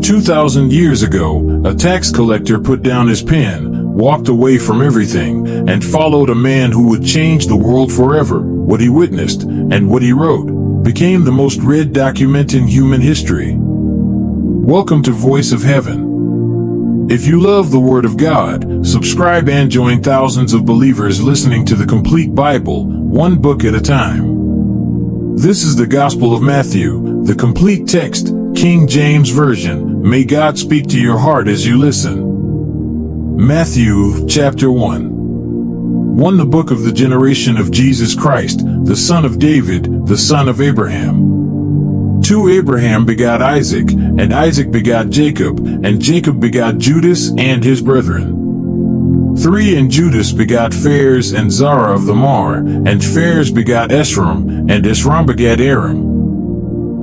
2,000 years ago, a tax collector put down his pen, walked away from everything, and followed a man who would change the world forever. What he witnessed, and what he wrote, became the most read document in human history. Welcome to Voice of Heaven. If you love the Word of God, subscribe and join thousands of believers listening to the complete Bible, one book at a time. This is the Gospel of Matthew, the complete text, King James Version. May God speak to your heart as you listen. Matthew, chapter 1. The book of the generation of Jesus Christ, the son of David, the son of Abraham. 2 Abraham begot Isaac, and Isaac begot Jacob, and Jacob begot Judas and his brethren. 3 And Judas begot Phares and Zara of the Mar, and Phares begot Esrom, and Esrom begat Aram.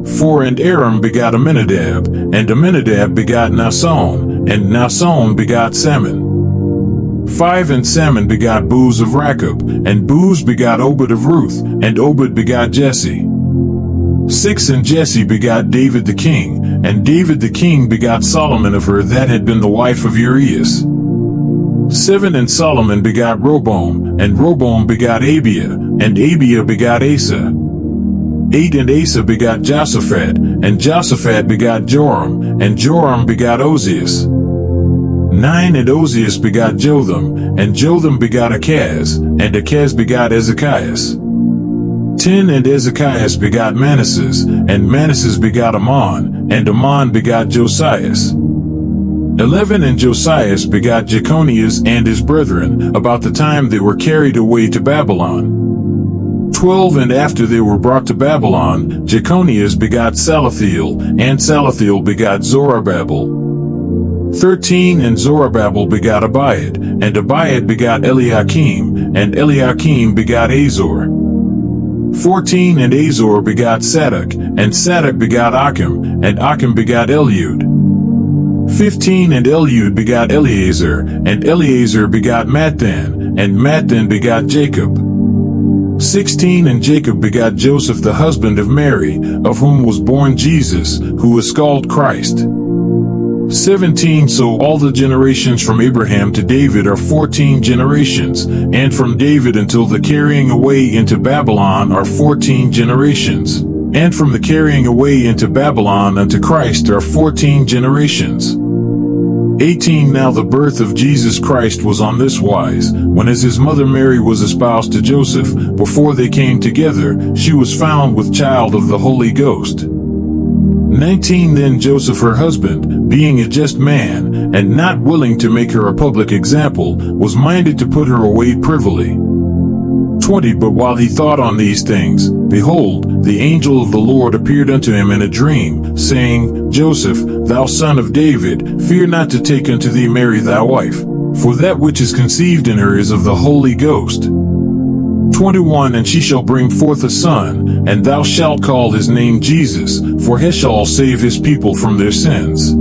4 And Aram begot Amminadab, and Amminadab begot Naasson, and Naasson begot Salmon. 5 And Salmon begot Booz of Rachab, and Booz begot Obed of Ruth, and Obed begot Jesse. 6 And Jesse begot David the king, and David the king begot Solomon of her that had been the wife of Urias. 7 And Solomon begot Rehoboam, and Rehoboam begot Abiah, and Abiah begot Asa. 8 And Asa begot Joshaphat, and Joshaphat begot Joram, and Joram begot Ozias. 9 And Ozias begot Jotham, and Jotham begot Achaz, and Achaz begot Ezekias. 10 And Ezekias begot Manasses, and Manasses begot Ammon, and Ammon begot Josias. 11 And Josias begot Jeconias and his brethren, about the time they were carried away to Babylon. 12 And after they were brought to Babylon, Jeconias begot Salathiel, and Salathiel begot Zorobabel. 13 And Zorobabel begot Abiad, and Abiad begot Eliakim, and Eliakim begot Azor. 14 And Azor begot Sadok, and Sadok begot Achim, and Achim begot Eliud. 15 And Eliud begot Eleazar, and Eleazar begot Matthan, and Matthan begot Jacob. 16 And Jacob begot Joseph the husband of Mary, of whom was born Jesus, who is called Christ. 17 So all the generations from Abraham to David are 14 generations, and from David until the carrying away into Babylon are 14 generations, and from the carrying away into Babylon unto Christ are 14 generations. 18 Now the birth of Jesus Christ was on this wise, when as his mother Mary was espoused to Joseph, before they came together, she was found with child of the Holy Ghost. 19 Then Joseph her husband, being a just man, and not willing to make her a public example, was minded to put her away privily. 20 But while he thought on these things, behold, the angel of the Lord appeared unto him in a dream, saying, Joseph, thou son of David, fear not to take unto thee Mary thy wife, for that which is conceived in her is of the Holy Ghost. 21 And she shall bring forth a son, and thou shalt call his name Jesus, for he shall save his people from their sins.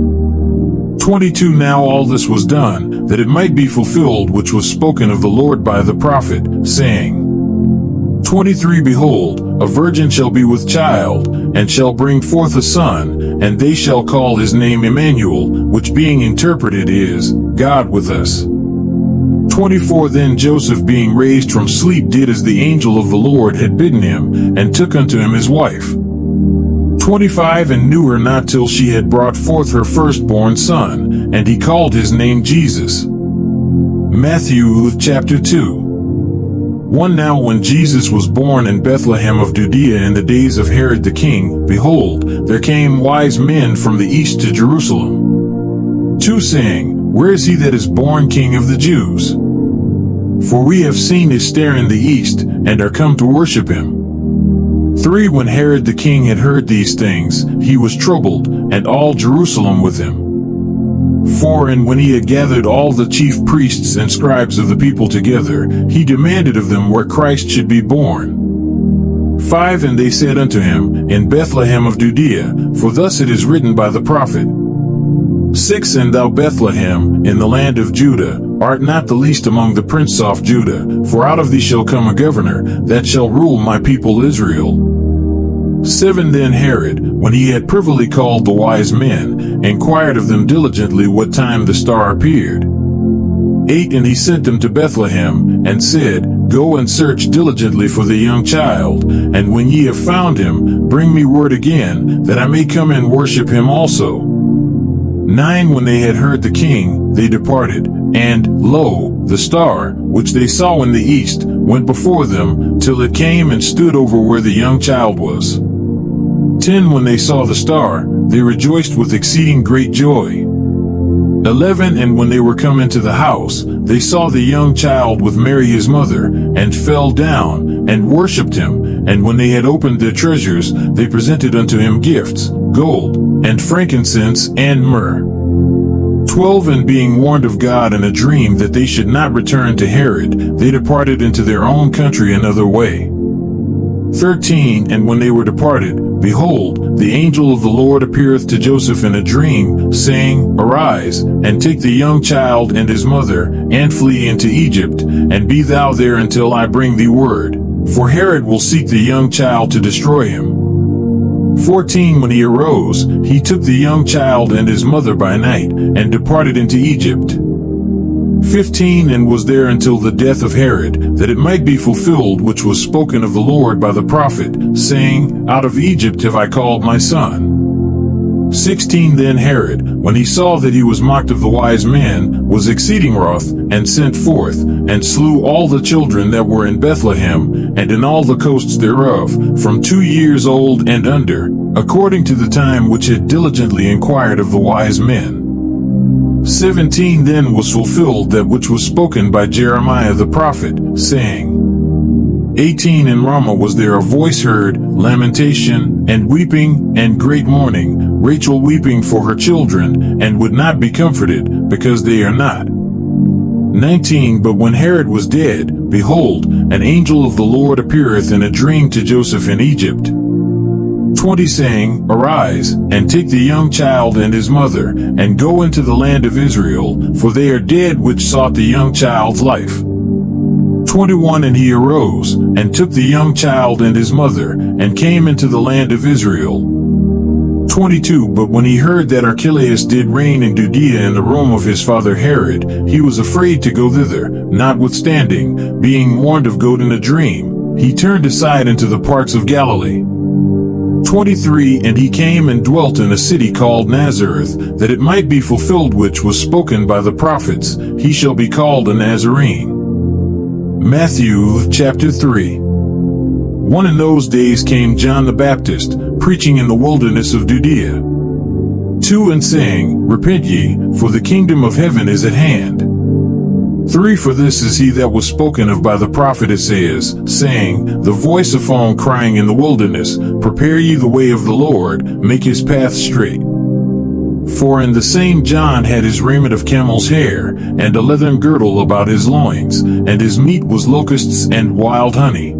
22 Now all this was done, that it might be fulfilled which was spoken of the Lord by the prophet, saying, 23 Behold, a virgin shall be with child, and shall bring forth a son, and they shall call his name Emmanuel, which being interpreted is, God with us. 24 Then Joseph being raised from sleep did as the angel of the Lord had bidden him, and took unto him his wife. 25 And knew her not till she had brought forth her firstborn son, and he called his name Jesus. Matthew chapter 2. Now when Jesus was born in Bethlehem of Judea in the days of Herod the king, behold, there came wise men from the east to Jerusalem. 2 Saying, Where is he that is born King of the Jews? For we have seen his star in the east, and are come to worship him. 3 When Herod the king had heard these things, he was troubled, and all Jerusalem with him. 4 And when he had gathered all the chief priests and scribes of the people together, he demanded of them where Christ should be born. 5 And they said unto him, In Bethlehem of Judea, for thus it is written by the prophet. 6 And thou Bethlehem, in the land of Judah, art not the least among the princes of Judah, for out of thee shall come a governor, that shall rule my people Israel. 7 Then Herod, when he had privily called the wise men, inquired of them diligently what time the star appeared. 8 And he sent them to Bethlehem, and said, Go and search diligently for the young child, and when ye have found him, bring me word again, that I may come and worship him also. 9 When they had heard the king, they departed, and, lo, the star, which they saw in the east, went before them, till it came and stood over where the young child was. 10 When they saw the star, they rejoiced with exceeding great joy. 11 And when they were come into the house, they saw the young child with Mary his mother, and fell down, and worshipped him. And when they had opened their treasures, they presented unto him gifts, gold, and frankincense, and myrrh. 12 And being warned of God in a dream that they should not return to Herod, they departed into their own country another way. 13 And when they were departed, behold, the angel of the Lord appeareth to Joseph in a dream, saying, Arise, and take the young child and his mother, and flee into Egypt, and be thou there until I bring thee word. For Herod will seek the young child to destroy him. 14 When he arose, he took the young child and his mother by night, and departed into Egypt. 15 And was there until the death of Herod, that it might be fulfilled which was spoken of the Lord by the prophet, saying, Out of Egypt have I called my son. 16 Then Herod, when he saw that he was mocked of the wise men, was exceeding wroth, and sent forth, and slew all the children that were in Bethlehem, and in all the coasts thereof, from 2 years old and under, according to the time which had diligently inquired of the wise men. 17 Then was fulfilled that which was spoken by Jeremiah the prophet, saying, 18 In Ramah was there a voice heard, lamentation, and weeping, and great mourning, Rachel weeping for her children, and would not be comforted, because they are not. 19 But when Herod was dead, behold, an angel of the Lord appeareth in a dream to Joseph in Egypt. 20 Saying, Arise, and take the young child and his mother, and go into the land of Israel, for they are dead which sought the young child's life. 21 And he arose, and took the young child and his mother, and came into the land of Israel. 22 But when he heard that Archelaus did reign in Judea in the room of his father Herod, he was afraid to go thither, notwithstanding, being warned of God in a dream, he turned aside into the parts of Galilee. 23 And he came and dwelt in a city called Nazareth, that it might be fulfilled which was spoken by the prophets, he shall be called a Nazarene. Matthew chapter 3. 1 In those days came John the Baptist, preaching in the wilderness of Judea. 2 And saying, Repent ye, for the kingdom of heaven is at hand. 3 For this is he that was spoken of by the prophet Isaiah, saying, The voice of one crying in the wilderness, Prepare ye the way of the Lord, make his path straight. 4 And the same John had his raiment of camel's hair, and a leathern girdle about his loins, and his meat was locusts and wild honey.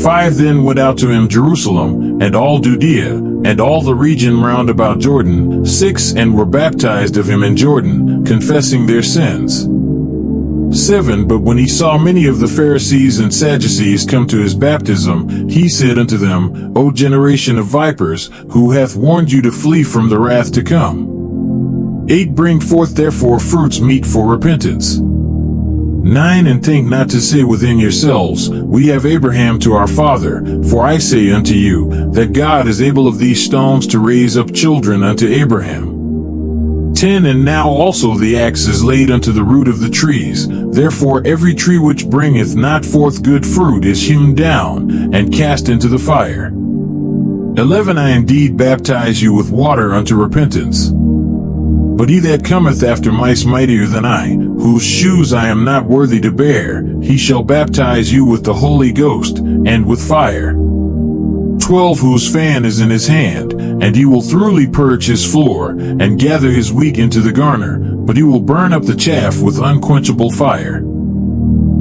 5 Then went out to him Jerusalem, and all Judea, and all the region round about Jordan. 6 And were baptized of him in Jordan, confessing their sins. 7 But when he saw many of the Pharisees and Sadducees come to his baptism, he said unto them, O generation of vipers, who hath warned you to flee from the wrath to come? 8 Bring forth therefore fruits meet for repentance. 9 And think not to say within yourselves, We have Abraham to our father, for I say unto you, that God is able of these stones to raise up children unto Abraham. 10 And now also the axe is laid unto the root of the trees, therefore every tree which bringeth not forth good fruit is hewn down, and cast into the fire. 11 I indeed baptize you with water unto repentance. But he that cometh after me is mightier than I, whose shoes I am not worthy to bear, he shall baptize you with the Holy Ghost, and with fire. 12 Whose fan is in his hand, and he will thoroughly purge his floor, and gather his wheat into the garner, but he will burn up the chaff with unquenchable fire.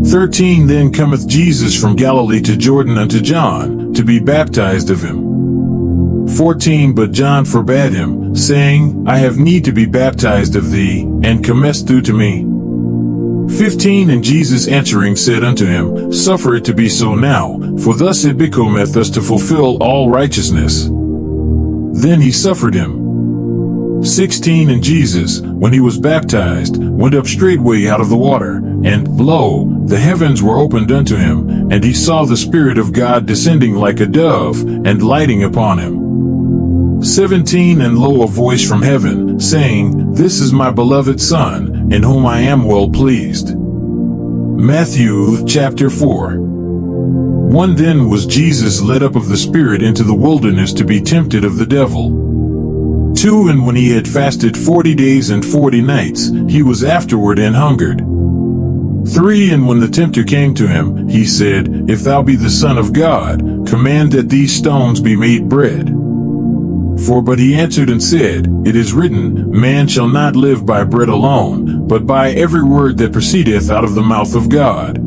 13 Then cometh Jesus from Galilee to Jordan unto John, to be baptized of him. 14 But John forbade him, saying, I have need to be baptized of thee, and comest thou to me? 15 And Jesus answering said unto him, Suffer it to be so now, for thus it becometh us to fulfill all righteousness. Then he suffered him. 16 And Jesus, when he was baptized, went up straightway out of the water, and, lo, the heavens were opened unto him, and he saw the Spirit of God descending like a dove, and lighting upon him. 17 And lo, a voice from heaven, saying, This is my beloved Son, in whom I am well pleased. Matthew chapter 4. 1 Then was Jesus led up of the Spirit into the wilderness to be tempted of the devil. 2 And when he had fasted 40 days and 40 nights, he was afterward and hungered. 3 And when the tempter came to him, he said, If thou be the Son of God, command that these stones be made bread. 4 But he answered and said, It is written, Man shall not live by bread alone, but by every word that proceedeth out of the mouth of God.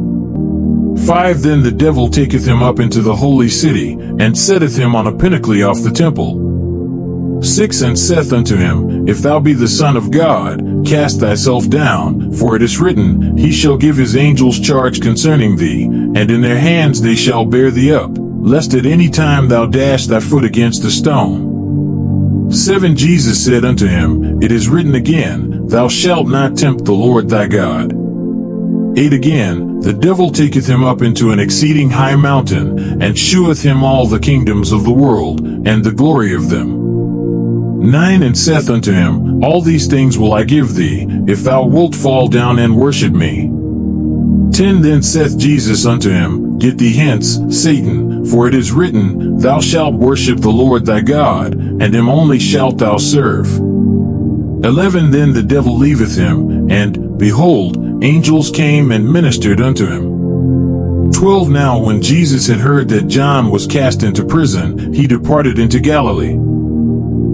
5 Then the devil taketh him up into the holy city, and setteth him on a pinnacle off the temple. 6 And saith unto him, If thou be the Son of God, cast thyself down, for it is written, He shall give his angels charge concerning thee, and in their hands they shall bear thee up, lest at any time thou dash thy foot against a stone. 7 Jesus said unto him, It is written again, Thou shalt not tempt the Lord thy God. 8 Again, the devil taketh him up into an exceeding high mountain, and sheweth him all the kingdoms of the world, and the glory of them. 9 And saith unto him, All these things will I give thee, if thou wilt fall down and worship me. 10 Then saith Jesus unto him, Get thee hence, Satan, for it is written, Thou shalt worship the Lord thy God, and him only shalt thou serve. 11 Then the devil leaveth him, and, behold, angels came and ministered unto him. 12 Now when Jesus had heard that John was cast into prison, he departed into Galilee.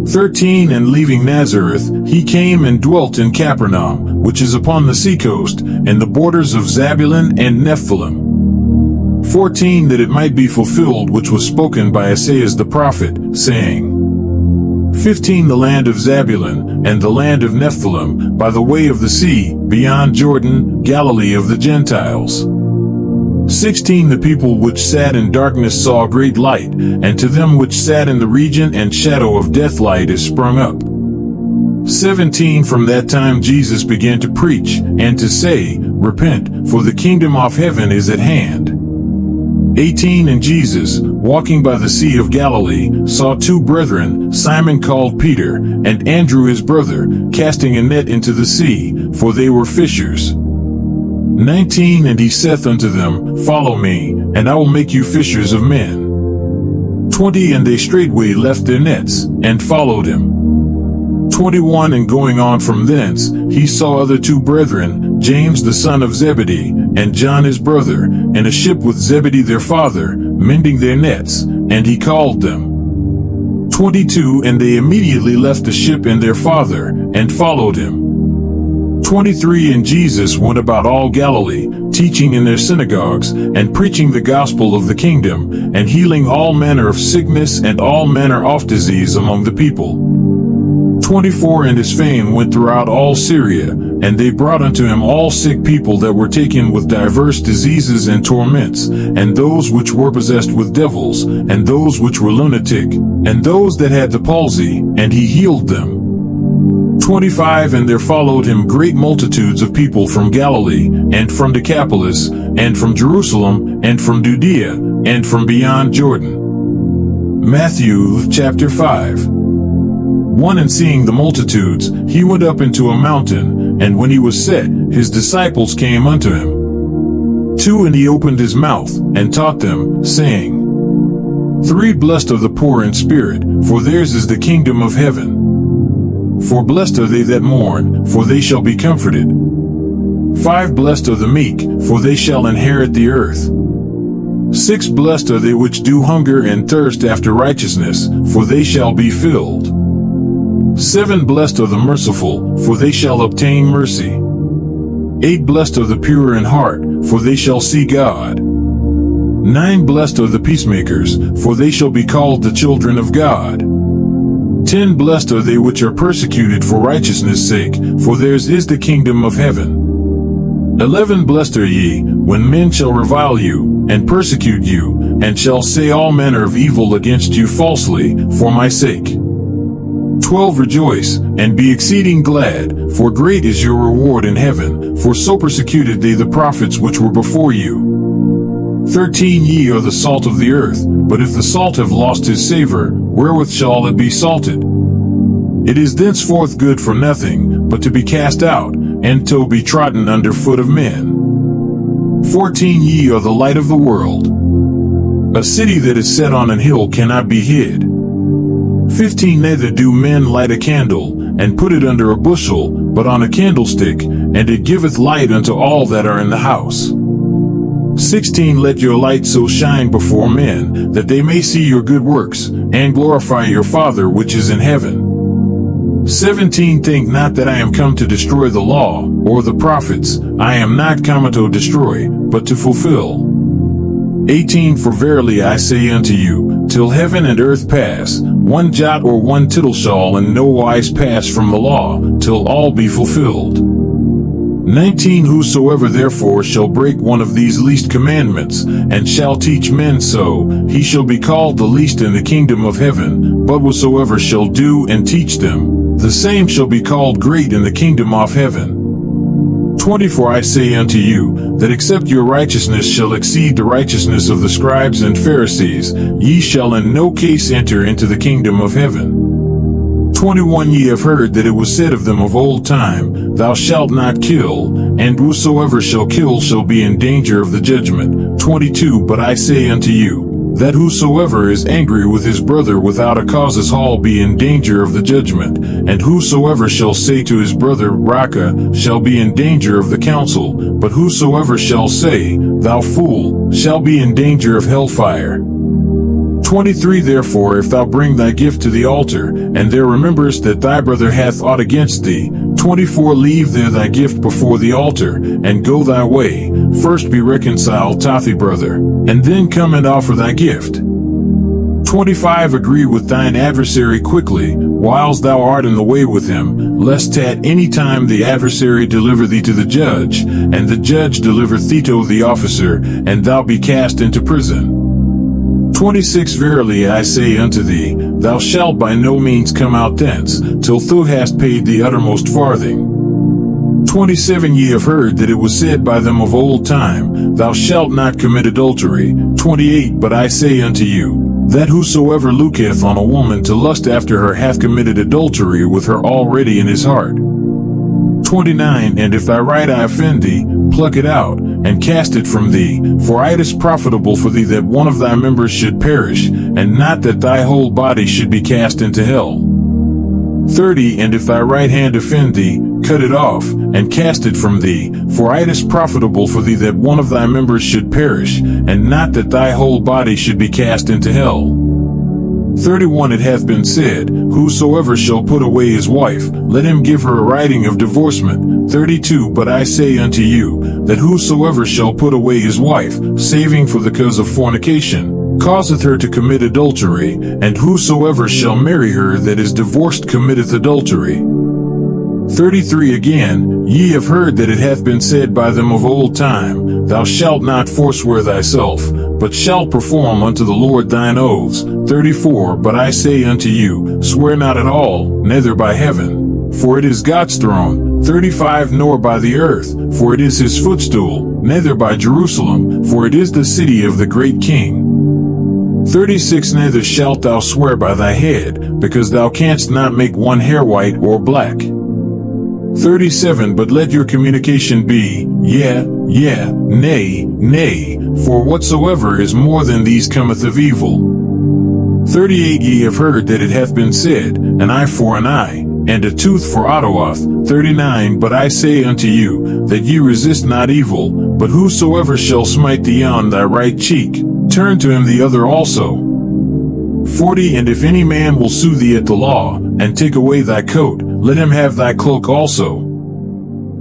13 And leaving Nazareth, he came and dwelt in Capernaum, which is upon the seacoast, in the borders of Zabulon and Nephthalim. 14 That it might be fulfilled which was spoken by Isaiah the prophet, saying, 15 The land of Zabulon, and the land of Nephthalim, by the way of the sea, beyond Jordan, Galilee of the Gentiles. 16 The people which sat in darkness saw a great light, and to them which sat in the region and shadow of death light is sprung up. 17 From that time Jesus began to preach, and to say, Repent, for the kingdom of heaven is at hand. 18 And Jesus, walking by the sea of Galilee, saw 2 brethren, Simon called Peter, and Andrew his brother, casting a net into the sea, for they were fishers. 19 And he saith unto them, Follow me, and I will make you fishers of men. 20 And they straightway left their nets, and followed him. 21 And going on from thence, he saw other 2 brethren, James the son of Zebedee, and John his brother, in a ship with Zebedee their father, mending their nets, and he called them. 22 And they immediately left the ship and their father, and followed him. 23 And Jesus went about all Galilee, teaching in their synagogues, and preaching the gospel of the kingdom, and healing all manner of sickness and all manner of disease among the people. 24 And his fame went throughout all Syria, and they brought unto him all sick people that were taken with diverse diseases and torments, and those which were possessed with devils, and those which were lunatic, and those that had the palsy, and he healed them. 25 And there followed him great multitudes of people from Galilee, and from Decapolis, and from Jerusalem, and from Judea, and from beyond Jordan. Matthew chapter 5. 1 And seeing the multitudes, he went up into a mountain, and when he was set, his disciples came unto him. 2 And he opened his mouth, and taught them, saying, 3 Blessed are the poor in spirit, for theirs is the kingdom of heaven. 4 Blessed are they that mourn, for they shall be comforted. 5 Blessed are the meek, for they shall inherit the earth. 6 Blessed are they which do hunger and thirst after righteousness, for they shall be filled. 7 Blessed are the merciful, for they shall obtain mercy. 8 Blessed are the pure in heart, for they shall see God. 9 Blessed are the peacemakers, for they shall be called the children of God. 10 Blessed are they which are persecuted for righteousness' sake, for theirs is the kingdom of heaven. 11 Blessed are ye, when men shall revile you, and persecute you, and shall say all manner of evil against you falsely, for my sake. 12 Rejoice, and be exceeding glad, for great is your reward in heaven, for so persecuted they the prophets which were before you. 13 Ye are the salt of the earth, but if the salt have lost his savor, wherewith shall it be salted? It is thenceforth good for nothing, but to be cast out, and to be trodden under foot of men. 14 Ye are the light of the world. A city that is set on an hill cannot be hid. 15 Neither do men light a candle, and put it under a bushel, but on a candlestick, and it giveth light unto all that are in the house. 16 Let your light so shine before men, that they may see your good works, and glorify your Father which is in heaven. 17 Think not that I am come to destroy the law, or the prophets. I am not come to destroy, but to fulfill. 18 For verily I say unto you, till heaven and earth pass, one jot or one tittle shall in no wise pass from the law, till all be fulfilled. 19 Whosoever therefore shall break one of these least commandments, and shall teach men so, he shall be called the least in the kingdom of heaven, but whatsoever shall do and teach them, the same shall be called great in the kingdom of heaven. 20 For I say unto you, that except your righteousness shall exceed the righteousness of the scribes and Pharisees, ye shall in no case enter into the kingdom of heaven. 21 Ye have heard that it was said of them of old time, Thou shalt not kill, and whosoever shall kill shall be in danger of the judgment. 22 But I say unto you, that whosoever is angry with his brother without a cause shall be in danger of the judgment, and whosoever shall say to his brother, Raca, shall be in danger of the council, but whosoever shall say, Thou fool, shall be in danger of hellfire. 23 Therefore if thou bring thy gift to the altar, and there rememberest that thy brother hath aught against thee, 24 Leave there thy gift before the altar, and go thy way, first be reconciled to thy brother, and then come and offer thy gift. 25 Agree with thine adversary quickly, whiles thou art in the way with him, lest at any time the adversary deliver thee to the judge, and the judge deliver thee to the officer, and thou be cast into prison. 26 Verily I say unto thee, thou shalt by no means come out thence, till thou hast paid the uttermost farthing. 27 Ye have heard that it was said by them of old time, Thou shalt not commit adultery. 28 But I say unto you, that whosoever looketh on a woman to lust after her hath committed adultery with her already in his heart. 29 And if thy right eye offend thee, pluck it out, and cast it from thee, for it is profitable for thee that one of thy members should perish, and not that thy whole body should be cast into hell. 30 And if thy right hand offend thee, cut it off, and cast it from thee, for it is profitable for thee that one of thy members should perish, and not that thy whole body should be cast into hell. 31 It hath been said, Whosoever shall put away his wife, let him give her a writing of divorcement. 32 But I say unto you, that whosoever shall put away his wife, saving for the cause of fornication, causeth her to commit adultery, and whosoever shall marry her that is divorced committeth adultery. 33 Again, ye have heard that it hath been said by them of old time, Thou shalt not forswear thyself, but shalt perform unto the Lord thine oaths. 34 But I say unto you, swear not at all, neither by heaven, for it is God's throne. 35 Nor by the earth, for it is his footstool, neither by Jerusalem, for it is the city of the great king. 36 Neither shalt thou swear by thy head, because thou canst not make one hair white or black. 37 But let your communication be, Yea, yea, nay, nay, for whatsoever is more than these cometh of evil. 38 Ye have heard that it hath been said, An eye for an eye, and a tooth for a tooth. 39 But I say unto you, that ye resist not evil, but whosoever shall smite thee on thy right cheek, turn to him the other also. 40 And if any man will sue thee at the law, and take away thy coat, let him have thy cloak also.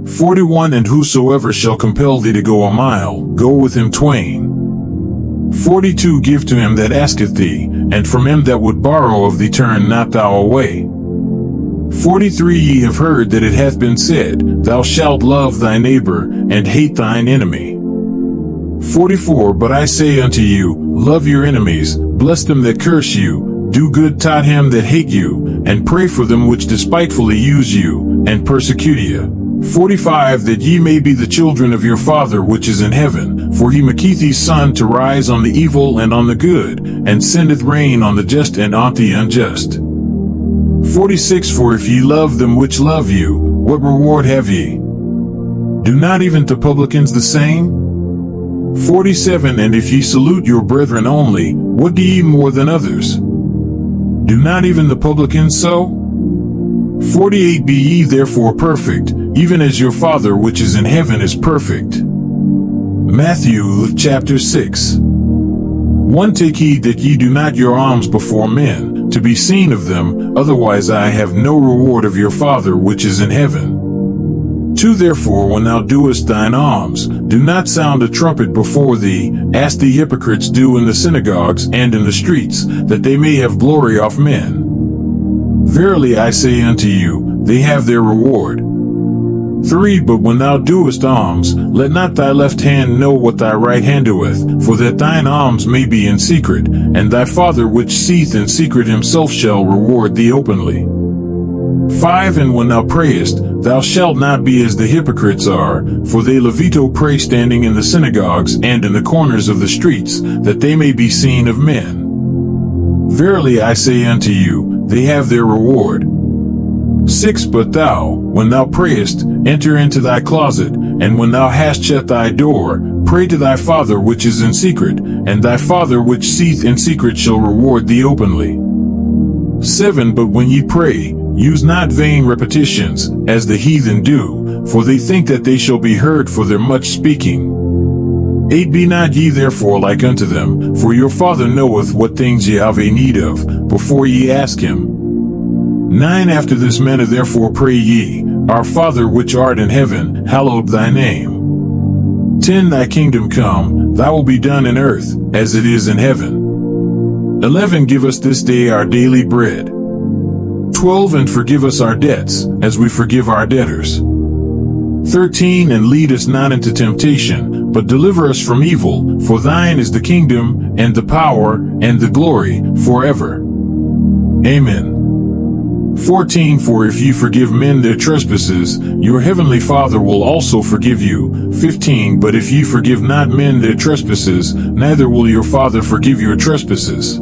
41 And whosoever shall compel thee to go a mile, go with him twain. 42 Give to him that asketh thee, and from him that would borrow of thee turn not thou away. 43 Ye have heard that it hath been said, Thou shalt love thy neighbor, and hate thine enemy. 44 But I say unto you, love your enemies, bless them that curse you, do good to him that hate you, and pray for them which despitefully use you, and persecute you. 45 That ye may be the children of your Father which is in heaven, for he maketh his sun to rise on the evil and on the good, and sendeth rain on the just and on the unjust. 46 For if ye love them which love you, what reward have ye? Do not even the publicans the same? 47 And if ye salute your brethren only, what do ye more than others? Do not even the publicans so? 48 Be ye therefore perfect, even as your Father which is in heaven is perfect. Matthew chapter 6. 1 Take heed that ye do not your alms before men, to be seen of them, otherwise I have no reward of your Father which is in heaven. 2 Therefore when thou doest thine alms, do not sound a trumpet before thee, as the hypocrites do in the synagogues and in the streets, that they may have glory of men. Verily I say unto you, they have their reward. 3 But when thou doest alms, let not thy left hand know what thy right hand doeth, for that thine alms may be in secret, and thy Father which seeth in secret himself shall reward thee openly. 5 And when thou prayest, thou shalt not be as the hypocrites are, for they levito pray standing in the synagogues and in the corners of the streets, that they may be seen of men. Verily I say unto you, they have their reward. 6 But thou, when thou prayest, enter into thy closet, and when thou hast shut thy door, pray to thy Father which is in secret, and thy Father which seeth in secret shall reward thee openly. 7 But when ye pray, use not vain repetitions, as the heathen do, for they think that they shall be heard for their much speaking. 8 Be not ye therefore like unto them, for your Father knoweth what things ye have a need of, before ye ask him. 9 After this manner therefore pray ye, Our Father which art in heaven, hallowed thy name. 10 Thy kingdom come, thy will be done in earth, as it is in heaven. 11 Give us this day our daily bread. 12 And forgive us our debts, as we forgive our debtors. 13 And lead us not into temptation, but deliver us from evil, for thine is the kingdom, and the power, and the glory, forever. Amen. 14 For if ye forgive men their trespasses, your heavenly Father will also forgive you. 15 But if ye forgive not men their trespasses, neither will your Father forgive your trespasses.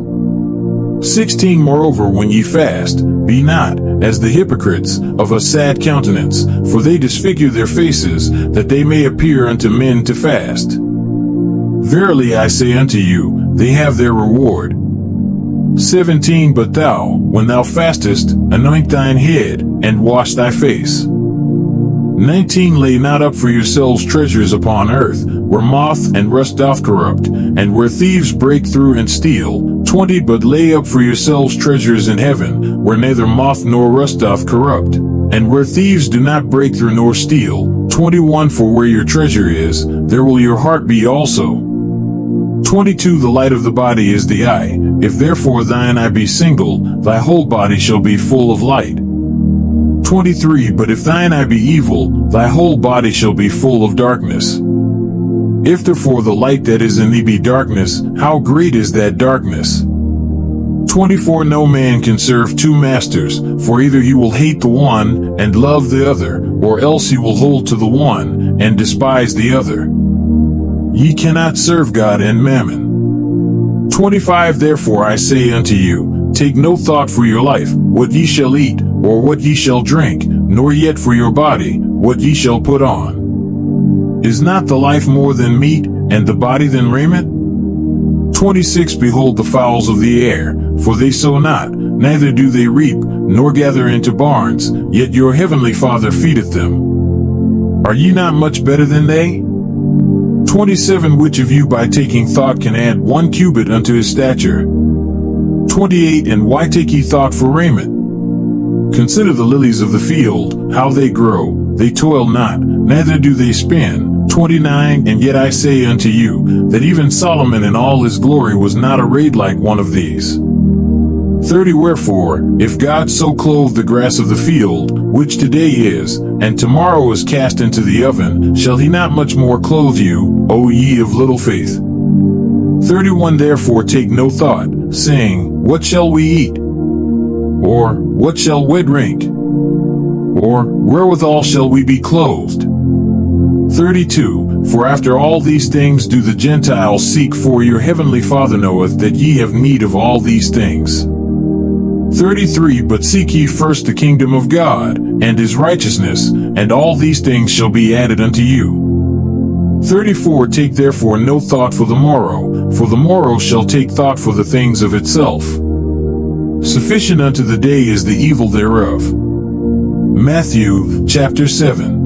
16 Moreover when ye fast, be not, as the hypocrites, of a sad countenance, for they disfigure their faces, that they may appear unto men to fast. Verily I say unto you, they have their reward. 17 But thou, when thou fastest, anoint thine head, and wash thy face. 19 Lay not up for yourselves treasures upon earth, where moth and rust doth corrupt, and where thieves break through and steal. 20 But lay up for yourselves treasures in heaven, where neither moth nor rust doth corrupt, and where thieves do not break through nor steal. 21 For where your treasure is, there will your heart be also. 22 The light of the body is the eye. If therefore thine eye be single, thy whole body shall be full of light. 23 But if thine eye be evil, thy whole body shall be full of darkness. If therefore the light that is in thee be darkness, how great is that darkness? 24 No man can serve two masters, for either he will hate the one, and love the other, or else he will hold to the one, and despise the other. Ye cannot serve God and mammon. 25 Therefore I say unto you, take no thought for your life, what ye shall eat, or what ye shall drink, nor yet for your body, what ye shall put on. Is not the life more than meat, and the body than raiment? 26 Behold the fowls of the air, for they sow not, neither do they reap, nor gather into barns, yet your heavenly Father feedeth them. Are ye not much better than they? 27 Which of you by taking thought can add 1 cubit unto his stature? 28 And why take ye thought for raiment? Consider the lilies of the field, how they grow, they toil not, neither do they spin. 29 And yet I say unto you, that even Solomon in all his glory was not arrayed like one of these. 30 Wherefore, if God so clothe the grass of the field, which today is, and tomorrow is cast into the oven, shall he not much more clothe you, O ye of little faith? 31 Therefore take no thought, saying, What shall we eat? Or, what shall we drink? Or, wherewithal shall we be clothed? 32 For after all these things do the Gentiles seek, for your heavenly Father knoweth that ye have need of all these things. 33 But seek ye first the kingdom of God, and his righteousness, and all these things shall be added unto you. 34 Take therefore no thought for the morrow shall take thought for the things of itself. Sufficient unto the day is the evil thereof. Matthew chapter 7.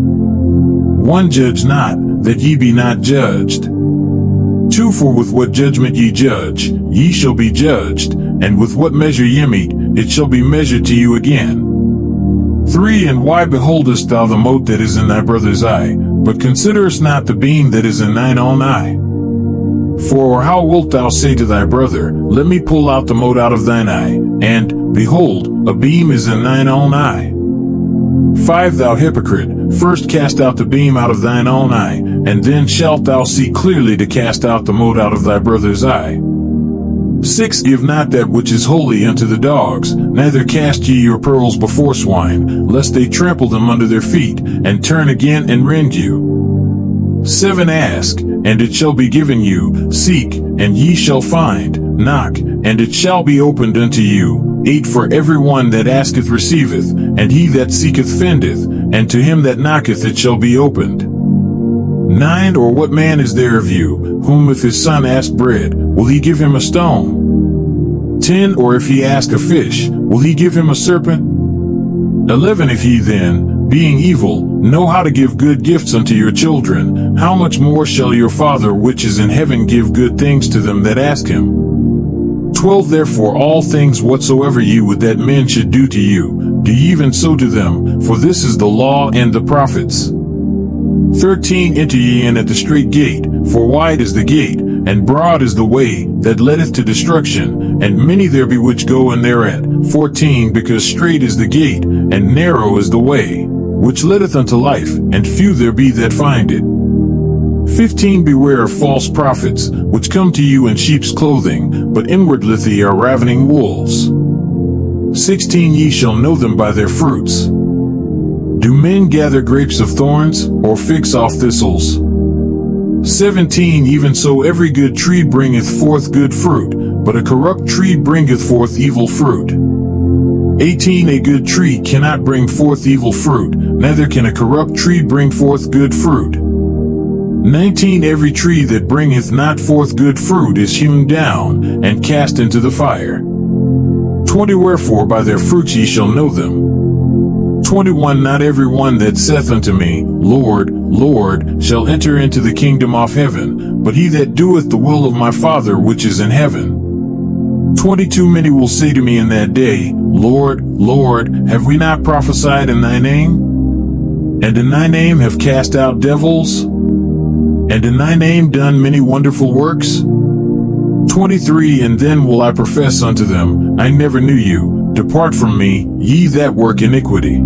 1 Judge not, that ye be not judged. 2 For with what judgment ye judge, ye shall be judged, and with what measure ye mete, it shall be measured to you again. 3 And why beholdest thou the mote that is in thy brother's eye, but considerest not the beam that is in thine own eye? For how wilt thou say to thy brother, Let me pull out the mote out of thine eye, and, behold, a beam is in thine own eye? 5 Thou hypocrite, first cast out the beam out of thine own eye, and then shalt thou see clearly to cast out the mote out of thy brother's eye. 6 Give not that which is holy unto the dogs, neither cast ye your pearls before swine, lest they trample them under their feet, and turn again and rend you. 7 Ask, and it shall be given you, seek, and ye shall find, knock, and it shall be opened unto you. 8 For every one that asketh receiveth, and he that seeketh findeth, and to him that knocketh it shall be opened. 9 Or what man is there of you, whom if his son ask bread, will he give him a stone? 10 Or if he ask a fish, will he give him a serpent? 11 If ye then, being evil, know how to give good gifts unto your children, how much more shall your Father which is in heaven give good things to them that ask him? 12 Therefore all things whatsoever ye would that men should do to you, do ye even so to them, for this is the law and the prophets. 13 Enter ye in at the strait gate, for wide is the gate, and broad is the way, that leadeth to destruction, and many there be which go in thereat. 14 Because strait is the gate, and narrow is the way, which leadeth unto life, and few there be that find it. 15 Beware of false prophets, which come to you in sheep's clothing, but inwardly are ravening wolves. 16 Ye shall know them by their fruits. Do men gather grapes of thorns, or figs off thistles? 17 Even so every good tree bringeth forth good fruit, but a corrupt tree bringeth forth evil fruit. 18 A good tree cannot bring forth evil fruit, neither can a corrupt tree bring forth good fruit. 19 Every tree that bringeth not forth good fruit is hewn down, and cast into the fire. 20 Wherefore by their fruits ye shall know them. 21 Not every one that saith unto me, Lord, Lord, shall enter into the kingdom of heaven, but he that doeth the will of my Father which is in heaven. 22 Many will say to me in that day, Lord, Lord, have we not prophesied in thy name? And in thy name have cast out devils? And in thy name done many wonderful works? 23 And then will I profess unto them, I never knew you, depart from me, ye that work iniquity.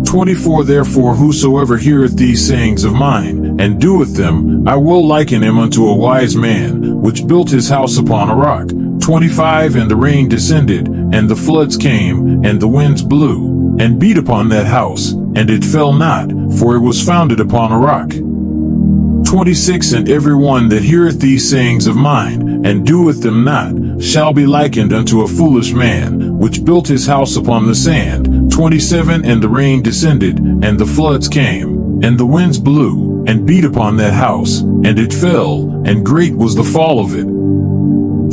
24 Therefore whosoever heareth these sayings of mine, and doeth them, I will liken him unto a wise man, which built his house upon a rock. 25 And the rain descended, and the floods came, and the winds blew, and beat upon that house, and it fell not, for it was founded upon a rock. 26 And every one that heareth these sayings of mine, and doeth them not, shall be likened unto a foolish man, which built his house upon the sand. 27 And the rain descended, and the floods came, and the winds blew, and beat upon that house, and it fell, and great was the fall of it.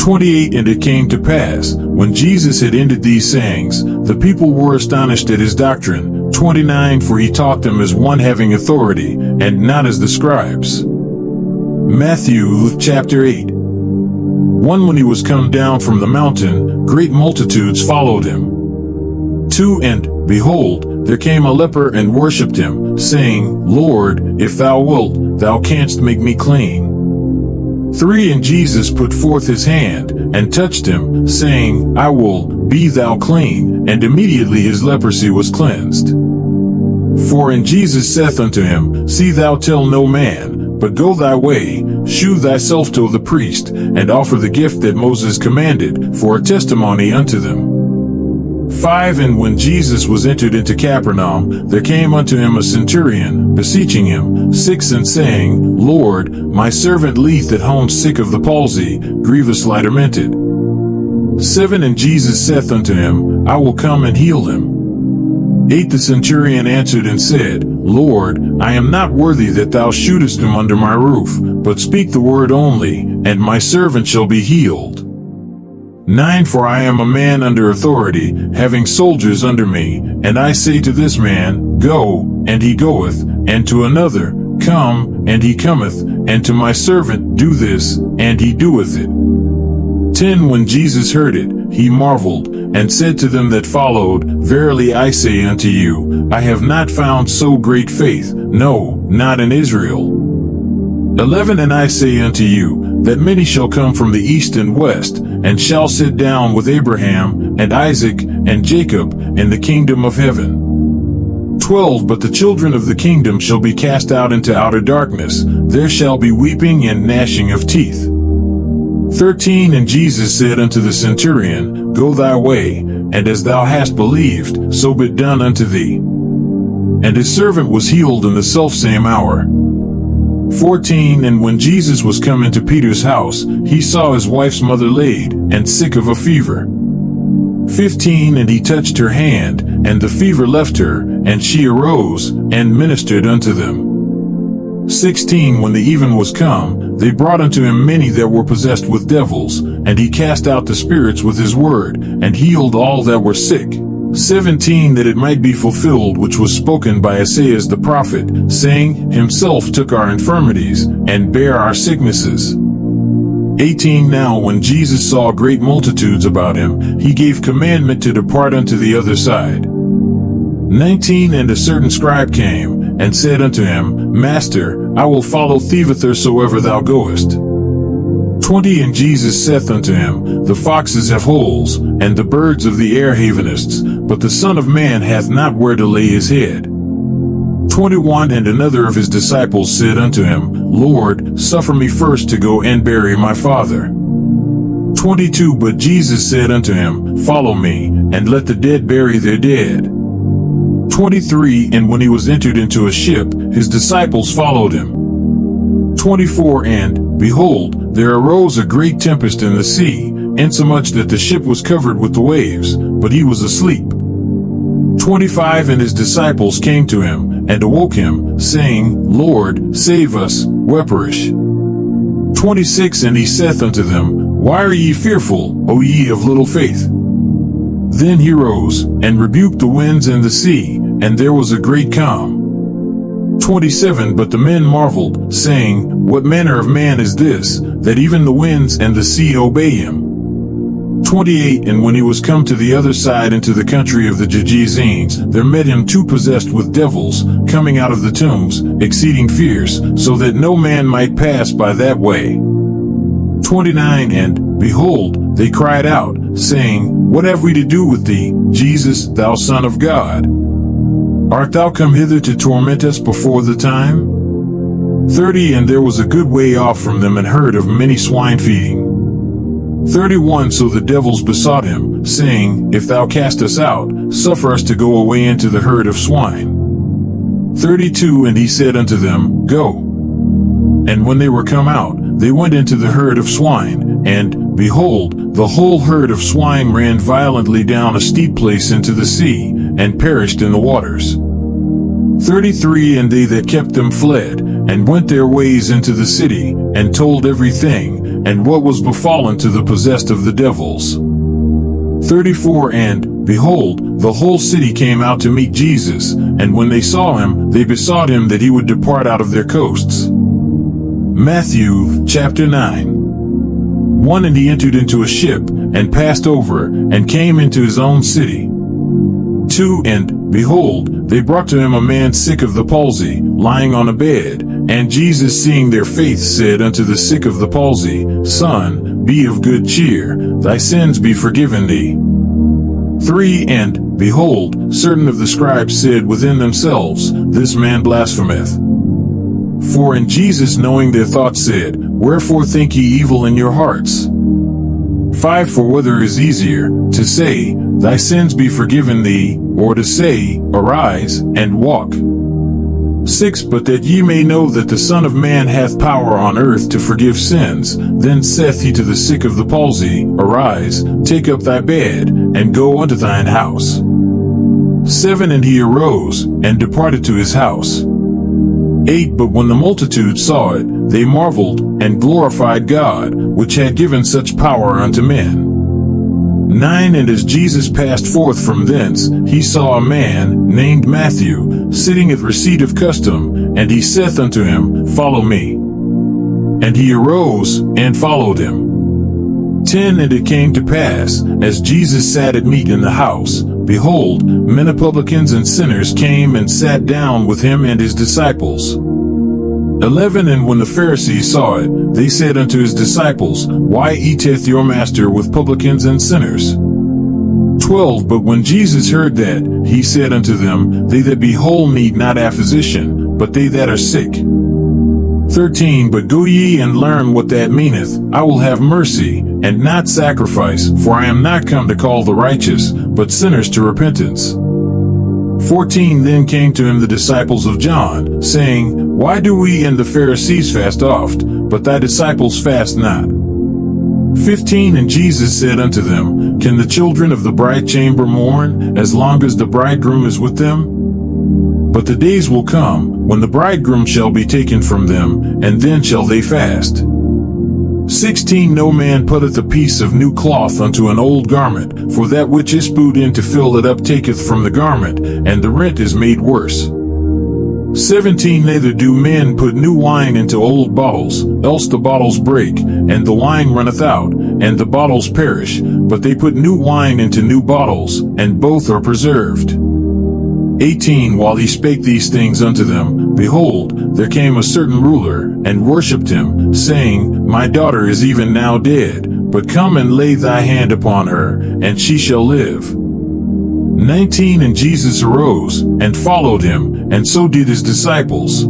28 And it came to pass, when Jesus had ended these sayings, the people were astonished at his doctrine. 29 For he taught them as one having authority, and not as the scribes. Matthew chapter 8. 1 When he was come down from the mountain, great multitudes followed him. 2 And, behold, there came a leper and worshipped him, saying, Lord, if thou wilt, thou canst make me clean. 3 And Jesus put forth his hand, and touched him, saying, I will, be thou clean. And immediately his leprosy was cleansed. 4 And Jesus saith unto him, See thou tell no man, but go thy way, shew thyself to the priest, and offer the gift that Moses commanded, for a testimony unto them. 5 And when Jesus was entered into Capernaum, there came unto him a centurion, beseeching him. 6 And saying, Lord, my servant lieth at home sick of the palsy, grievously tormented. 7 And Jesus saith unto him, I will come and heal him. 8 The centurion answered and said, Lord, I am not worthy that thou shootest him under my roof, but speak the word only, and my servant shall be healed. 9 For I am a man under authority, having soldiers under me, and I say to this man, Go, and he goeth, and to another, Come, and he cometh, and to my servant, Do this, and he doeth it. 10 When Jesus heard it, he marveled, and said to them that followed, Verily I say unto you, I have not found so great faith, no, not in Israel. 11 And I say unto you, that many shall come from the east and west, and shall sit down with Abraham, and Isaac, and Jacob, in the kingdom of heaven. 12 But the children of the kingdom shall be cast out into outer darkness, there shall be weeping and gnashing of teeth. 13 And Jesus said unto the centurion, Go thy way, and as thou hast believed, so be it done unto thee. And his servant was healed in the selfsame hour. 14 And when Jesus was come into Peter's house, he saw his wife's mother laid, and sick of a fever. 15 And he touched her hand, and the fever left her, and she arose, and ministered unto them. 16 When the even was come, they brought unto him many that were possessed with devils, and he cast out the spirits with his word, and healed all that were sick. 17 That it might be fulfilled which was spoken by Isaiah the prophet, saying, Himself took our infirmities, and bare our sicknesses. 18 Now when Jesus saw great multitudes about him, he gave commandment to depart unto the other side. 19 And a certain scribe came, and said unto him, Master, I will follow thee whithersoever thou goest. 20 And Jesus saith unto him, The foxes have holes, and the birds of the air have nests, but the Son of Man hath not where to lay his head. 21 And another of his disciples said unto him, Lord, suffer me first to go and bury my father. 22 But Jesus said unto him, Follow me, and let the dead bury their dead. 23 And when he was entered into a ship, his disciples followed him. 24 And, behold, there arose a great tempest in the sea, insomuch that the ship was covered with the waves, but he was asleep. 25 And his disciples came to him, and awoke him, saying, Lord, save us, we perish. 26 And he saith unto them, Why are ye fearful, O ye of little faith? Then he rose, and rebuked the winds and the sea, and there was a great calm. 27 But the men marveled, saying, What manner of man is this, that even the winds and the sea obey him? 28 And when he was come to the other side into the country of the Gergesenes, there met him two possessed with devils, coming out of the tombs, exceeding fierce, so that no man might pass by that way. 29 And, behold, they cried out, saying, What have we to do with thee, Jesus, thou Son of God? Art thou come hither to torment us before the time? 30 And there was a good way off from them an herd of many swine feeding. 31 So the devils besought him, saying, If thou cast us out, suffer us to go away into the herd of swine. 32 And he said unto them, Go. And when they were come out, they went into the herd of swine, and, behold, the whole herd of swine ran violently down a steep place into the sea, and perished in the waters. 33 And they that kept them fled, and went their ways into the city, and told everything, and what was befallen to the possessed of the devils. 34 And, behold, the whole city came out to meet Jesus, and when they saw him, they besought him that he would depart out of their coasts. Matthew, chapter 9. 1 And he entered into a ship, and passed over, and came into his own city. 2 And, behold, they brought to him a man sick of the palsy, lying on a bed. And Jesus, seeing their faith, said unto the sick of the palsy, Son, be of good cheer, thy sins be forgiven thee. 3. And, behold, certain of the scribes said within themselves, This man blasphemeth. 4. And Jesus, knowing their thoughts, said, Wherefore think ye evil in your hearts? 5. For whether is easier, to say, Thy sins be forgiven thee, or to say, Arise, and walk? 6. But that ye may know that the Son of Man hath power on earth to forgive sins, then saith he to the sick of the palsy, Arise, take up thy bed, and go unto thine house. 7. And he arose, and departed to his house. 8. But when the multitude saw it, they marveled, and glorified God, which had given such power unto men. 9. And as Jesus passed forth from thence, he saw a man, named Matthew, sitting at receipt of custom, and he saith unto him, Follow me. And he arose, and followed him. 10. And it came to pass, as Jesus sat at meat in the house, behold, many publicans and sinners came and sat down with him and his disciples. 11. And when the Pharisees saw it, they said unto his disciples, Why eateth your master with publicans and sinners? 12. But when Jesus heard that, he said unto them, They that be whole need not a physician, but they that are sick. 13. But go ye and learn what that meaneth, I will have mercy, and not sacrifice, for I am not come to call the righteous, but sinners to repentance. 14. Then came to him the disciples of John, saying, Why do we and the Pharisees fast oft, but thy disciples fast not? 15. And Jesus said unto them, Can the children of the bride chamber mourn, as long as the bridegroom is with them? But the days will come, when the bridegroom shall be taken from them, and then shall they fast. 16. No man putteth a piece of new cloth unto an old garment, for that which is put in to fill it up taketh from the garment, and the rent is made worse. 17. Neither do men put new wine into old bottles, else the bottles break, and the wine runneth out, and the bottles perish, but they put new wine into new bottles, and both are preserved. 18. While he spake these things unto them, behold, there came a certain ruler, and worshipped him, saying, My daughter is even now dead, but come and lay thy hand upon her, and she shall live. 19. And Jesus arose, and followed him, and so did his disciples.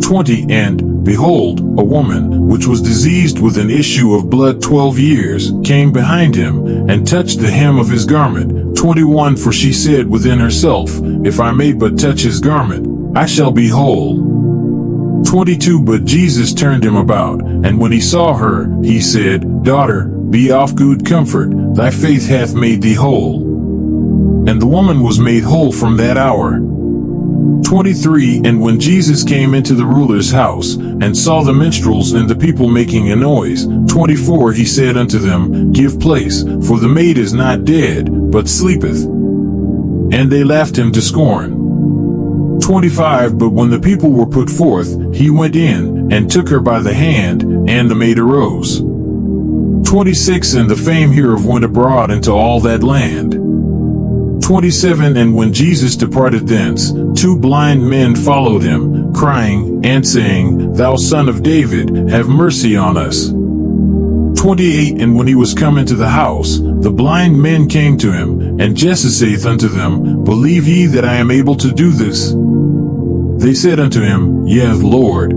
20. And, behold, a woman, which was diseased with an issue of blood 12 years, came behind him, and touched the hem of his garment. 21. For she said within herself, If I may but touch his garment, I shall be whole. 22. But Jesus turned him about, and when he saw her, he said, Daughter, be of good comfort, thy faith hath made thee whole. And the woman was made whole from that hour. 23. And when Jesus came into the ruler's house, and saw the minstrels and the people making a noise, 24. He said unto them, Give place, for the maid is not dead, but sleepeth. And they laughed him to scorn. 25. But when the people were put forth, he went in, and took her by the hand, and the maid arose. 26. And the fame hereof went abroad into all that land. 27. And when Jesus departed thence, 2 blind men followed him, crying, and saying, Thou Son of David, have mercy on us. 28. And when he was come into the house, the blind men came to him, and Jesus saith unto them, Believe ye that I am able to do this? They said unto him, Yea, Lord.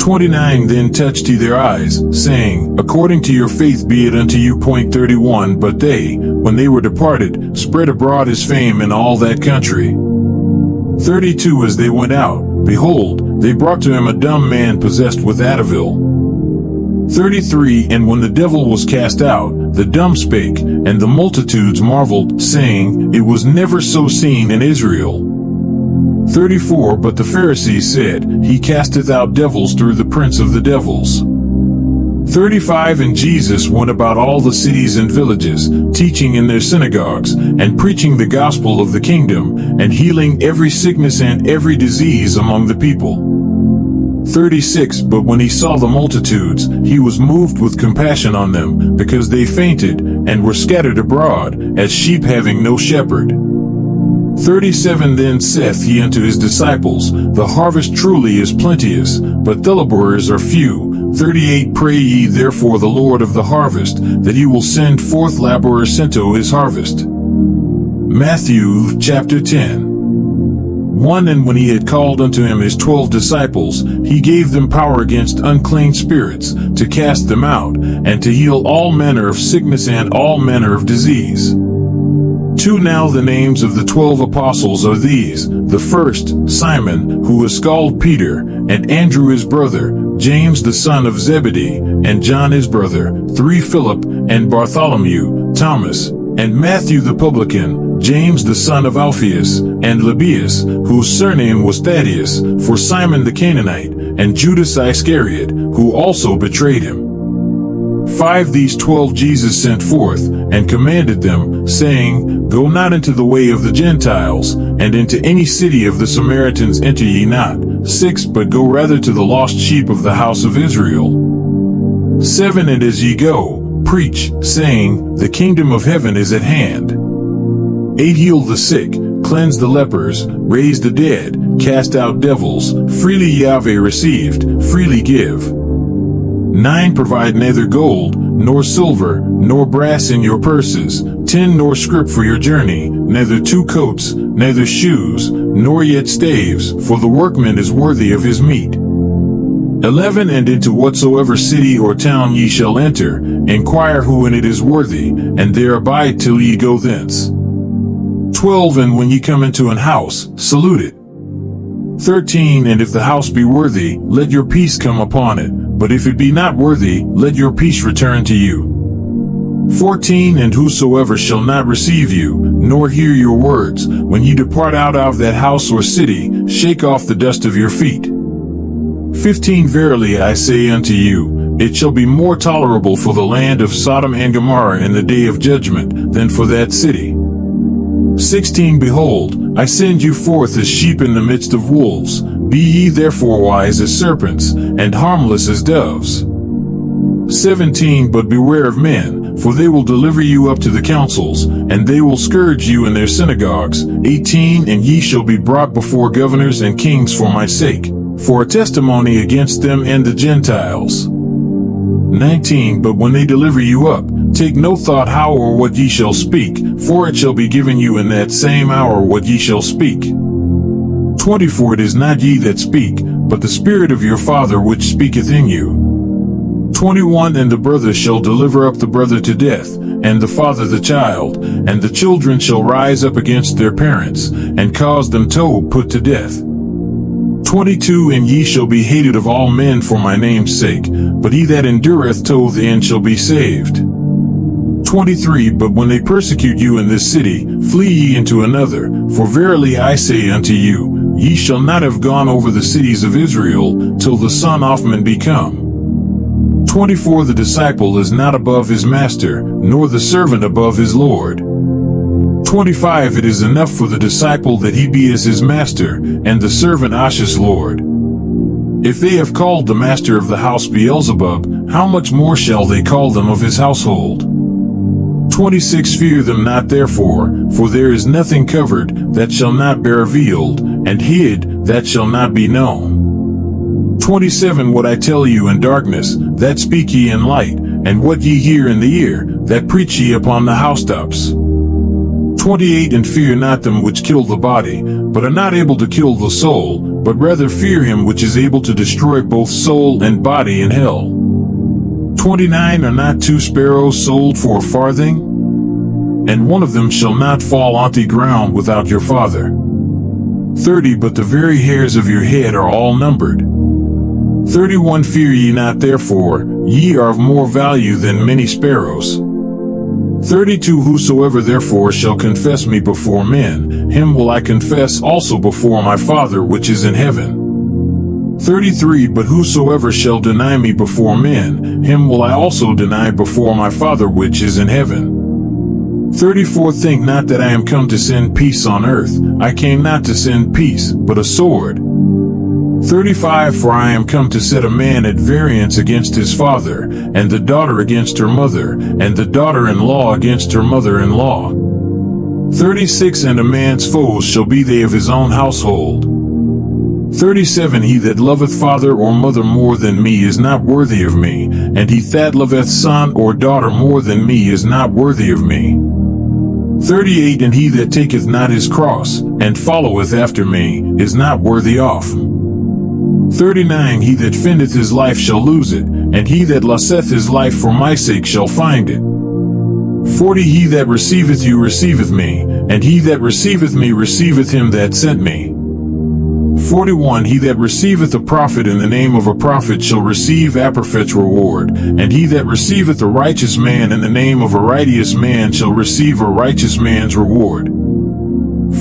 29. Then touched he their eyes, saying, According to your faith be it unto you. 31. But they, when they were departed, spread abroad his fame in all that country. 32. As they went out, behold, they brought to him a dumb man possessed with Adavil. 33. And when the devil was cast out, the dumb spake, and the multitudes marveled, saying, It was never so seen in Israel. 34. But the Pharisees said, He casteth out devils through the prince of the devils. 35. And Jesus went about all the cities and villages, teaching in their synagogues, and preaching the gospel of the kingdom, and healing every sickness and every disease among the people. 36. But when he saw the multitudes, he was moved with compassion on them, because they fainted, and were scattered abroad, as sheep having no shepherd. 37. Then saith he unto his disciples, The harvest truly is plenteous, but the laborers are few. 38 Pray ye therefore the Lord of the harvest, that he will send forth laborers into his harvest. Matthew chapter 10. 1 And when he had called unto him his 12 disciples, he gave them power against unclean spirits, to cast them out, and to heal all manner of sickness and all manner of disease. 2 Now the names of the 12 apostles are these: the first, Simon, who is called Peter, and Andrew his brother, James the son of Zebedee, and John his brother, 3 Philip, and Bartholomew, Thomas, and Matthew the publican, James the son of Alphaeus, and Lebbaeus, whose surname was Thaddeus, for Simon the Canaanite, and Judas Iscariot, who also betrayed him. 5 These 12 Jesus sent forth, and commanded them, saying, Go not into the way of the Gentiles, and into any city of the Samaritans enter ye not. 6 But go rather to the lost sheep of the house of Israel. 7 And as ye go, preach, saying, The kingdom of heaven is at hand. 8 Heal the sick, cleanse the lepers, raise the dead, cast out devils, freely Yahweh received, freely give. 9 Provide neither gold, nor silver, nor brass in your purses, 10 Nor scrip for your journey, neither 2 coats, neither shoes, nor yet staves, for the workman is worthy of his meat. 11 And into whatsoever city or town ye shall enter, inquire who in it is worthy, and there abide till ye go thence. 12 And when ye come into an house, salute it. 13 And if the house be worthy, let your peace come upon it, but if it be not worthy, let your peace return to you. 14 And whosoever shall not receive you, nor hear your words, when ye depart out of that house or city, shake off the dust of your feet. 15 Verily I say unto you, it shall be more tolerable for the land of Sodom and Gomorrah in the day of judgment, than for that city. 16 Behold, I send you forth as sheep in the midst of wolves. Be ye therefore wise as serpents, and harmless as doves. 17 But beware of men, for they will deliver you up to the councils, and they will scourge you in their synagogues. 18 And ye shall be brought before governors and kings for my sake, for a testimony against them and the Gentiles. 19 But when they deliver you up, take no thought how or what ye shall speak, for it shall be given you in that same hour what ye shall speak. 20 For it is not ye that speak, but the Spirit of your Father which speaketh in you. 21 And the brother shall deliver up the brother to death, and the father the child, and the children shall rise up against their parents, and cause them to put to death. 22 And ye shall be hated of all men for my name's sake, but he that endureth to the end shall be saved. 23 But when they persecute you in this city, flee ye into another, for verily I say unto you, ye shall not have gone over the cities of Israel, till the Son of Man be come. 24 The disciple is not above his master, nor the servant above his Lord. 25 It is enough for the disciple that he be as his master, and the servant as his Lord. If they have called the master of the house Beelzebub, how much more shall they call them of his household? 26 Fear them not therefore, for there is nothing covered, that shall not be revealed, and hid, that shall not be known. 27 What I tell you in darkness, that speak ye in light, and what ye hear in the ear, that preach ye upon the housetops. 28 And fear not them which kill the body, but are not able to kill the soul, but rather fear him which is able to destroy both soul and body in hell. 29 Are not 2 sparrows sold for a farthing? And one of them shall not fall on the ground without your Father. 30 But the very hairs of your head are all numbered. 31 Fear ye not therefore, ye are of more value than many sparrows. 32 Whosoever therefore shall confess me before men, him will I confess also before my Father which is in heaven. 33 But whosoever shall deny me before men, him will I also deny before my Father which is in heaven. 34 Think not that I am come to send peace on earth. I came not to send peace, but a sword. 35 For I am come to set a man at variance against his father, and the daughter against her mother, and the daughter-in-law against her mother-in-law. 36 And a man's foes shall be they of his own household. 37 He that loveth father or mother more than me is not worthy of me, and he that loveth son or daughter more than me is not worthy of me. 38 And he that taketh not his cross, and followeth after me, is not worthy of. 39 He that findeth his life shall lose it, and he that loseth his life for my sake shall find it. 40 He that receiveth you receiveth me, and he that receiveth me receiveth him that sent me. 41 He that receiveth a prophet in the name of a prophet shall receive a perfect reward, and he that receiveth a righteous man in the name of a righteous man shall receive a righteous man's reward.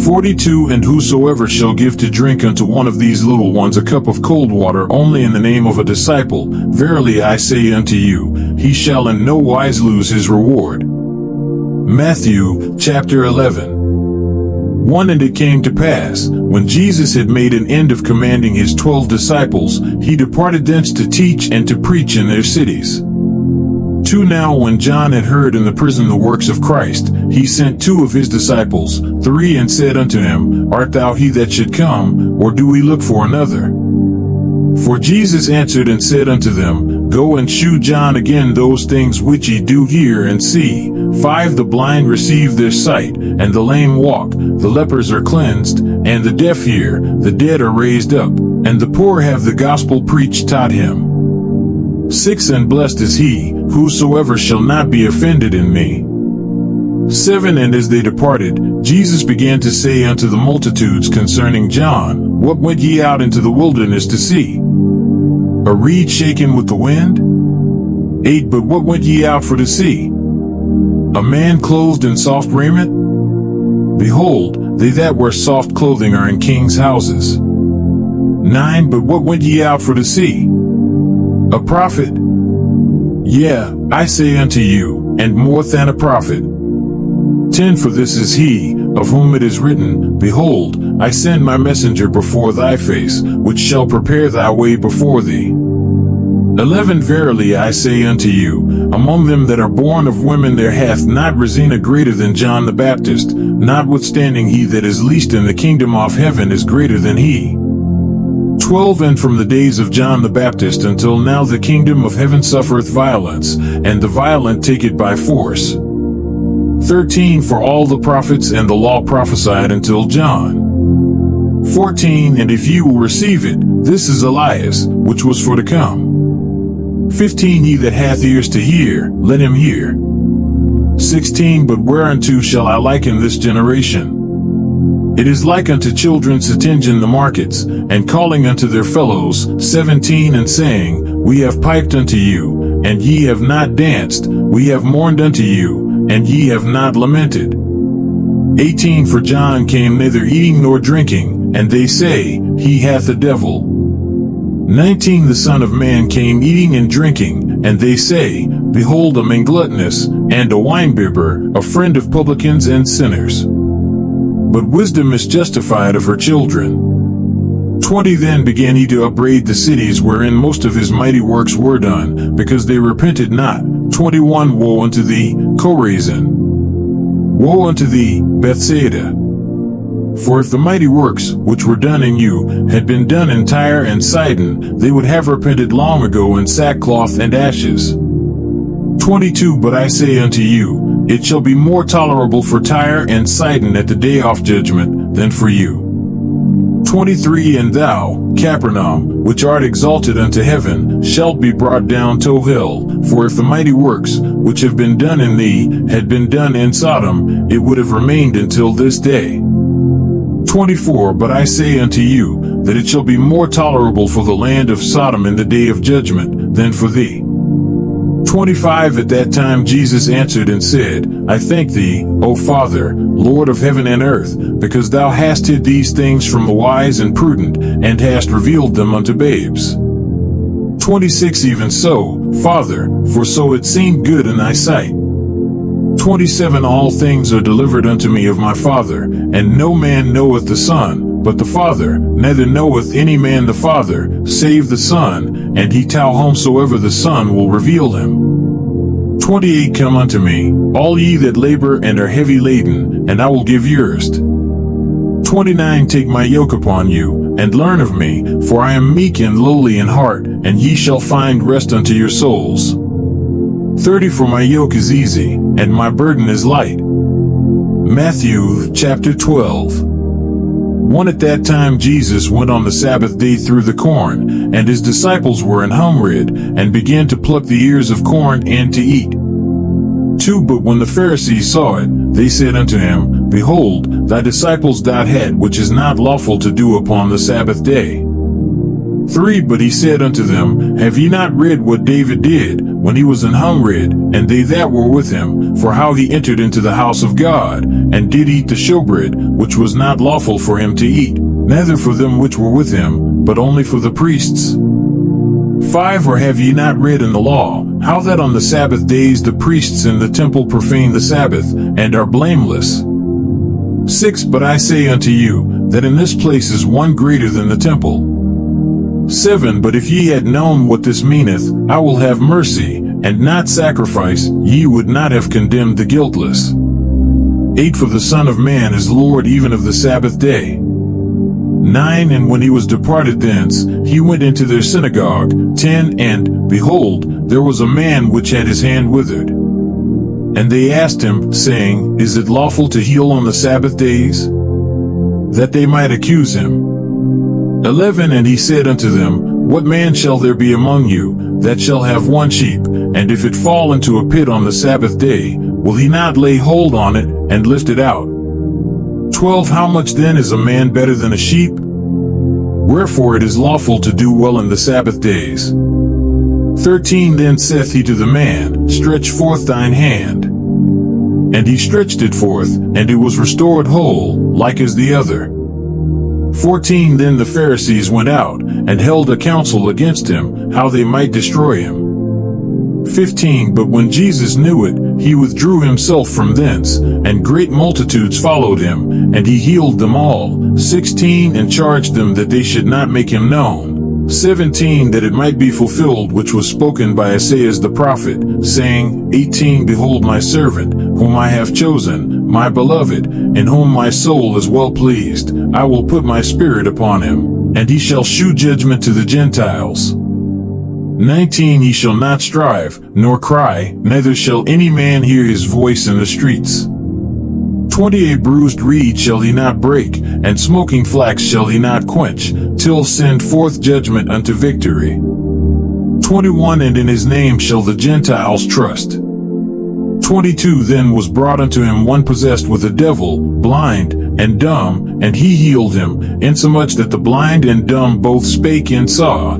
42 And whosoever shall give to drink unto one of these little ones a cup of cold water only in the name of a disciple, verily I say unto you, he shall in no wise lose his reward. Matthew chapter 11. 1 And it came to pass, when Jesus had made an end of commanding his 12 disciples, he departed thence to teach and to preach in their cities. 2 Now when John had heard in the prison the works of Christ, he sent 2 of his disciples. 3 And said unto him, Art thou he that should come, or do we look for another? For Jesus answered and said unto them, Go and shew John again those things which ye do hear and see. 5 The blind receive their sight, and the lame walk, the lepers are cleansed, and the deaf hear, the dead are raised up, and the poor have the gospel preached taught him. 6 And blessed is he, whosoever shall not be offended in me. 7 And as they departed, Jesus began to say unto the multitudes concerning John, What went ye out into the wilderness to see? A reed shaken with the wind? 8 But what went ye out for to see? A man clothed in soft raiment? Behold, they that wear soft clothing are in kings' houses. 9 But what went ye out for to see? A prophet? Yea, I say unto you, and more than a prophet. 10 For this is he, of whom it is written, Behold, I send my messenger before thy face, which shall prepare thy way before thee. 11 Verily I say unto you, among them that are born of women there hath not risen a greater than John the Baptist, notwithstanding he that is least in the kingdom of heaven is greater than he. 12 And from the days of John the Baptist until now the kingdom of heaven suffereth violence, and the violent take it by force. 13 For all the prophets and the law prophesied until John. 14 And if you will receive it, this is Elias, which was for to come. 15 He that hath ears to hear, let him hear. 16 But whereunto shall I liken this generation? It is like unto children sitting in the markets, and calling unto their fellows. 17 And saying, We have piped unto you, and ye have not danced, we have mourned unto you, and ye have not lamented. 18 For John came neither eating nor drinking, and they say, He hath a devil. 19 The Son of Man came eating and drinking, and they say, Behold a man gluttonous, and a winebibber, a friend of publicans and sinners. But wisdom is justified of her children. 20 Then began he to upbraid the cities wherein most of his mighty works were done, because they repented not. 21 Woe unto thee, Chorazin! Woe unto thee, Bethsaida! For if the mighty works, which were done in you, had been done in Tyre and Sidon, they would have repented long ago in sackcloth and ashes. 22 But I say unto you, it shall be more tolerable for Tyre and Sidon at the day of judgment, than for you. 23 And thou, Capernaum, which art exalted unto heaven, shalt be brought down to hell. For if the mighty works, which have been done in thee, had been done in Sodom, it would have remained until this day. 24 But I say unto you, that it shall be more tolerable for the land of Sodom in the day of judgment, than for thee. 25 At that time Jesus answered and said, I thank thee, O Father, Lord of heaven and earth, because thou hast hid these things from the wise and prudent, and hast revealed them unto babes. 26 Even so, Father, for so it seemed good in thy sight. 27 All things are delivered unto me of my Father, and no man knoweth the Son, but the Father, neither knoweth any man the Father, save the Son, and he tell whomsoever the Son will reveal him. 28 Come unto me, all ye that labor and are heavy laden, and I will give you rest. 29 Take my yoke upon you, and learn of me, for I am meek and lowly in heart, and ye shall find rest unto your souls. 30 For my yoke is easy, and my burden is light. Matthew chapter 12. 1 At that time Jesus went on the Sabbath day through the corn, and his disciples were in Humrid, and began to pluck the ears of corn and to eat. 2 But when the Pharisees saw it, they said unto him, Behold, thy disciples dot had which is not lawful to do upon the Sabbath day. 3 But he said unto them, Have ye not read what David did, when he was in Humrid, and they that were with him, for how he entered into the house of God, and did eat the showbread, which was not lawful for him to eat, neither for them which were with him, but only for the priests? 5 Or have ye not read in the law, how that on the Sabbath days the priests in the temple profane the Sabbath, and are blameless? 6 But I say unto you, that in this place is one greater than the temple. 7 But if ye had known what this meaneth, I will have mercy, and not sacrifice, ye would not have condemned the guiltless. 8 For the Son of Man is Lord even of the Sabbath day. 9 And when he was departed thence, he went into their synagogue. 10 And, behold, there was a man which had his hand withered. And they asked him, saying, Is it lawful to heal on the Sabbath days? That they might accuse him. 11 And he said unto them, What man shall there be among you, that shall have one sheep, and if it fall into a pit on the Sabbath day, will he not lay hold on it, and lift it out? 12 How much then is a man better than a sheep? Wherefore it is lawful to do well in the Sabbath days. 13 Then saith he to the man, Stretch forth thine hand. And he stretched it forth, and it was restored whole, like as the other. 14 Then the Pharisees went out, and held a council against him, how they might destroy him. 15 But when Jesus knew it, he withdrew himself from thence, and great multitudes followed him, and he healed them all. 16 And charged them that they should not make him known. 17 That it might be fulfilled which was spoken by Isaiah the prophet, saying, 18 Behold my servant, whom I have chosen, my beloved, in whom my soul is well pleased. I will put my spirit upon him, and he shall shew judgment to the Gentiles. 19 He shall not strive, nor cry, neither shall any man hear his voice in the streets. 20 A bruised reed shall he not break, and smoking flax shall he not quench, till send forth judgment unto victory. 21 And in his name shall the Gentiles trust. 22 Then was brought unto him one possessed with a devil, blind, and dumb, and he healed him, insomuch that the blind and dumb both spake and saw.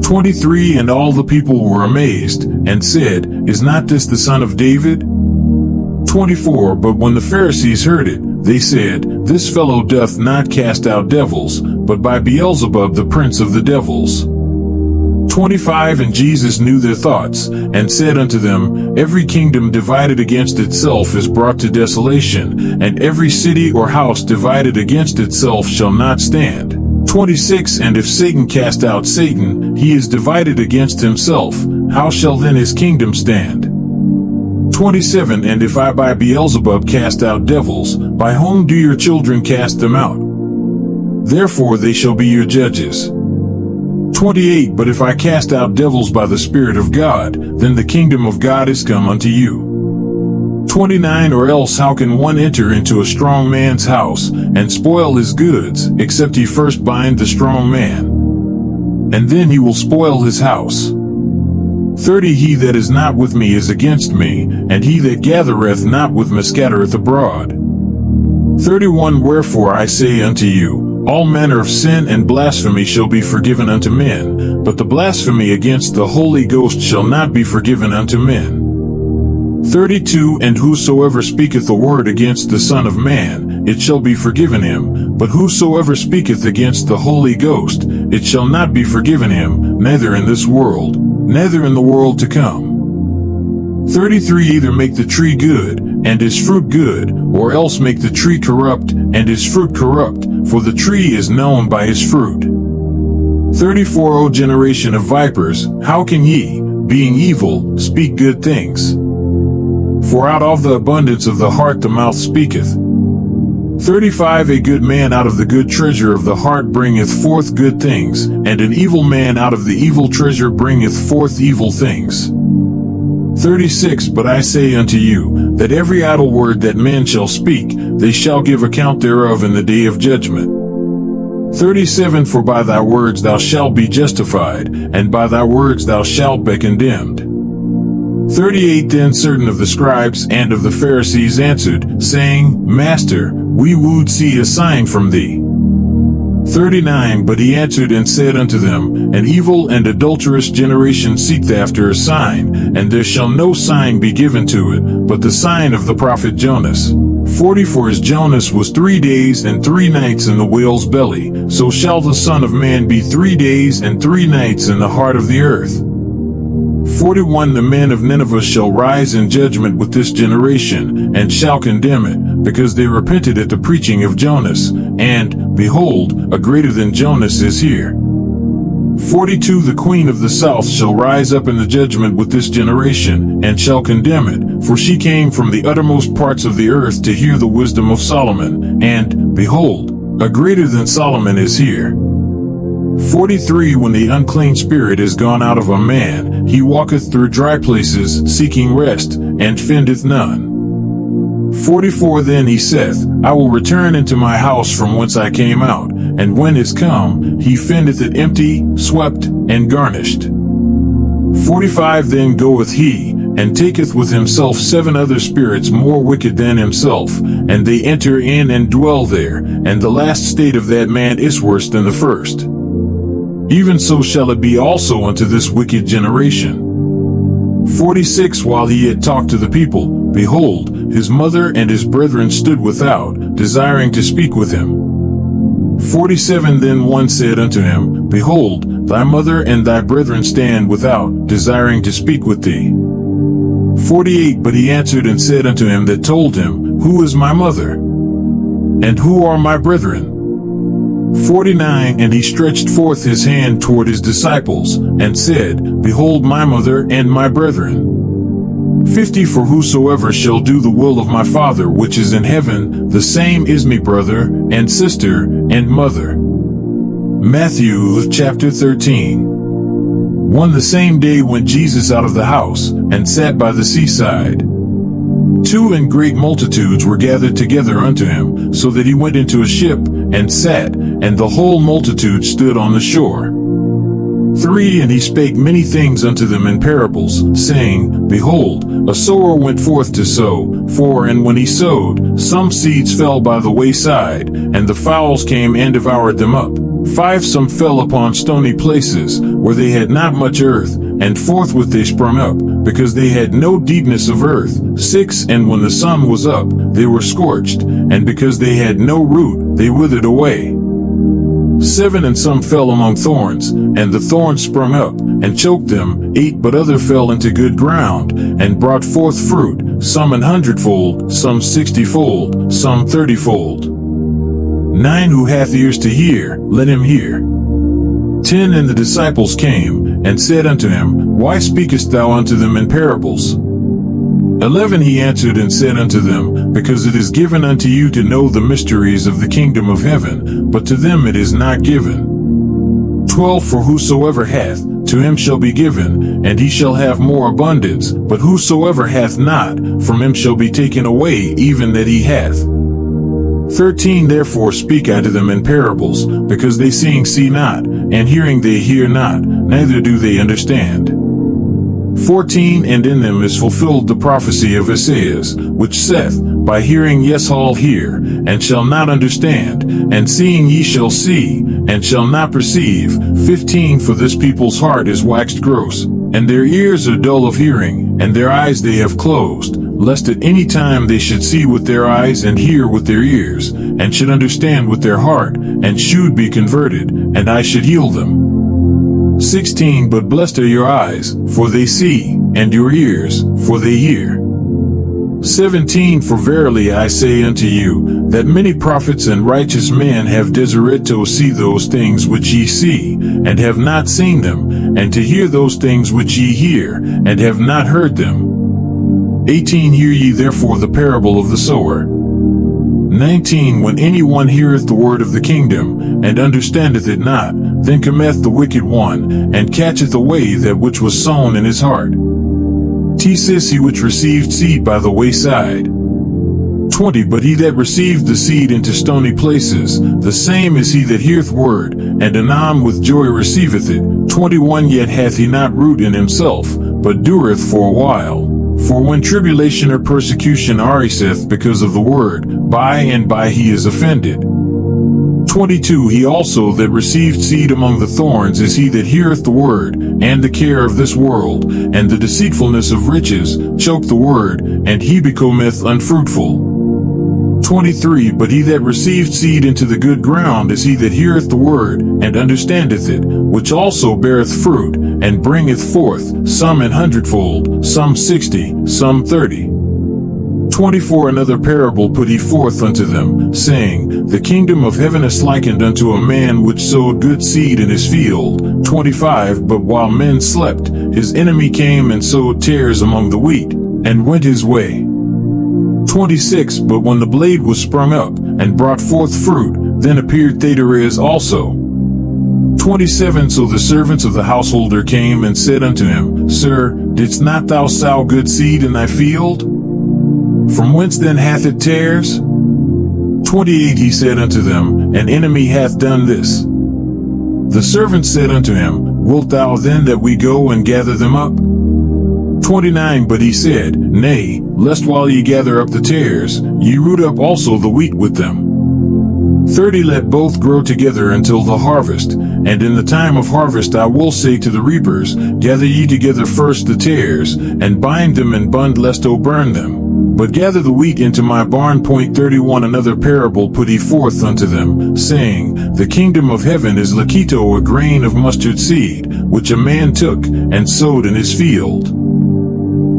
23 And all the people were amazed, and said, Is not this the son of David? 24 But when the Pharisees heard it, they said, This fellow doth not cast out devils, but by Beelzebub the prince of the devils. 25 And Jesus knew their thoughts, and said unto them, Every kingdom divided against itself is brought to desolation, and every city or house divided against itself shall not stand. 26 And if Satan cast out Satan, he is divided against himself. How shall then his kingdom stand? 27 And if I by Beelzebub cast out devils, by whom do your children cast them out? Therefore they shall be your judges. 28 But if I cast out devils by the Spirit of God, then the kingdom of God is come unto you. 29 Or else how can one enter into a strong man's house, and spoil his goods, except he first bind the strong man? And then he will spoil his house. 30 He that is not with me is against me, and he that gathereth not with me scattereth abroad. 31 Wherefore I say unto you, all manner of sin and blasphemy shall be forgiven unto men, but the blasphemy against the Holy Ghost shall not be forgiven unto men. 32 And whosoever speaketh a word against the Son of Man, it shall be forgiven him, but whosoever speaketh against the Holy Ghost, it shall not be forgiven him, neither in this world, neither in the world to come. 33 Either make the tree good, and his fruit good, or else make the tree corrupt, and his fruit corrupt, for the tree is known by his fruit. 34 O generation of vipers, how can ye, being evil, speak good things? For out of the abundance of the heart the mouth speaketh. 35 A good man out of the good treasure of the heart bringeth forth good things, and an evil man out of the evil treasure bringeth forth evil things. 36 But I say unto you, that every idle word that men shall speak, they shall give account thereof in the day of judgment. 37 For by thy words thou shalt be justified, and by thy words thou shalt be condemned. 38 Then certain of the scribes and of the Pharisees answered, saying, Master, we would see a sign from thee. 39 But he answered and said unto them, An evil and adulterous generation seeketh after a sign, and there shall no sign be given to it, but the sign of the prophet Jonas. 40 For as Jonas was 3 days and 3 nights in the whale's belly, so shall the Son of Man be 3 days and 3 nights in the heart of the earth. 41 The men of Nineveh shall rise in judgment with this generation, and shall condemn it, because they repented at the preaching of Jonas, and, behold, a greater than Jonas is here. 42 The queen of the south shall rise up in the judgment with this generation, and shall condemn it, for she came from the uttermost parts of the earth to hear the wisdom of Solomon, and, behold, a greater than Solomon is here. 43 When the unclean spirit is gone out of a man, he walketh through dry places, seeking rest, and findeth none. 44 Then he saith, I will return into my house from whence I came out, and when is come, he findeth it empty, swept, and garnished. 45 Then goeth he, and taketh with himself 7 other spirits more wicked than himself, and they enter in and dwell there, and the last state of that man is worse than the first. Even so shall it be also unto this wicked generation. 46 While he had talked to the people, behold, his mother and his brethren stood without, desiring to speak with him. 47 Then one said unto him, Behold, thy mother and thy brethren stand without, desiring to speak with thee. 48 But he answered and said unto him that told him, Who is my mother? And who are my brethren? 49 And he stretched forth his hand toward his disciples, and said, Behold my mother and my brethren. 50 For whosoever shall do the will of my Father which is in heaven, the same is me brother, and sister, and mother. Matthew chapter 13. 1 The same day went Jesus out of the house, and sat by the seaside. 2 And great multitudes were gathered together unto him, so that he went into a ship, and sat, and the whole multitude stood on the shore. 3 And he spake many things unto them in parables, saying, Behold, a sower went forth to sow. 4 And when he sowed, some seeds fell by the wayside, and the fowls came and devoured them up. 5 Some fell upon stony places, where they had not much earth, and forthwith they sprung up, because they had no deepness of earth. 6 And when the sun was up, they were scorched, and because they had no root, they withered away. 7 And some fell among thorns, and the thorns sprung up, and choked them. 8 But other fell into good ground, and brought forth fruit, some 100-fold, some 60-fold, some 30-fold. 9 Who hath ears to hear, let him hear. 10 And the disciples came, and said unto him, Why speakest thou unto them in parables? 11 He answered and said unto them, Because it is given unto you to know the mysteries of the kingdom of heaven, but to them it is not given. 12 For whosoever hath, to him shall be given, and he shall have more abundance, but whosoever hath not, from him shall be taken away even that he hath. 13 Therefore speak I to them in parables, because they seeing see not, and hearing they hear not, neither do they understand. 14 And in them is fulfilled the prophecy of Esaias, which saith, By hearing ye shall hear, and shall not understand, and seeing ye shall see, and shall not perceive. 15 For this people's heart is waxed gross, and their ears are dull of hearing, and their eyes they have closed, lest at any time they should see with their eyes and hear with their ears, and should understand with their heart, and should be converted, and I should heal them. 16 But blessed are your eyes, for they see, and your ears, for they hear. 17 For verily I say unto you, that many prophets and righteous men have desired to see those things which ye see, and have not seen them, and to hear those things which ye hear, and have not heard them. 18 Hear ye therefore the parable of the sower. 19 When anyone heareth the word of the kingdom, and understandeth it not, then cometh the wicked one, and catcheth away that which was sown in his heart. He which received seed by the wayside. 20 But he that received the seed into stony places, the same is he that heareth word, and anon with joy receiveth it. 21 Yet hath he not root in himself, but dureth for a while. For when tribulation or persecution ariseth because of the word, by and by he is offended. 22 He also that received seed among the thorns is he that heareth the word, and the care of this world, and the deceitfulness of riches, choke the word, and he becometh unfruitful. 23 But he that received seed into the good ground is he that heareth the word, and understandeth it, which also beareth fruit, and bringeth forth, some an hundredfold, some 60, some 30. 24 Another parable put he forth unto them, saying, The kingdom of heaven is likened unto a man which sowed good seed in his field. 25 But while men slept, his enemy came and sowed tares among the wheat, and went his way. 26 But when the blade was sprung up, and brought forth fruit, then appeared tares also. 27 So the servants of the householder came and said unto him, Sir, didst not thou sow good seed in thy field? From whence then hath it tares? 28 He said unto them, An enemy hath done this. The servant said unto him, Wilt thou then that we go and gather them up? 29 But he said, Nay, lest while ye gather up the tares, ye root up also the wheat with them. 30 Let both grow together until the harvest, and in the time of harvest I will say to the reapers, Gather ye together first the tares, and bind them in bund lest O burn them. But gather the wheat into my barn. 31 Another parable put he forth unto them, saying, The kingdom of heaven is lakito, a grain of mustard seed, which a man took, and sowed in his field.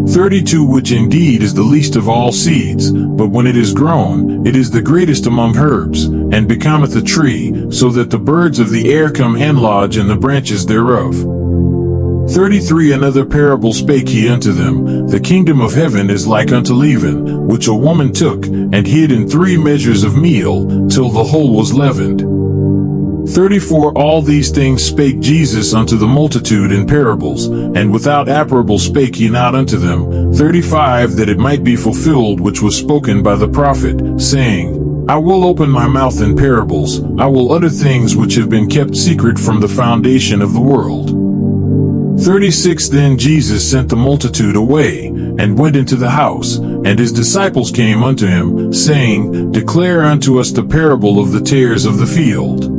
32 Which indeed is the least of all seeds, but when it is grown, it is the greatest among herbs, and becometh a tree, so that the birds of the air come and lodge in the branches thereof. 33 Another parable spake he unto them, The kingdom of heaven is like unto leaven, which a woman took, and hid in 3 measures of meal, till the whole was leavened. 34 All these things spake Jesus unto the multitude in parables, and without parable spake he not unto them. 35 That it might be fulfilled which was spoken by the prophet, saying, I will open my mouth in parables, I will utter things which have been kept secret from the foundation of the world. 36 Then Jesus sent the multitude away, and went into the house, and his disciples came unto him, saying, Declare unto us the parable of the tares of the field.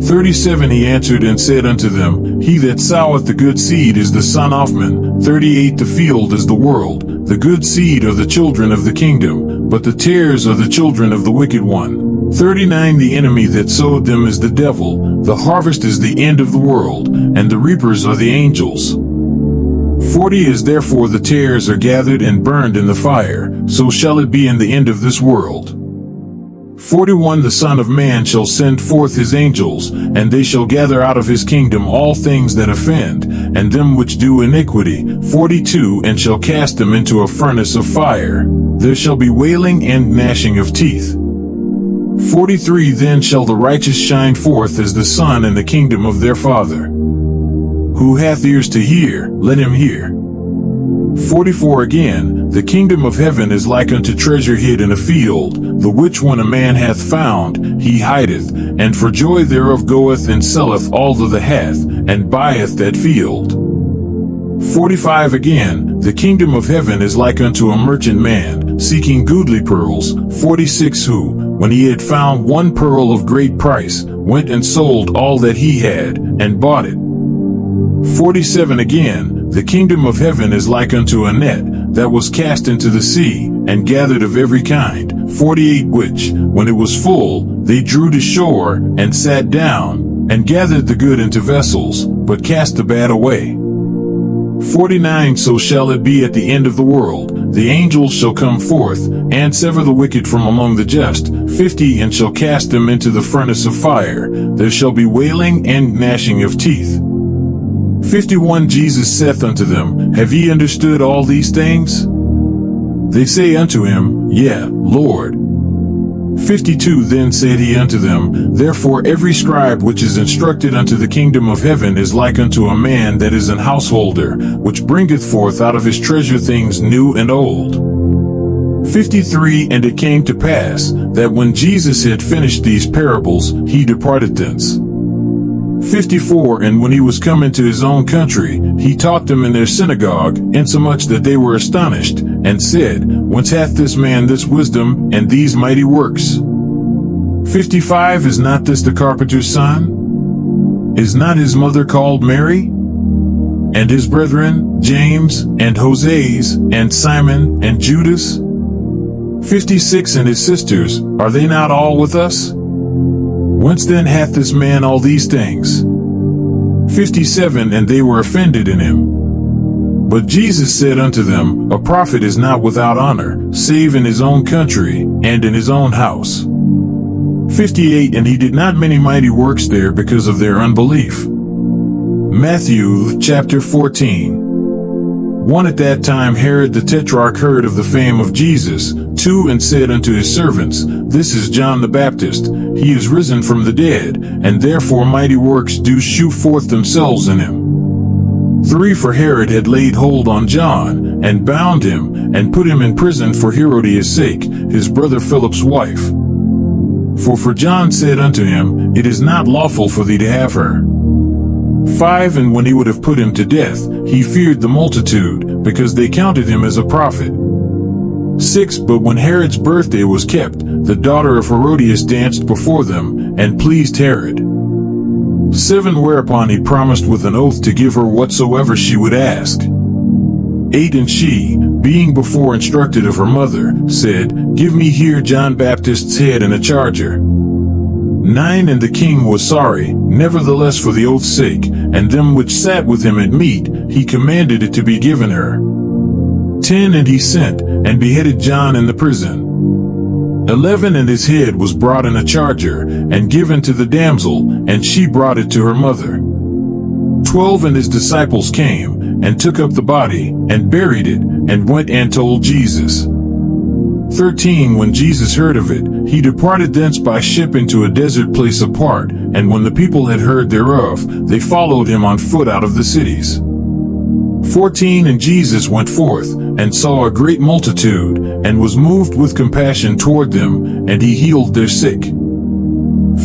37 He answered and said unto them, He that soweth the good seed is the son of man. 38 The field is the world, the good seed are the children of the kingdom, but the tares are the children of the wicked one. 39 The enemy that sowed them is the devil, the harvest is the end of the world, and the reapers are the angels. 40 As therefore the tares are gathered and burned in the fire, so shall it be in the end of this world. 41 The Son of Man shall send forth his angels, and they shall gather out of his kingdom all things that offend, and them which do iniquity. 42 And shall cast them into a furnace of fire. There shall be wailing and gnashing of teeth. 43 Then shall the righteous shine forth as the sun in the kingdom of their Father. Who hath ears to hear, let him hear. 44 Again, the kingdom of heaven is like unto treasure hid in a field, the which when a man hath found, he hideth, and for joy thereof goeth and selleth all that hath, and buyeth that field. 45 Again, the kingdom of heaven is like unto a merchant man, seeking goodly pearls. 46 Who, when he had found one pearl of great price, went and sold all that he had, and bought it. 47 Again, the kingdom of heaven is like unto a net, that was cast into the sea, and gathered of every kind. 48 Which, when it was full, they drew to shore, and sat down, and gathered the good into vessels, but cast the bad away. 49 So shall it be at the end of the world, the angels shall come forth, and sever the wicked from among the just. 50 And shall cast them into the furnace of fire, there shall be wailing and gnashing of teeth. 51 Jesus saith unto them, Have ye understood all these things? They say unto him, Yea, Lord. 52 Then said he unto them, Therefore every scribe which is instructed unto the kingdom of heaven is like unto a man that is an householder, which bringeth forth out of his treasure things new and old. 53 And it came to pass, that when Jesus had finished these parables, he departed thence. 54 And when he was come into his own country, he taught them in their synagogue, insomuch that they were astonished, and said, Whence hath this man this wisdom, and these mighty works? 55 Is not this the carpenter's son? Is not his mother called Mary? And his brethren, James, and Joses, and Simon, and Judas? 56 And his sisters, are they not all with us? Whence then hath this man all these things? 57 And they were offended in him. But Jesus said unto them, A prophet is not without honor, save in his own country, and in his own house. 58 And he did not many mighty works there because of their unbelief. Matthew chapter 14. 1 At that time Herod the Tetrarch heard of the fame of Jesus. 2 And said unto his servants, This is John the Baptist, he is risen from the dead, and therefore mighty works do shew forth themselves in him. 3 For Herod had laid hold on John, and bound him, and put him in prison for Herodias' sake, his brother Philip's wife. For John said unto him, It is not lawful for thee to have her. 5 And when he would have put him to death, he feared the multitude, because they counted him as a prophet. 6 But when Herod's birthday was kept, the daughter of Herodias danced before them, and pleased Herod. 7 Whereupon he promised with an oath to give her whatsoever she would ask. 8 And she, being before instructed of her mother, said, Give me here John Baptist's head in a charger. 9 And the king was sorry, nevertheless for the oath's sake, and them which sat with him at meat, he commanded it to be given her. 10 And he sent, and beheaded John in the prison. 11 And his head was brought in a charger, and given to the damsel, and she brought it to her mother. 12 And his disciples came, and took up the body, and buried it, and went and told Jesus. 13 When Jesus heard of it, he departed thence by ship into a desert place apart, and when the people had heard thereof, they followed him on foot out of the cities. 14 And Jesus went forth, and saw a great multitude, and was moved with compassion toward them, and he healed their sick.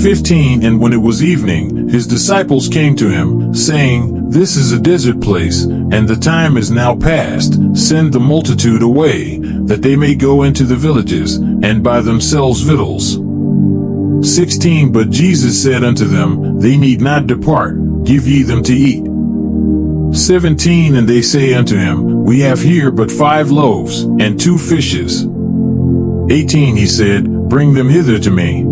15 And when it was evening, his disciples came to him, saying, This is a desert place, and the time is now past. Send the multitude away, that they may go into the villages, and buy themselves victuals. 16 But Jesus said unto them, They need not depart, give ye them to eat. 17 And they say unto him, We have here but 5 loaves, and 2 fishes. 18 He said, Bring them hither to me.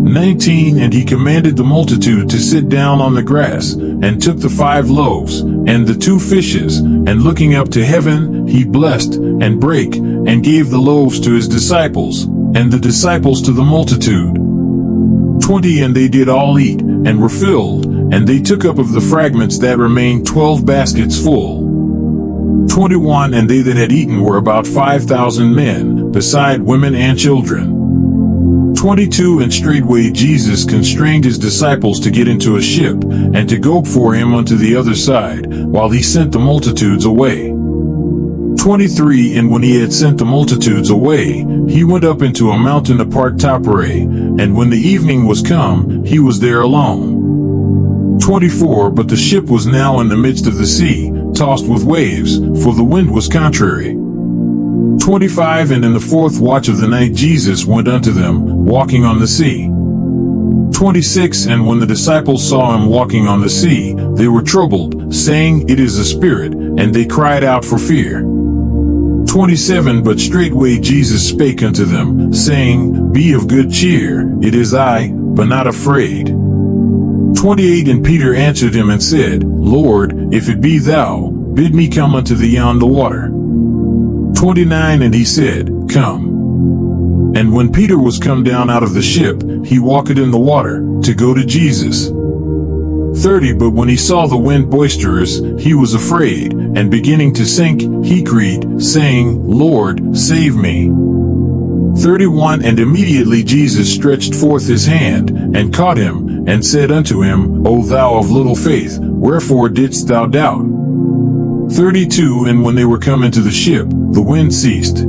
19 And he commanded the multitude to sit down on the grass, and took the 5 loaves, and the 2 fishes, and looking up to heaven, he blessed, and brake, and gave the loaves to his disciples, and the disciples to the multitude. 20 And they did all eat, and were filled, and they took up of the fragments that remained 12 baskets full. 21 And they that had eaten were about 5,000 men, beside women and children. 22 And straightway Jesus constrained his disciples to get into a ship, and to go before him unto the other side, while he sent the multitudes away. 23 And when he had sent the multitudes away, he went up into a mountain apart Tapere, and when the evening was come, he was there alone. 24 But the ship was now in the midst of the sea, tossed with waves, for the wind was contrary. 25 And in the 4th watch of the night Jesus went unto them, walking on the sea. 26 And when the disciples saw him walking on the sea, they were troubled, saying, It is a spirit, and they cried out for fear. 27 But straightway Jesus spake unto them, saying, Be of good cheer, it is I, be not afraid. 28 And Peter answered him and said, Lord, if it be thou, bid me come unto thee on the water. 29 And he said, Come. And when Peter was come down out of the ship, he walked in the water, to go to Jesus. 30 But when he saw the wind boisterous, he was afraid, and beginning to sink, he cried, saying, Lord, save me. 31 And immediately Jesus stretched forth his hand, and caught him, and said unto him, O thou of little faith, wherefore didst thou doubt? 32 And when they were come into the ship, the wind ceased.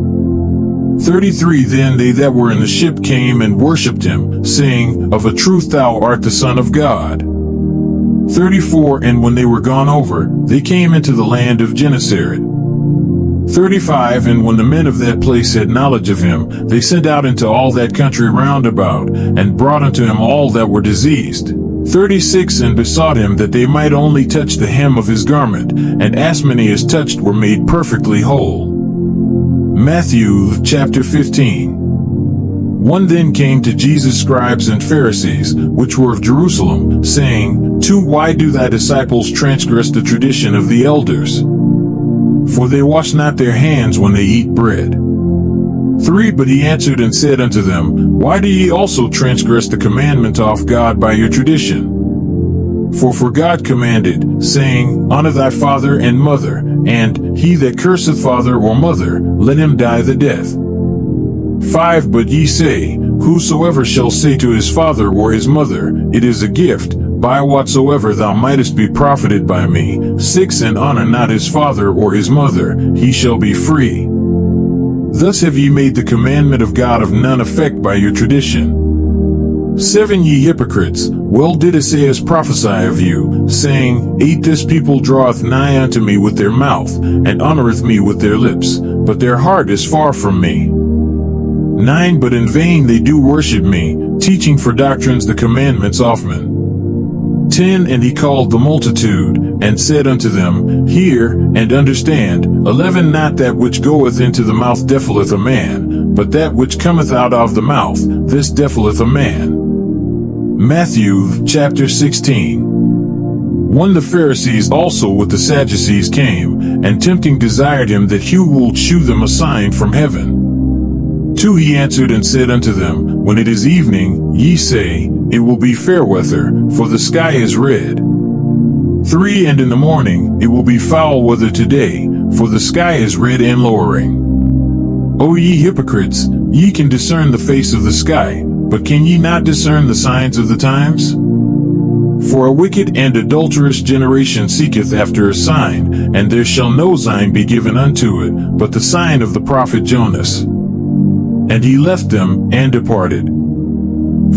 33 Then they that were in the ship came and worshipped him, saying, Of a truth thou art the Son of God. 34 And when they were gone over, they came into the land of Gennesaret. 35 And when the men of that place had knowledge of him, they sent out into all that country round about, and brought unto him all that were diseased. 36 And besought him that they might only touch the hem of his garment, and as many as touched were made perfectly whole. Matthew chapter 15. One then came to Jesus scribes and Pharisees, which were of Jerusalem, saying, 2 Why do thy disciples transgress the tradition of the elders? For they wash not their hands when they eat bread. 3 But he answered and said unto them, Why do ye also transgress the commandment of God by your tradition? For God commanded, saying, Honor thy father and mother, and he that curseth father or mother, let him die the death. 5 But ye say, Whosoever shall say to his father or his mother, It is a gift, buy whatsoever thou mightest be profited by me. 6 And honor not his father or his mother, he shall be free. Thus have ye made the commandment of God of none effect by your tradition. 7 Ye hypocrites, well did Esaias prophesy of you, saying, 8 This people draweth nigh unto me with their mouth, and honoreth me with their lips, but their heart is far from me. 9 But in vain they do worship me, teaching for doctrines the commandments of men. 10 And he called the multitude, and said unto them, Hear, and understand. 11 Not that which goeth into the mouth defileth a man, but that which cometh out of the mouth, this defileth a man. Matthew chapter 16. 1 The Pharisees also with the Sadducees came, and tempting desired him that he would shew them a sign from heaven. 2 He answered and said unto them, When it is evening, ye say, It will be fair weather, for the sky is red. 3 And in the morning, it will be foul weather today, for the sky is red and lowering. O ye hypocrites, ye can discern the face of the sky, but can ye not discern the signs of the times? For a wicked and adulterous generation seeketh after a sign, and there shall no sign be given unto it, but the sign of the prophet Jonas. And he left them, and departed.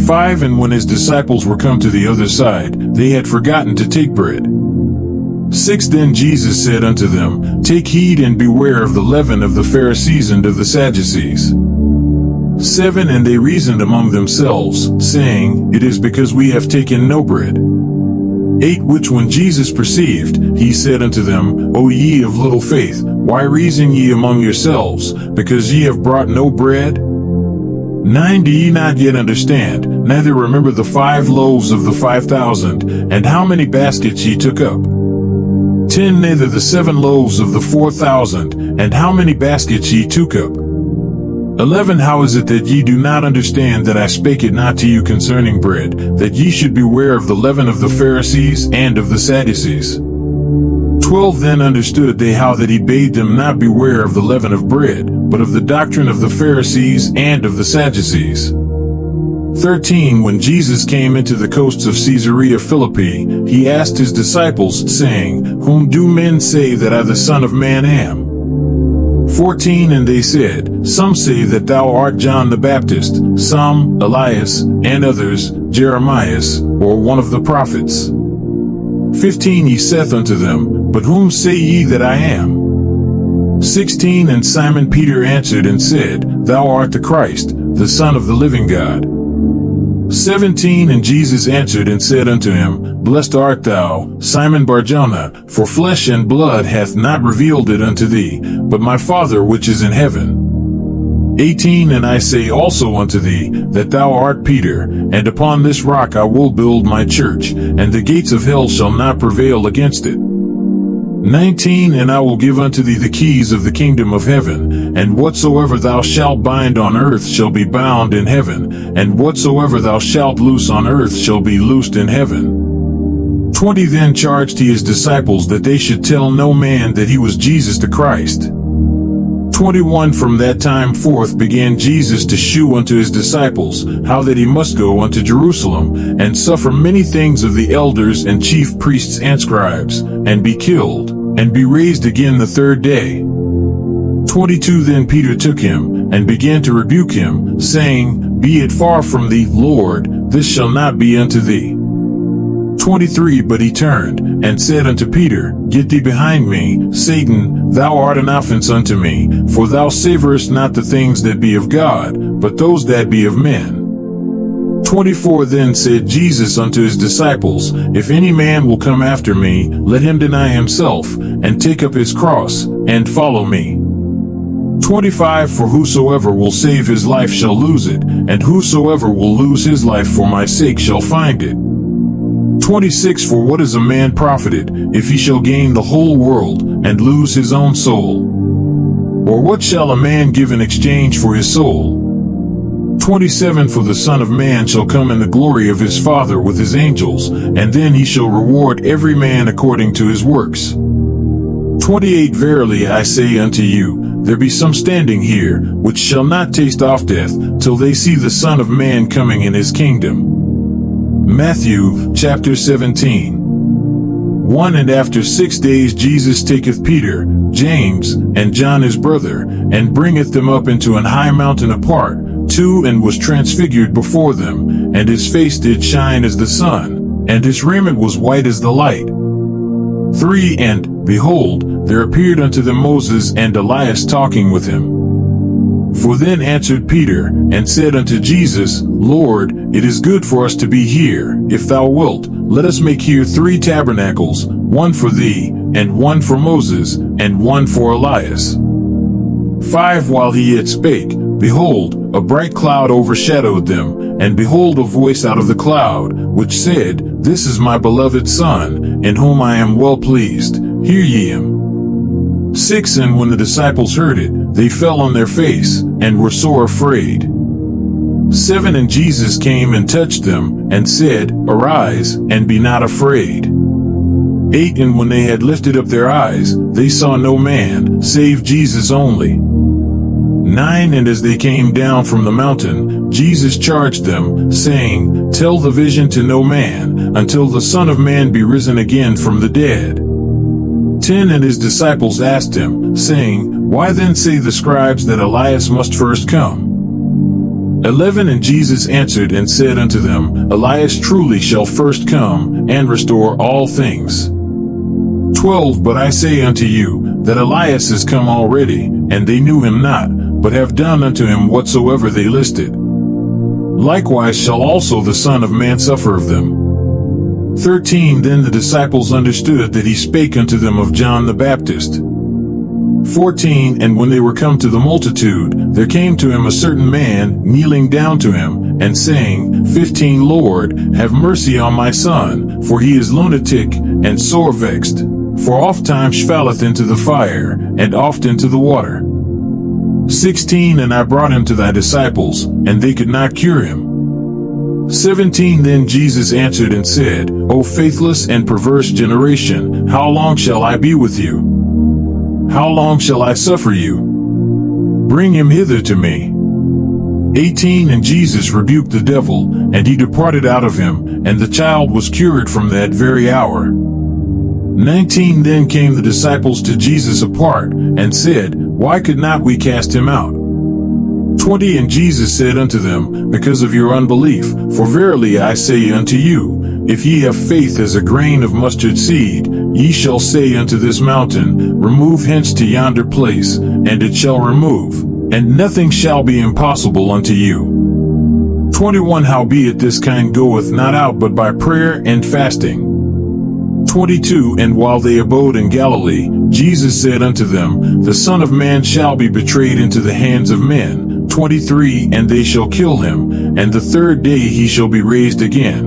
5 And when his disciples were come to the other side, they had forgotten to take bread. 6 Then Jesus said unto them, Take heed and beware of the leaven of the Pharisees and of the Sadducees. 7 And they reasoned among themselves, saying, It is because we have taken no bread. 8 Which when Jesus perceived, he said unto them, O ye of little faith, why reason ye among yourselves, because ye have brought no bread? 9 Do ye not yet understand, neither remember the 5 loaves of the 5,000, and how many baskets ye took up? 10 Neither the 7 loaves of the 4,000, and how many baskets ye took up? 11 How is it that ye do not understand that I spake it not to you concerning bread, that ye should beware of the leaven of the Pharisees and of the Sadducees? 12 Then understood they how that he bade them not beware of the leaven of bread, but of the doctrine of the Pharisees and of the Sadducees. 13 When Jesus came into the coasts of Caesarea Philippi, he asked his disciples, saying, Whom do men say that I the Son of Man am? 14 And they said, Some say that thou art John the Baptist, some Elias, and others Jeremias, or one of the prophets. 15 He saith unto them, But whom say ye that I am? 16 And Simon Peter answered and said, Thou art the Christ, the Son of the living God. 17 And Jesus answered and said unto him, Blessed art thou, Simon Bar-Jonah, for flesh and blood hath not revealed it unto thee, but my Father which is in heaven. 18 And I say also unto thee, that thou art Peter, and upon this rock I will build my church, and the gates of hell shall not prevail against it. 19 And I will give unto thee the keys of the kingdom of heaven, and whatsoever thou shalt bind on earth shall be bound in heaven, and whatsoever thou shalt loose on earth shall be loosed in heaven. 20 Then charged he his disciples that they should tell no man that he was Jesus the Christ. 21 From that time forth began Jesus to shew unto his disciples how that he must go unto Jerusalem, and suffer many things of the elders and chief priests and scribes, and be killed, and be raised again the third day. 22 Then Peter took him, and began to rebuke him, saying, Be it far from thee, Lord, this shall not be unto thee. 23 But he turned, and said unto Peter, Get thee behind me, Satan, thou art an offense unto me, for thou savorest not the things that be of God, but those that be of men. 24 Then said Jesus unto his disciples, If any man will come after me, let him deny himself, and take up his cross, and follow me. 25 For whosoever will save his life shall lose it, and whosoever will lose his life for my sake shall find it. 26 For what is a man profited, if he shall gain the whole world, and lose his own soul? Or what shall a man give in exchange for his soul? 27 For the Son of Man shall come in the glory of his Father with his angels, and then he shall reward every man according to his works. 28 Verily I say unto you, there be some standing here, which shall not taste of death, till they see the Son of Man coming in his kingdom. Matthew, chapter 17. 1 And after 6 days Jesus taketh Peter, James, and John his brother, and bringeth them up into an high mountain apart. 2 And was transfigured before them, and his face did shine as the sun, and his raiment was white as the light. 3 And, behold, there appeared unto them Moses and Elias talking with him. For then answered Peter, and said unto Jesus, Lord, it is good for us to be here. If thou wilt, let us make here 3 tabernacles, one for thee, and one for Moses, and one for Elias. 5 While he yet spake, behold, a bright cloud overshadowed them, and behold a voice out of the cloud, which said, This is my beloved Son, in whom I am well pleased, hear ye him. 6 And when the disciples heard it, they fell on their face, and were sore afraid. 7 And Jesus came and touched them, and said, Arise, and be not afraid. 8 And when they had lifted up their eyes, they saw no man, save Jesus only. 9 And as they came down from the mountain, Jesus charged them, saying, Tell the vision to no man, until the Son of Man be risen again from the dead. 10 And his disciples asked him, saying, Why then say the scribes that Elias must first come? 11 And Jesus answered and said unto them, Elias truly shall first come, and restore all things. 12 But I say unto you, that Elias is come already, and they knew him not, but have done unto him whatsoever they listed. Likewise shall also the Son of Man suffer of them. 13 Then the disciples understood that he spake unto them of John the Baptist. 14 And when they were come to the multitude, there came to him a certain man, kneeling down to him, and saying, 15 Lord, have mercy on my son, for he is lunatic, and sore vexed. For ofttimes falleth into the fire, and oft into the water. 16 And I brought him to thy disciples, and they could not cure him. 17 Then Jesus answered and said, O faithless and perverse generation, how long shall I be with you? How long shall I suffer you? Bring him hither to me. 18 And Jesus rebuked the devil, and he departed out of him, and the child was cured from that very hour. 19 Then came the disciples to Jesus apart, and said, Why could not we cast him out? 20 And Jesus said unto them, Because of your unbelief, for verily I say unto you, if ye have faith as a grain of mustard seed, ye shall say unto this mountain, Remove hence to yonder place, and it shall remove, and nothing shall be impossible unto you. 21 Howbeit this kind goeth not out but by prayer and fasting. 22 And while they abode in Galilee, Jesus said unto them, The Son of Man shall be betrayed into the hands of men. 23 And they shall kill him, and the third day he shall be raised again.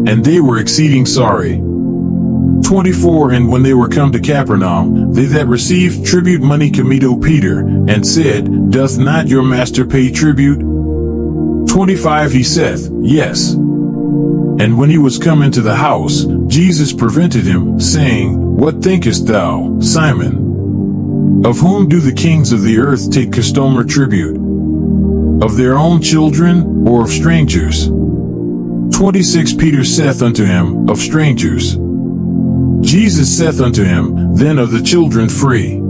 And they were exceeding sorry. 24 And when they were come to Capernaum, they that received tribute money committed Peter, and said, Doth not your master pay tribute? 25 He saith, Yes. And when he was come into the house, Jesus prevented him, saying, What thinkest thou, Simon? Of whom do the kings of the earth take customary tribute? Of their own children, or of strangers? 26 Peter saith unto him, Of strangers. Jesus saith unto him, Then of the children free.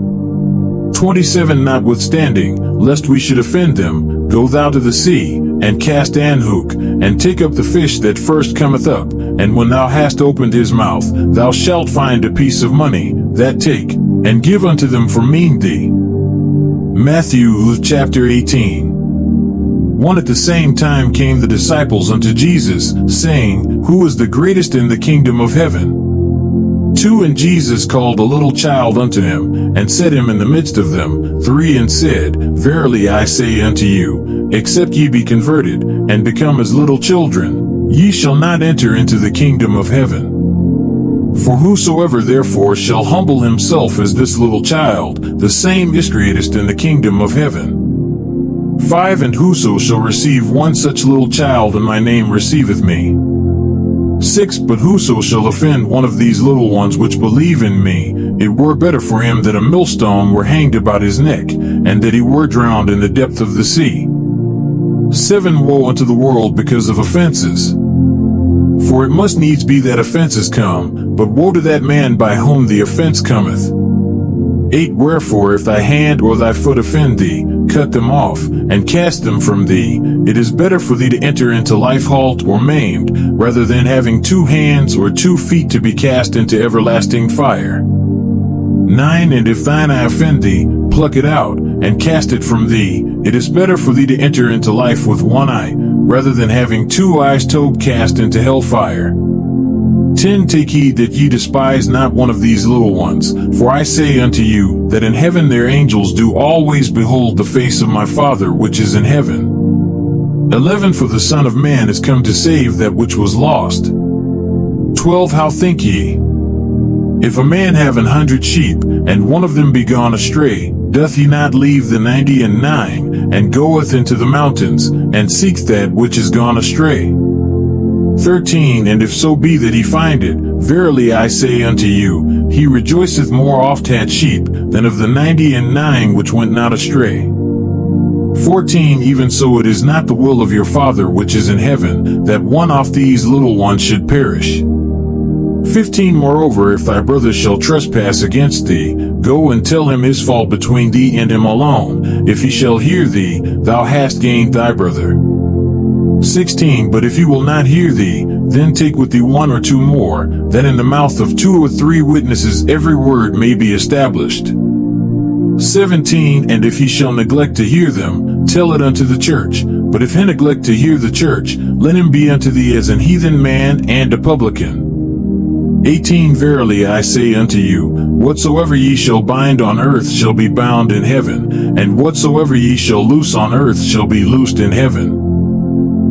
27 Notwithstanding, lest we should offend them, go thou to the sea, and cast an hook, and take up the fish that first cometh up, and when thou hast opened his mouth, thou shalt find a piece of money, that take, and give unto them for mean thee. Matthew chapter 18. 1 At the same time came the disciples unto Jesus, saying, Who is the greatest in the kingdom of heaven? 2 And Jesus called a little child unto him, and set him in the midst of them. 3 And said, Verily I say unto you, except ye be converted, and become as little children, ye shall not enter into the kingdom of heaven. For whosoever therefore shall humble himself as this little child, the same is greatest in the kingdom of heaven. 5 And whoso shall receive one such little child in my name receiveth me. 6 But whoso shall offend one of these little ones which believe in me, it were better for him that a millstone were hanged about his neck, and that he were drowned in the depth of the sea. 7 Woe unto the world because of offenses! For it must needs be that offenses come, but woe to that man by whom the offense cometh. 8 Wherefore if thy hand or thy foot offend thee, cut them off, and cast them from thee. It is better for thee to enter into life halt or maimed, rather than having 2 hands or 2 feet to be cast into everlasting fire. 9 And if thine eye offend thee, pluck it out, and cast it from thee. It is better for thee to enter into life with 1 eye, rather than having 2 eyes cast into hellfire. 10 Take heed that ye despise not one of these little ones, for I say unto you, that in heaven their angels do always behold the face of my Father which is in heaven. 11 For the Son of Man is come to save that which was lost. 12 How think ye? If a man have 100 sheep, and one of them be gone astray, doth he not leave the 99, and goeth into the mountains, and seeks that which is gone astray? 13 And if so be that he find it, verily I say unto you, he rejoiceth more oft had sheep, than of the 99 which went not astray. 14 Even so it is not the will of your Father which is in heaven, that one of these little ones should perish. 15 Moreover, if thy brother shall trespass against thee, go and tell him his fault between thee and him alone. If he shall hear thee, thou hast gained thy brother. 16 But if he will not hear thee, then take with thee 1 or 2 more, that in the mouth of 2 or 3 witnesses every word may be established. 17 And if he shall neglect to hear them, tell it unto the church. But if he neglect to hear the church, let him be unto thee as an heathen man and a publican. 18 Verily I say unto you, whatsoever ye shall bind on earth shall be bound in heaven, and whatsoever ye shall loose on earth shall be loosed in heaven.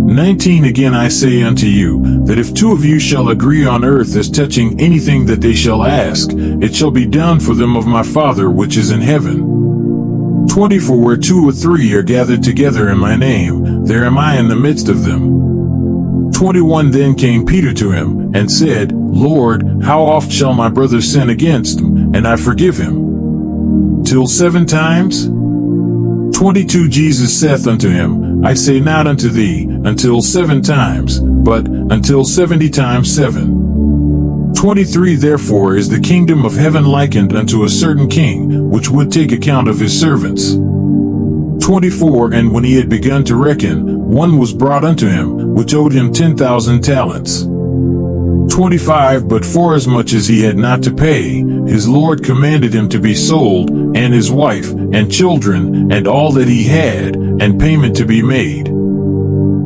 19 Again I say unto you, that if 2 of you shall agree on earth as touching anything that they shall ask, it shall be done for them of my Father which is in heaven. 20 For where 2 or 3 are gathered together in my name, there am I in the midst of them. 21 Then came Peter to him, and said, Lord, how oft shall my brother sin against him, and I forgive him? Till 7 times? 22 Jesus saith unto him, I say not unto thee, until 7 times, but until 70 times 7. 23 Therefore is the kingdom of heaven likened unto a certain king, which would take account of his servants. 24 And when he had begun to reckon, one was brought unto him, which owed him 10,000 talents. 25 But forasmuch as he had not to pay, his Lord commanded him to be sold, and his wife, and children, and all that he had, and payment to be made.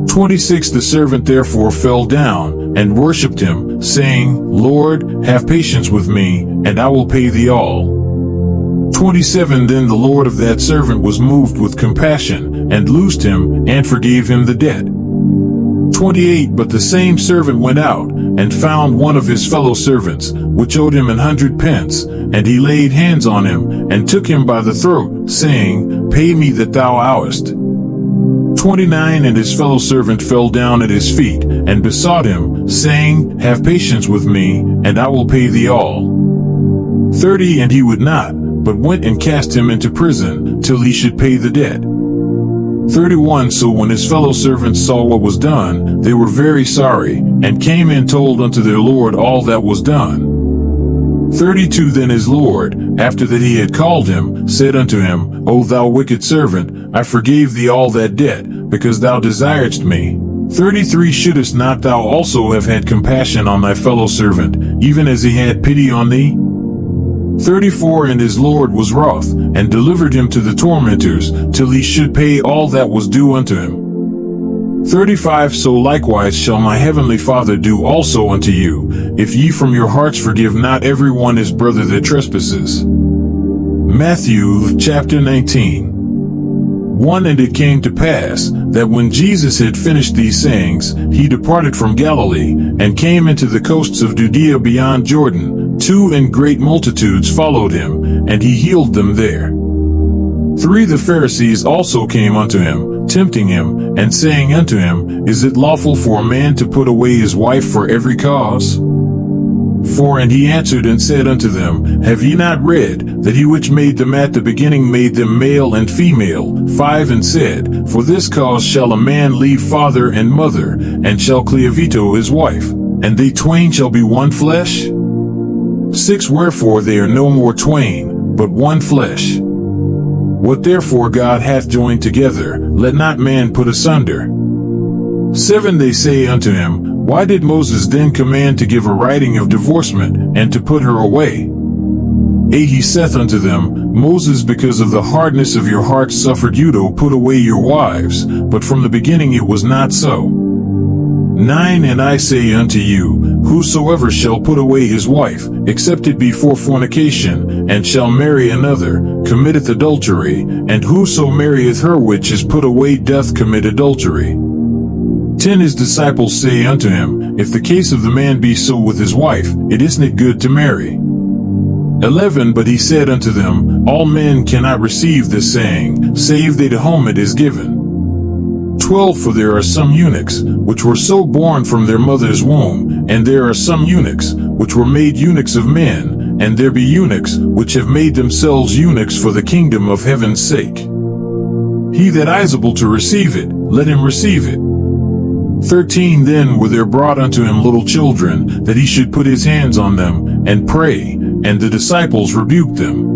26 The servant therefore fell down, and worshipped him, saying, Lord, have patience with me, and I will pay thee all. 27 Then the Lord of that servant was moved with compassion, and loosed him, and forgave him the debt. 28 But the same servant went out, and found one of his fellow servants, which owed him 100 pence, and he laid hands on him, and took him by the throat, saying, Pay me that thou owest. 29 And his fellow servant fell down at his feet, and besought him, saying, Have patience with me, and I will pay thee all. 30 And he would not, but went and cast him into prison till he should pay the debt. 31 So when his fellow servants saw what was done, they were very sorry, and came and told unto their Lord all that was done. 32 Then his Lord, after that he had called him, said unto him, O thou wicked servant, I forgave thee all that debt, because thou desiredst me. 33 Shouldest not thou also have had compassion on thy fellow servant, even as he had pity on thee? 34 And his Lord was wroth, and delivered him to the tormentors, till he should pay all that was due unto him. 35 So likewise shall my heavenly Father do also unto you, if ye from your hearts forgive not every one his brother their trespasses. Matthew chapter 19. 1 And it came to pass, that when Jesus had finished these sayings, he departed from Galilee, and came into the coasts of Judea beyond Jordan. 2 And great multitudes followed him, and he healed them there. 3 The Pharisees also came unto him, tempting him, and saying unto him, Is it lawful for a man to put away his wife for every cause? 4 And he answered and said unto them, Have ye not read, that he which made them at the beginning made them male and female? 5 And said, For this cause shall a man leave father and mother, and shall cleave to his wife, and they twain shall be one flesh? 6 Wherefore they are no more twain, but one flesh. What therefore God hath joined together, let not man put asunder. 7 They say unto him, Why did Moses then command to give a writing of divorcement, and to put her away? 8 He saith unto them, Moses because of the hardness of your hearts suffered you to put away your wives, but from the beginning it was not so. 9 And I say unto you, Whosoever shall put away his wife, except it be for fornication, and shall marry another, committeth adultery, and whoso marrieth her which is put away doth commit adultery. 10 His disciples say unto him, If the case of the man be so with his wife, it isn't good to marry. 11 But he said unto them, All men cannot receive this saying, save they to whom it is given. 12 For there are some eunuchs, which were so born from their mother's womb, and there are some eunuchs, which were made eunuchs of men, and there be eunuchs, which have made themselves eunuchs for the kingdom of heaven's sake. He that is able to receive it, let him receive it. 13 Then were there brought unto him little children, that he should put his hands on them, and pray, and the disciples rebuked them.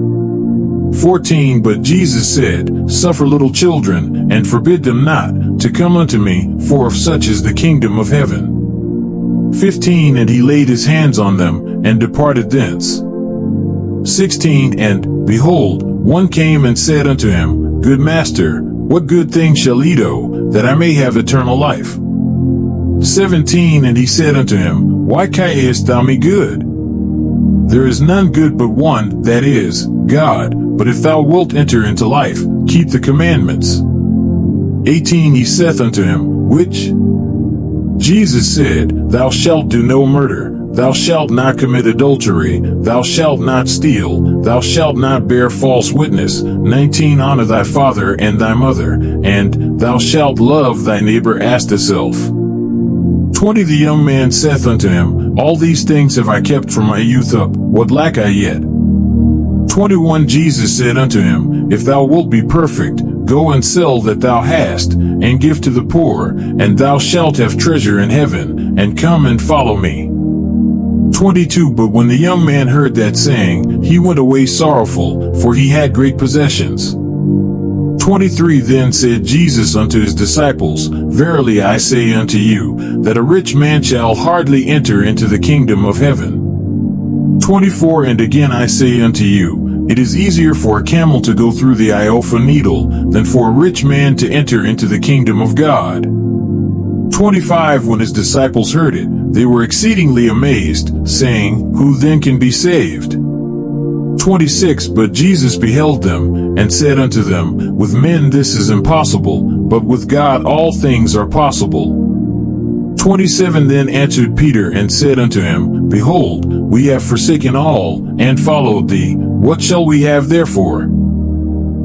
14 But Jesus said, Suffer little children, and forbid them not, to come unto me, for of such is the kingdom of heaven. 15 And he laid his hands on them, and departed thence. 16 And, behold, one came and said unto him, Good master, what good thing shall I do, that I may have eternal life? 17 And he said unto him, Why callest thou me good? There is none good but one, that is, God. But if thou wilt enter into life, keep the commandments. 18 He saith unto him, Which? Jesus said, Thou shalt do no murder, thou shalt not commit adultery, thou shalt not steal, thou shalt not bear false witness. 19 Honor thy father and thy mother, and thou shalt love thy neighbor as thyself. 20 The young man saith unto him, All these things have I kept from my youth up, what lack I yet? 21 Jesus said unto him, If thou wilt be perfect, go and sell that thou hast, and give to the poor, and thou shalt have treasure in heaven, and come and follow me. 22 But when the young man heard that saying, he went away sorrowful, for he had great possessions. 23 Then said Jesus unto his disciples, Verily I say unto you, that a rich man shall hardly enter into the kingdom of heaven. 24 And again I say unto you, it is easier for a camel to go through the eye of a needle, than for a rich man to enter into the kingdom of God. 25 When his disciples heard it, they were exceedingly amazed, saying, Who then can be saved? 26 But Jesus beheld them, and said unto them, With men this is impossible, but with God all things are possible. 27 Then answered Peter and said unto him, Behold, we have forsaken all, and followed thee. What shall we have therefore?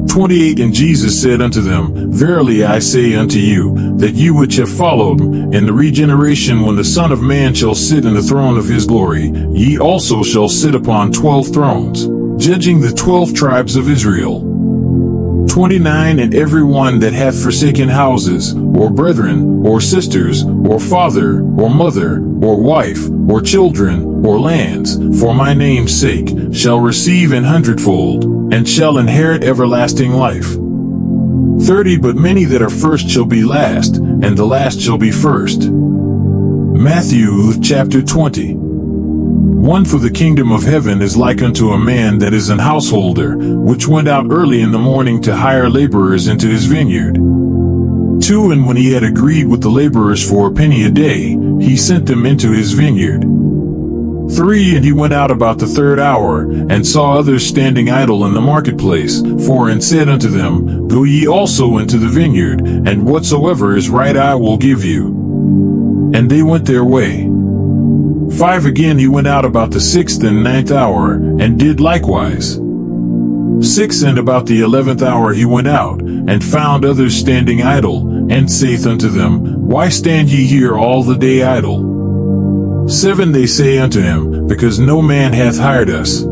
28 And Jesus said unto them, Verily I say unto you, that you which have followed in the regeneration when the Son of Man shall sit in the throne of his glory, ye also shall sit upon 12 thrones, judging the 12 tribes of Israel. 29 And every one that hath forsaken houses, or brethren, or sisters, or father, or mother, or wife, or children, or lands, for my name's sake, shall receive an hundredfold, and shall inherit everlasting life. 30 But many that are first shall be last, and the last shall be first. Matthew chapter 20. 1 For the kingdom of heaven is like unto a man that is an householder, which went out early in the morning to hire laborers into his vineyard. 2 And when he had agreed with the laborers for a penny a day, he sent them into his vineyard. 3 And he went out about the third hour, and saw others standing idle in the marketplace. 4 And said unto them, Go ye also into the vineyard, and whatsoever is right I will give you. And they went their way. 5 Again he went out about the 6th and 9th hour, and did likewise. 6 And about the 11th hour he went out, and found others standing idle, and saith unto them, Why stand ye here all the day idle? 7 They say unto him, Because no man hath hired us.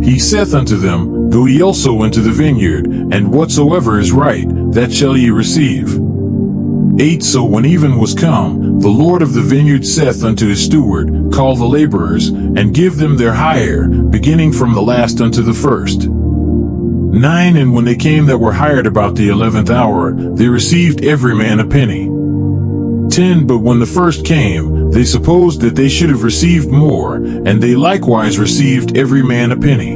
He saith unto them, Go ye also into the vineyard, and whatsoever is right, that shall ye receive. 8 So when even was come, the Lord of the vineyard saith unto his steward, Call the laborers, and give them their hire, beginning from the last unto the first. 9 And when they came that were hired about the 11th hour, they received every man a penny. 10 But when the first came, they supposed that they should have received more, and they likewise received every man a penny.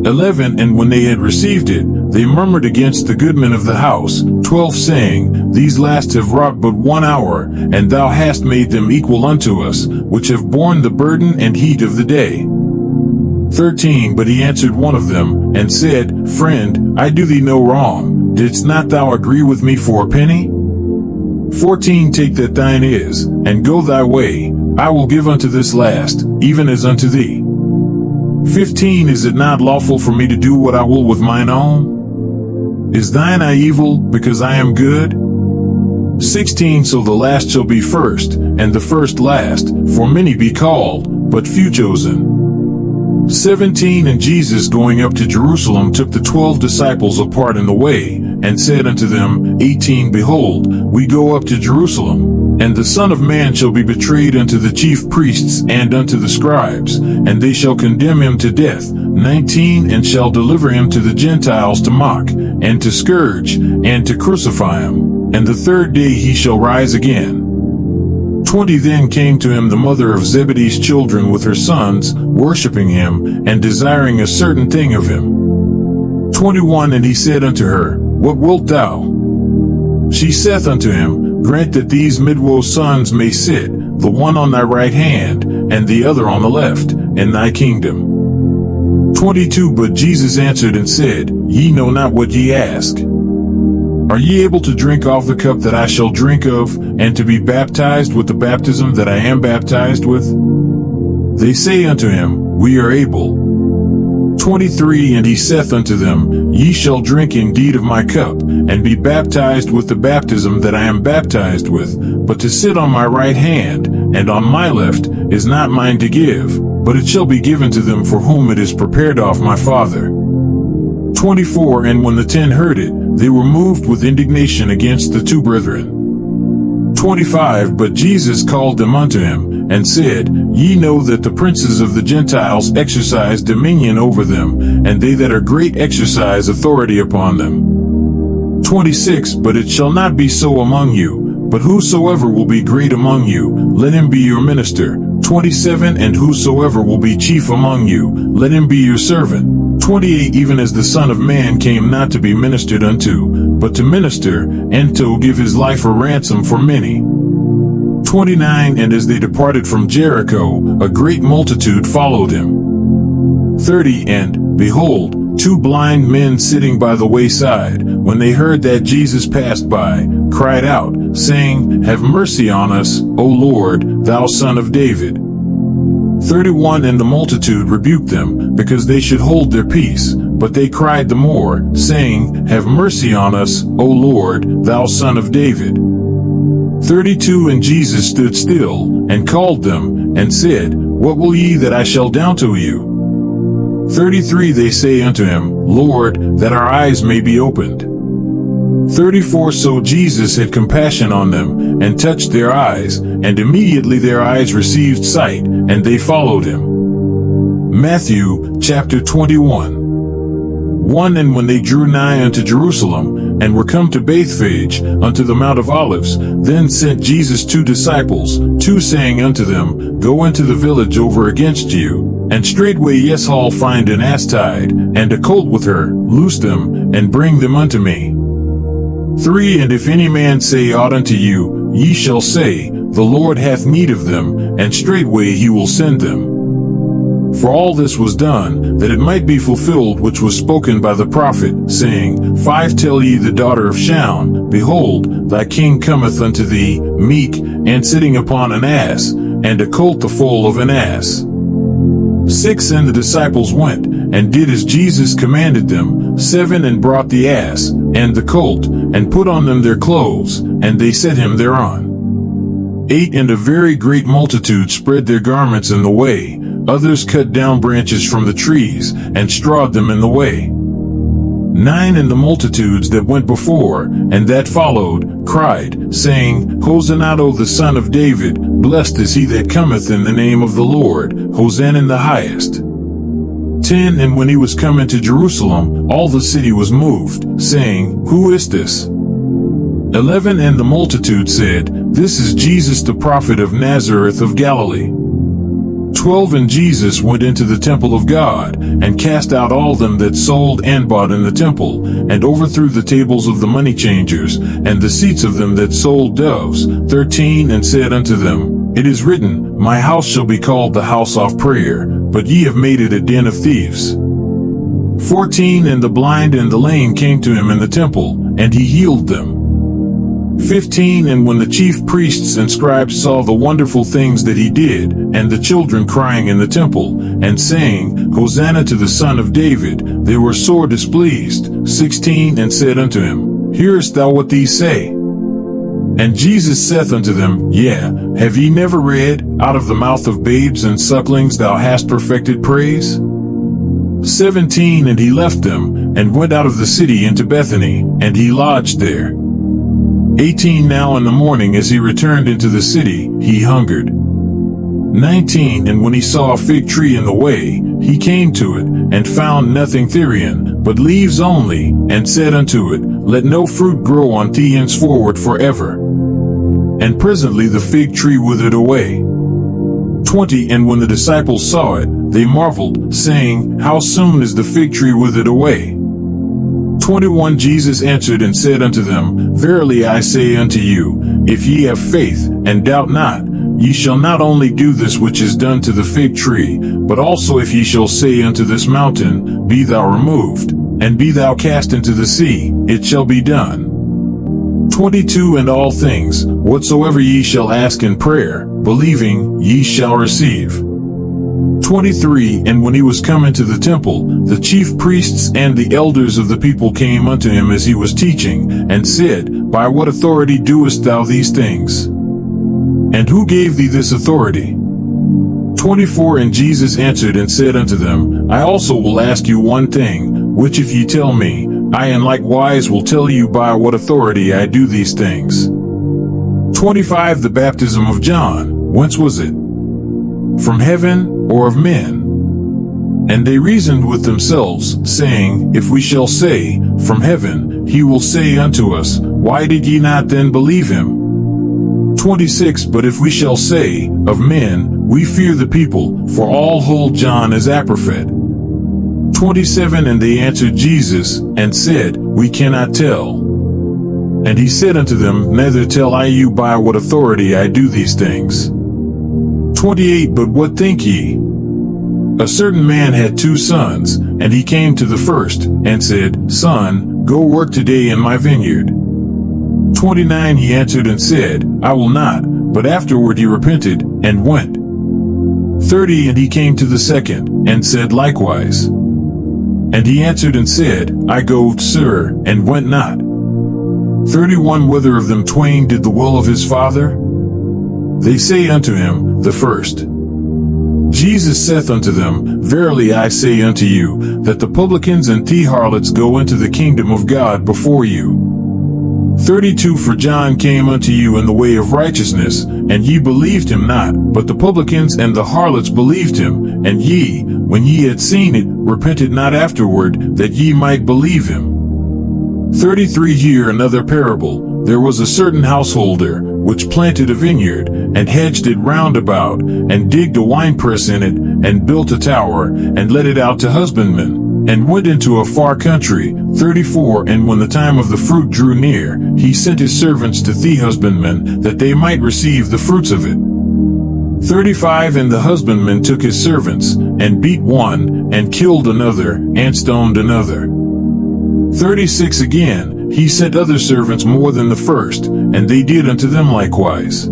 11 And when they had received it, they murmured against the goodman of the house. 12 Saying, These last have wrought but 1 hour, and thou hast made them equal unto us, which have borne the burden and heat of the day. 13 But he answered one of them, and said, Friend, I do thee no wrong. Didst not thou agree with me for a penny? 14 Take that thine is, and go thy way. I will give unto this last, even as unto thee. 15 Is it not lawful for me to do what I will with mine own? Is thine eye evil, because I am good? 16 So the last shall be first, and the first last, for many be called, but few chosen. 17 And Jesus going up to Jerusalem took the 12 disciples apart in the way, and said unto them, 18 Behold, we go up to Jerusalem, and the Son of Man shall be betrayed unto the chief priests and unto the scribes, and they shall condemn him to death. 19 And shall deliver him to the Gentiles to mock, and to scourge, and to crucify him. And the third day he shall rise again. 20 Then came to him the mother of Zebedee's children with her sons, worshipping him, and desiring a certain thing of him. 21 And he said unto her, What wilt thou? She saith unto him, Grant that these midwo sons may sit, the one on thy right hand, and the other on the left, in thy kingdom. 22 But Jesus answered and said, Ye know not what ye ask. Are ye able to drink of the cup that I shall drink of, and to be baptized with the baptism that I am baptized with? They say unto him, We are able. 23 And he saith unto them, Ye shall drink indeed of my cup, and be baptized with the baptism that I am baptized with, but to sit on my right hand, and on my left, is not mine to give, but it shall be given to them for whom it is prepared of my Father. 24 And when the 10 heard it, they were moved with indignation against the 2 brethren. 25 But Jesus called them unto him, and said, Ye know that the princes of the Gentiles exercise dominion over them, and they that are great exercise authority upon them. 26 But it shall not be so among you, but whosoever will be great among you, let him be your minister. 27 And whosoever will be chief among you, let him be your servant. 28 Even as the Son of Man came not to be ministered unto, but to minister, and to give his life a ransom for many. 29 And as they departed from Jericho, a great multitude followed him. 30 And, behold, 2 blind men sitting by the wayside, when they heard that Jesus passed by, cried out, saying, Have mercy on us, O Lord, thou Son of David. 31 And the multitude rebuked them, because they should hold their peace, but they cried the more, saying, Have mercy on us, O Lord, thou Son of David. 32 And Jesus stood still, and called them, and said, What will ye that I shall down to you? 33 They say unto him, Lord, that our eyes may be opened. 34 So Jesus had compassion on them, and touched their eyes, and immediately their eyes received sight, and they followed him. Matthew, chapter 21. 1 And when they drew nigh unto Jerusalem, and were come to Bethphage, unto the Mount of Olives, then sent Jesus 2 disciples, 2 saying unto them, Go into the village over against you, and straightway ye shall find an ass tied, and a colt with her, loose them, and bring them unto me. 3 And if any man say aught unto you, ye shall say, The Lord hath need of them, and straightway he will send them. For all this was done, that it might be fulfilled which was spoken by the prophet, saying, 5 Tell ye the daughter of Shaun, Behold, thy king cometh unto thee, meek, and sitting upon an ass, and a colt the foal of an ass. 6 And the disciples went, and did as Jesus commanded them. 7 And brought the ass, and the colt, and put on them their clothes, and they set him thereon. 8 And a very great multitude spread their garments in the way. Others cut down branches from the trees, and strawed them in the way. 9 And the multitudes that went before, and that followed, cried, saying, Hosanna to the Son of David, blessed is he that cometh in the name of the Lord, Hosanna in the highest. 10 And when he was come into Jerusalem, all the city was moved, saying, Who is this? 11 And the multitude said, This is Jesus the prophet of Nazareth of Galilee. 12 And Jesus went into the temple of God, and cast out all them that sold and bought in the temple, and overthrew the tables of the money changers, and the seats of them that sold doves. 13 And said unto them, It is written, My house shall be called the house of prayer, but ye have made it a den of thieves. 14 And the blind and the lame came to him in the temple, and he healed them. 15 And when the chief priests and scribes saw the wonderful things that he did, and the children crying in the temple, and saying, Hosanna to the Son of David, they were sore displeased. 16 And said unto him, Hearest thou what these say? And Jesus saith unto them, Yea, have ye never read, Out of the mouth of babes and sucklings thou hast perfected praise? 17 And he left them, and went out of the city into Bethany, and he lodged there. 18 Now in the morning as he returned into the city, he hungered. 19 And when he saw a fig tree in the way, he came to it, and found nothing therein, but leaves only, and said unto it, Let no fruit grow on thee henceforward forever. And presently the fig tree withered away. 20 And when the disciples saw it, they marveled, saying, How soon is the fig tree withered away? 21 Jesus answered and said unto them, Verily I say unto you, if ye have faith, and doubt not, ye shall not only do this which is done to the fig tree, but also if ye shall say unto this mountain, Be thou removed, and be thou cast into the sea, it shall be done. 22 And all things, whatsoever ye shall ask in prayer, believing, ye shall receive. 23 And when he was come into the temple, the chief priests and the elders of the people came unto him as he was teaching, and said, By what authority doest thou these things? And who gave thee this authority? 24 And Jesus answered and said unto them, I also will ask you one thing, which if ye tell me, I in likewise will tell you by what authority I do these things. 25 The baptism of John, whence was it? From heaven, or of men? And they reasoned with themselves, saying, If we shall say, From heaven, he will say unto us, Why did ye not then believe him? 26 But if we shall say, Of men, we fear the people, for all hold John as a prophet. 27 And they answered Jesus, and said, We cannot tell. And he said unto them, Neither tell I you by what authority I do these things. 28 But what think ye? A certain man had 2 sons, and he came to the first, and said, Son, go work today in my vineyard. 29 He answered and said, I will not, but afterward he repented, and went. 30 And he came to the second, and said likewise. And he answered and said, I go, sir, and went not. 31 Whether of them twain did the will of his father? They say unto him, The first. Jesus saith unto them, Verily I say unto you, that the publicans and the harlots go into the kingdom of God before you. 32 For John came unto you in the way of righteousness, and ye believed him not, but the publicans and the harlots believed him, and ye, when ye had seen it, repented not afterward, that ye might believe him. 33 Hear another parable. There was a certain householder, which planted a vineyard, and hedged it round about, and digged a winepress in it, and built a tower, and let it out to husbandmen, and went into a far country. 34 And when the time of the fruit drew near, he sent his servants to the husbandmen, that they might receive the fruits of it. 35 And the husbandman took his servants, and beat one, and killed another, and stoned another. 36 Again, he sent other servants more than the first, and they did unto them likewise.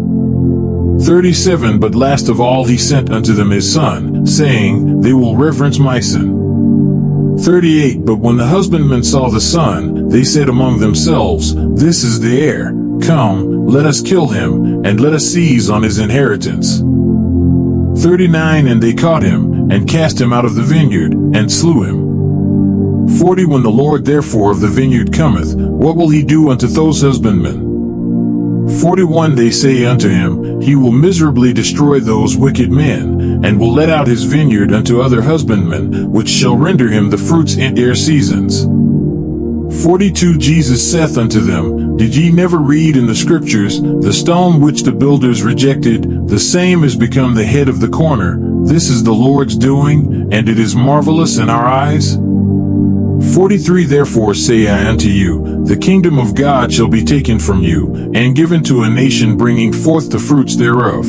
37 But last of all he sent unto them his son, saying, They will reverence my son. 38 But when the husbandmen saw the son, they said among themselves, This is the heir. Come, let us kill him, and let us seize on his inheritance. 39 And they caught him, and cast him out of the vineyard, and slew him. 40 When the Lord therefore of the vineyard cometh, what will he do unto those husbandmen? 41 They say unto him, He will miserably destroy those wicked men, and will let out his vineyard unto other husbandmen, which shall render him the fruits in their seasons. 42 Jesus saith unto them, Did ye never read in the scriptures, The stone which the builders rejected, the same is become the head of the corner? This is the Lord's doing, and it is marvelous in our eyes. 43 Therefore say I unto you, the kingdom of God shall be taken from you, and given to a nation bringing forth the fruits thereof.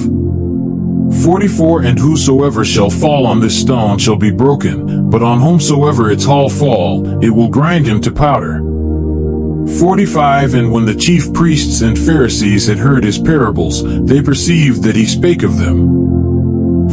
44 And whosoever shall fall on this stone shall be broken, but on whomsoever its whole fall, it will grind him to powder. 45 And when the chief priests and Pharisees had heard his parables, they perceived that he spake of them.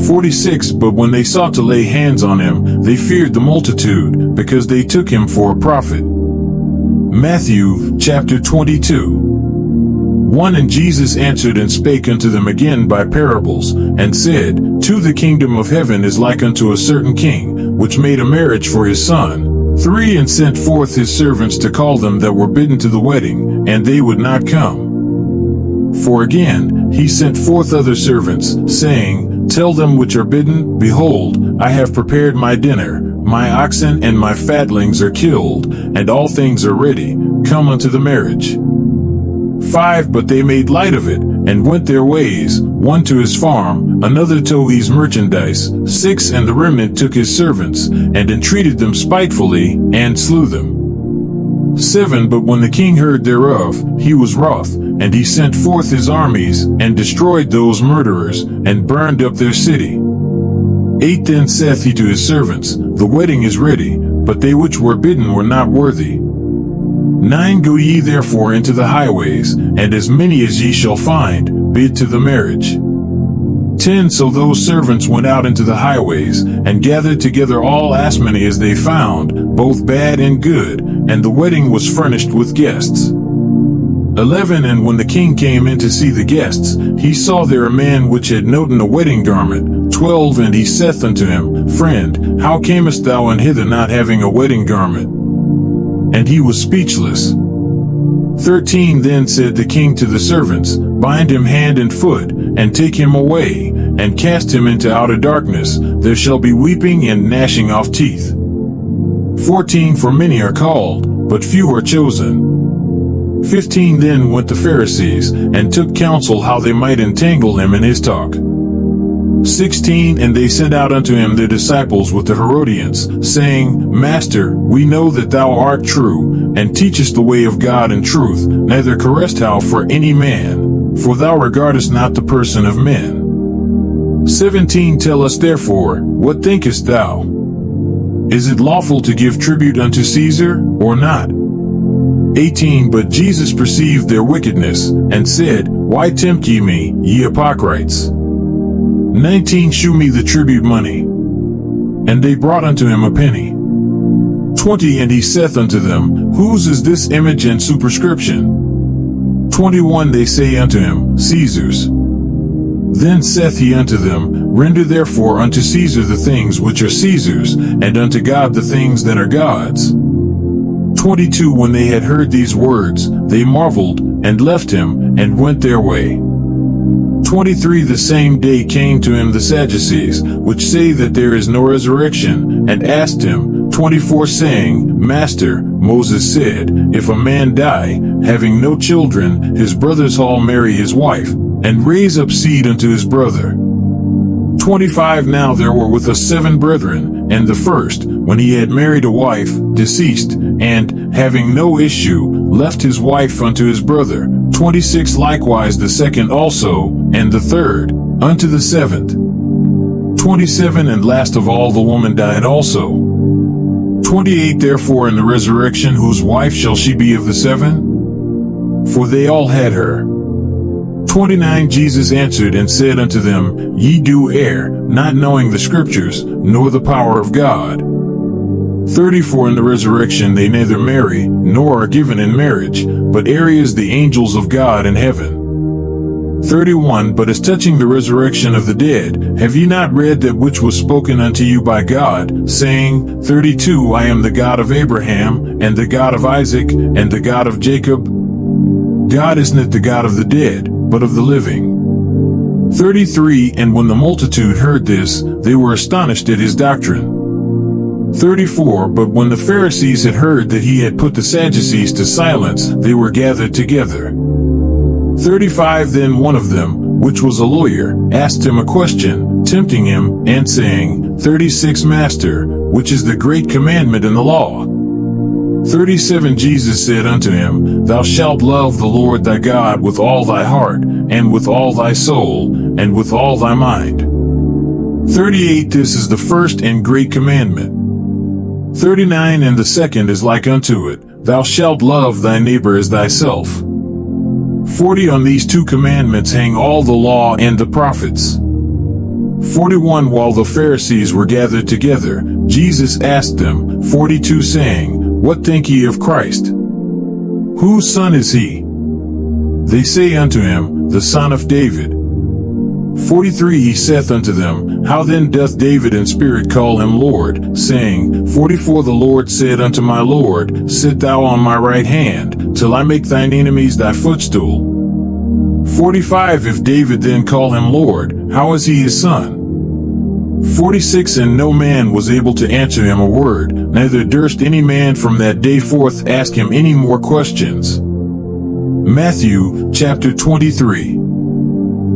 46 But when they sought to lay hands on him, they feared the multitude, because they took him for a prophet. Matthew chapter 22. 1 And Jesus answered and spake unto them again by parables, and said, To the kingdom of heaven is like unto a certain king, which made a marriage for his son. 3 And sent forth his servants to call them that were bidden to the wedding, and they would not come. 4 Again, he sent forth other servants, saying, Tell them which are bidden, Behold, I have prepared my dinner, my oxen and my fatlings are killed, and all things are ready, come unto the marriage. 5 But they made light of it, and went their ways, one to his farm, another to his merchandise. 6 And the remnant took his servants, and entreated them spitefully, and slew them. 7 But when the king heard thereof, he was wroth, and he sent forth his armies, and destroyed those murderers, and burned up their city. 8 Then saith he to his servants, The wedding is ready, but they which were bidden were not worthy. 9 Go ye therefore into the highways, and as many as ye shall find, bid to the marriage. 10 So those servants went out into the highways, and gathered together all as many as they found, both bad and good, and the wedding was furnished with guests. 11 And when the king came in to see the guests, he saw there a man which had noten a wedding garment. 12 And he saith unto him, Friend, how camest thou in hither not having a wedding garment? And he was speechless. 13 Then said the king to the servants, Bind him hand and foot, and take him away, and cast him into outer darkness. There shall be weeping and gnashing of teeth. 14 For many are called, but few are chosen. 15 Then went the Pharisees, and took counsel how they might entangle him in his talk. 16 And they sent out unto him their disciples with the Herodians, saying, Master, we know that thou art true, and teachest the way of God in truth, neither carest thou for any man, for thou regardest not the person of men. 17 Tell us therefore, what thinkest thou? Is it lawful to give tribute unto Caesar, or not? 18 But Jesus perceived their wickedness, and said, Why tempt ye me, ye hypocrites? 19 Shew me the tribute money. And they brought unto him a penny. 20 And he saith unto them, Whose is this image and superscription? 21 They say unto him, Caesar's. Then saith he unto them, Render therefore unto Caesar the things which are Caesar's, and unto God the things that are God's. 22 When they had heard these words, they marveled, and left him, and went their way. 23 The same day came to him the Sadducees, which say that there is no resurrection, and asked him, 24 saying, Master, Moses said, if a man die, having no children, his brothers all marry his wife, and raise up seed unto his brother. 25 Now there were with us 7 brethren, and the first, when he had married a wife, deceased, and, having no issue, left his wife unto his brother. 26 Likewise the second also, and the third, unto the 7th. 27 And last of all the woman died also. 28 Therefore in the resurrection whose wife shall she be of the 7? For they all had her. 29 Jesus answered and said unto them, Ye do err, not knowing the Scriptures, nor the power of God. 34 In the resurrection they neither marry, nor are given in marriage, but err as the angels of God in heaven. 31 But as touching the resurrection of the dead, have ye not read that which was spoken unto you by God, saying, 32 I am the God of Abraham, and the God of Isaac, and the God of Jacob? God is not the God of the dead, but of the living. 33 And when the multitude heard this, they were astonished at his doctrine. 34 But when the Pharisees had heard that he had put the Sadducees to silence, they were gathered together. 35 Then one of them, which was a lawyer, asked him a question, tempting him, and saying, 36 Master, which is the great commandment in the law? 37 Jesus said unto him, Thou shalt love the Lord thy God with all thy heart, and with all thy soul, and with all thy mind. 38 This is the first and great commandment. 39 And the second is like unto it, Thou shalt love thy neighbor as thyself. 40 On these 2 commandments hang all the law and the prophets. 41 While the Pharisees were gathered together, Jesus asked them, 42 saying, What think ye of Christ? Whose son is he? They say unto him, The son of David. 43 He saith unto them, How then doth David in spirit call him Lord, saying, 44 The Lord said unto my Lord, Sit thou on my right hand, till I make thine enemies thy footstool. 45 If David then call him Lord, how is he his son? 46 And no man was able to answer him a word, neither durst any man from that day forth ask him any more questions. Matthew, chapter 23.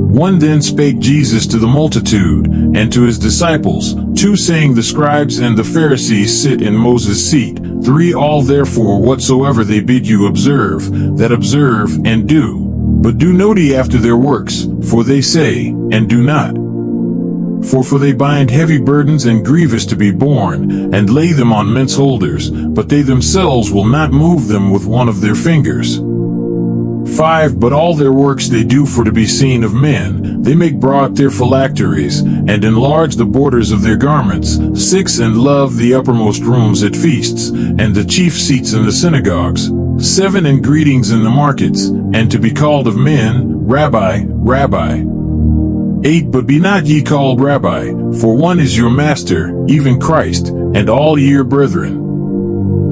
1 Then spake Jesus to the multitude, and to his disciples, 2 saying, The scribes and the Pharisees sit in Moses' seat. 3 All therefore whatsoever they bid you observe, that observe and do. But do not ye after their works, for they say, and do not. For they bind heavy burdens and grievous to be borne, and lay them on men's holders, but they themselves will not move them with one of their fingers. 5 But all their works they do for to be seen of men. They make broad their phylacteries, and enlarge the borders of their garments. 6 And love the uppermost rooms at feasts, and the chief seats in the synagogues. 7 And greetings in the markets, and to be called of men, Rabbi, Rabbi. 8 But be not ye called Rabbi, for one is your master, even Christ, and all ye your brethren.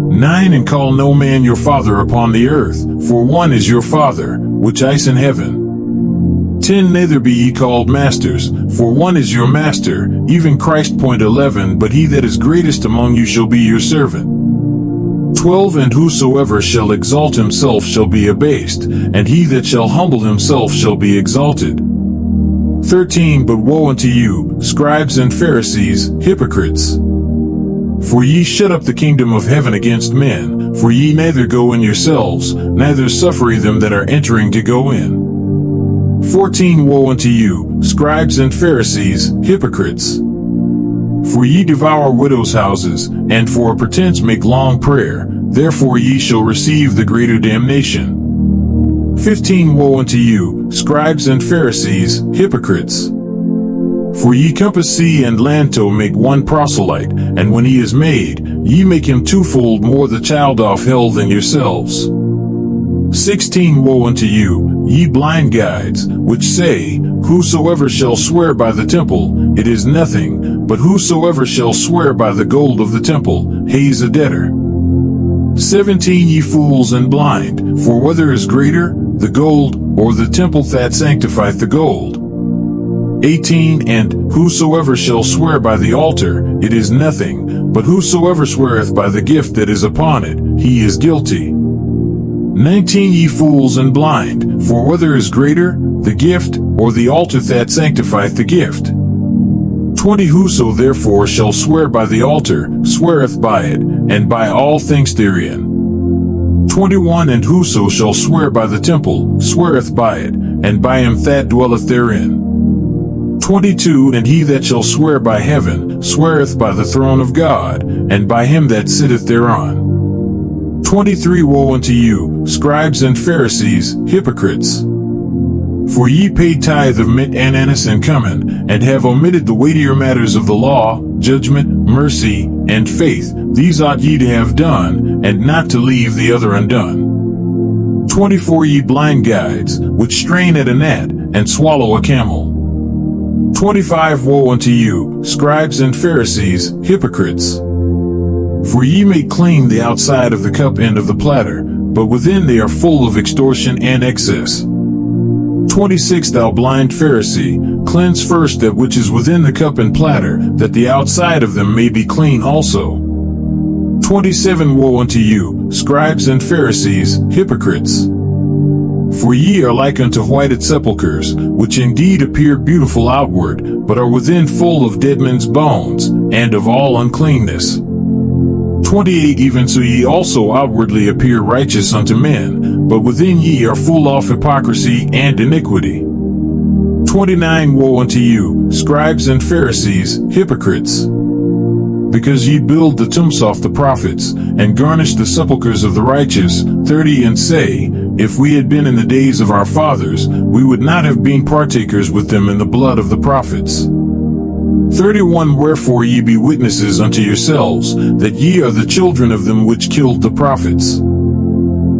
9 And call no man your father upon the earth, for one is your Father, which is in heaven. 10 Neither be ye called masters, for one is your master, even Christ. 11 But he that is greatest among you shall be your servant. 12 And whosoever shall exalt himself shall be abased, and he that shall humble himself shall be exalted. 13 But woe unto you, scribes and Pharisees, hypocrites! For ye shut up the kingdom of heaven against men, for ye neither go in yourselves, neither suffer ye them that are entering to go in. 14 Woe unto you, scribes and Pharisees, hypocrites! For ye devour widows' houses, and for a pretense make long prayer, therefore ye shall receive the greater damnation. 15 Woe unto you, scribes and Pharisees, hypocrites! For ye compass sea and land to make one proselyte, and when he is made, ye make him twofold more the child of hell than yourselves. 16 Woe unto you, ye blind guides, which say, whosoever shall swear by the temple, it is nothing, but whosoever shall swear by the gold of the temple, he is a debtor. 17 Ye fools and blind, for whether is greater, the gold, or the temple that sanctifieth the gold? 18 And whosoever shall swear by the altar, it is nothing, but whosoever sweareth by the gift that is upon it, he is guilty. 19 Ye fools and blind, for whether is greater, the gift, or the altar that sanctifieth the gift? 20 Whoso therefore shall swear by the altar, sweareth by it, and by all things therein. 21 And whoso shall swear by the temple, sweareth by it, and by him that dwelleth therein. 22 And he that shall swear by heaven, sweareth by the throne of God, and by him that sitteth thereon. 23 Woe unto you, scribes and Pharisees, hypocrites! For ye pay tithe of mint and anise and cumin, and have omitted the weightier matters of the law, judgment, mercy, and faith. These ought ye to have done, and not to leave the other undone. 24 Ye blind guides, which strain at a gnat, and swallow a camel. 25 Woe unto you, scribes and Pharisees, hypocrites! For ye make clean the outside of the cup and of the platter, but within they are full of extortion and excess. 26 Thou blind Pharisee, cleanse first that which is within the cup and platter, that the outside of them may be clean also. 27 Woe unto you, scribes and Pharisees, hypocrites! For ye are like unto whited sepulchres, which indeed appear beautiful outward, but are within full of dead men's bones, and of all uncleanness. 28 Even so ye also outwardly appear righteous unto men, but within ye are full of hypocrisy and iniquity. 29 Woe unto you, scribes and Pharisees, hypocrites! Because ye build the tombs of the prophets, and garnish the sepulchres of the righteous. 30 And say, If we had been in the days of our fathers, we would not have been partakers with them in the blood of the prophets. 31 Wherefore ye be witnesses unto yourselves, that ye are the children of them which killed the prophets.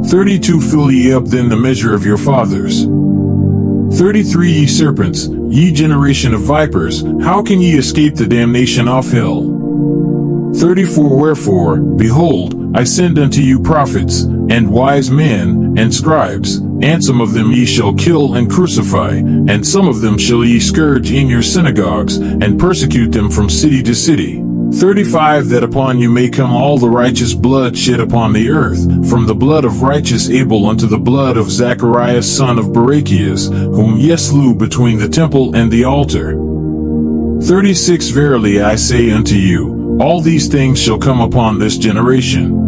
32 Fill ye up then the measure of your fathers. 33 Ye serpents, ye generation of vipers, how can ye escape the damnation of hell? 34 Wherefore, behold, I send unto you prophets, and wise men, and scribes, and some of them ye shall kill and crucify, and some of them shall ye scourge in your synagogues, and persecute them from city to city. 35 That upon you may come all the righteous blood shed upon the earth, from the blood of righteous Abel unto the blood of Zacharias son of Barachias, whom ye slew between the temple and the altar. 36 Verily I say unto you, all these things shall come upon this generation.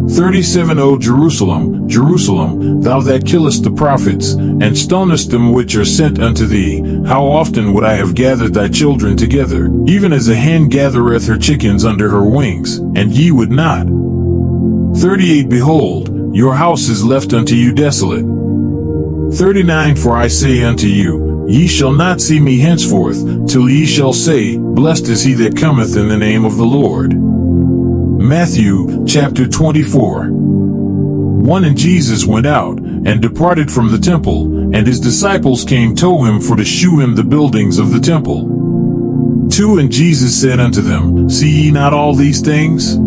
37 O Jerusalem, Jerusalem, thou that killest the prophets, and stonest them which are sent unto thee, how often would I have gathered thy children together, even as a hen gathereth her chickens under her wings, and ye would not. 38 Behold, your house is left unto you desolate. 39 For I say unto you, ye shall not see me henceforth, till ye shall say, Blessed is he that cometh in the name of the Lord. Matthew, chapter 24. 1 And Jesus went out, and departed from the temple, and his disciples came to him for to shew him the buildings of the temple. 2 And Jesus said unto them, See ye not all these things?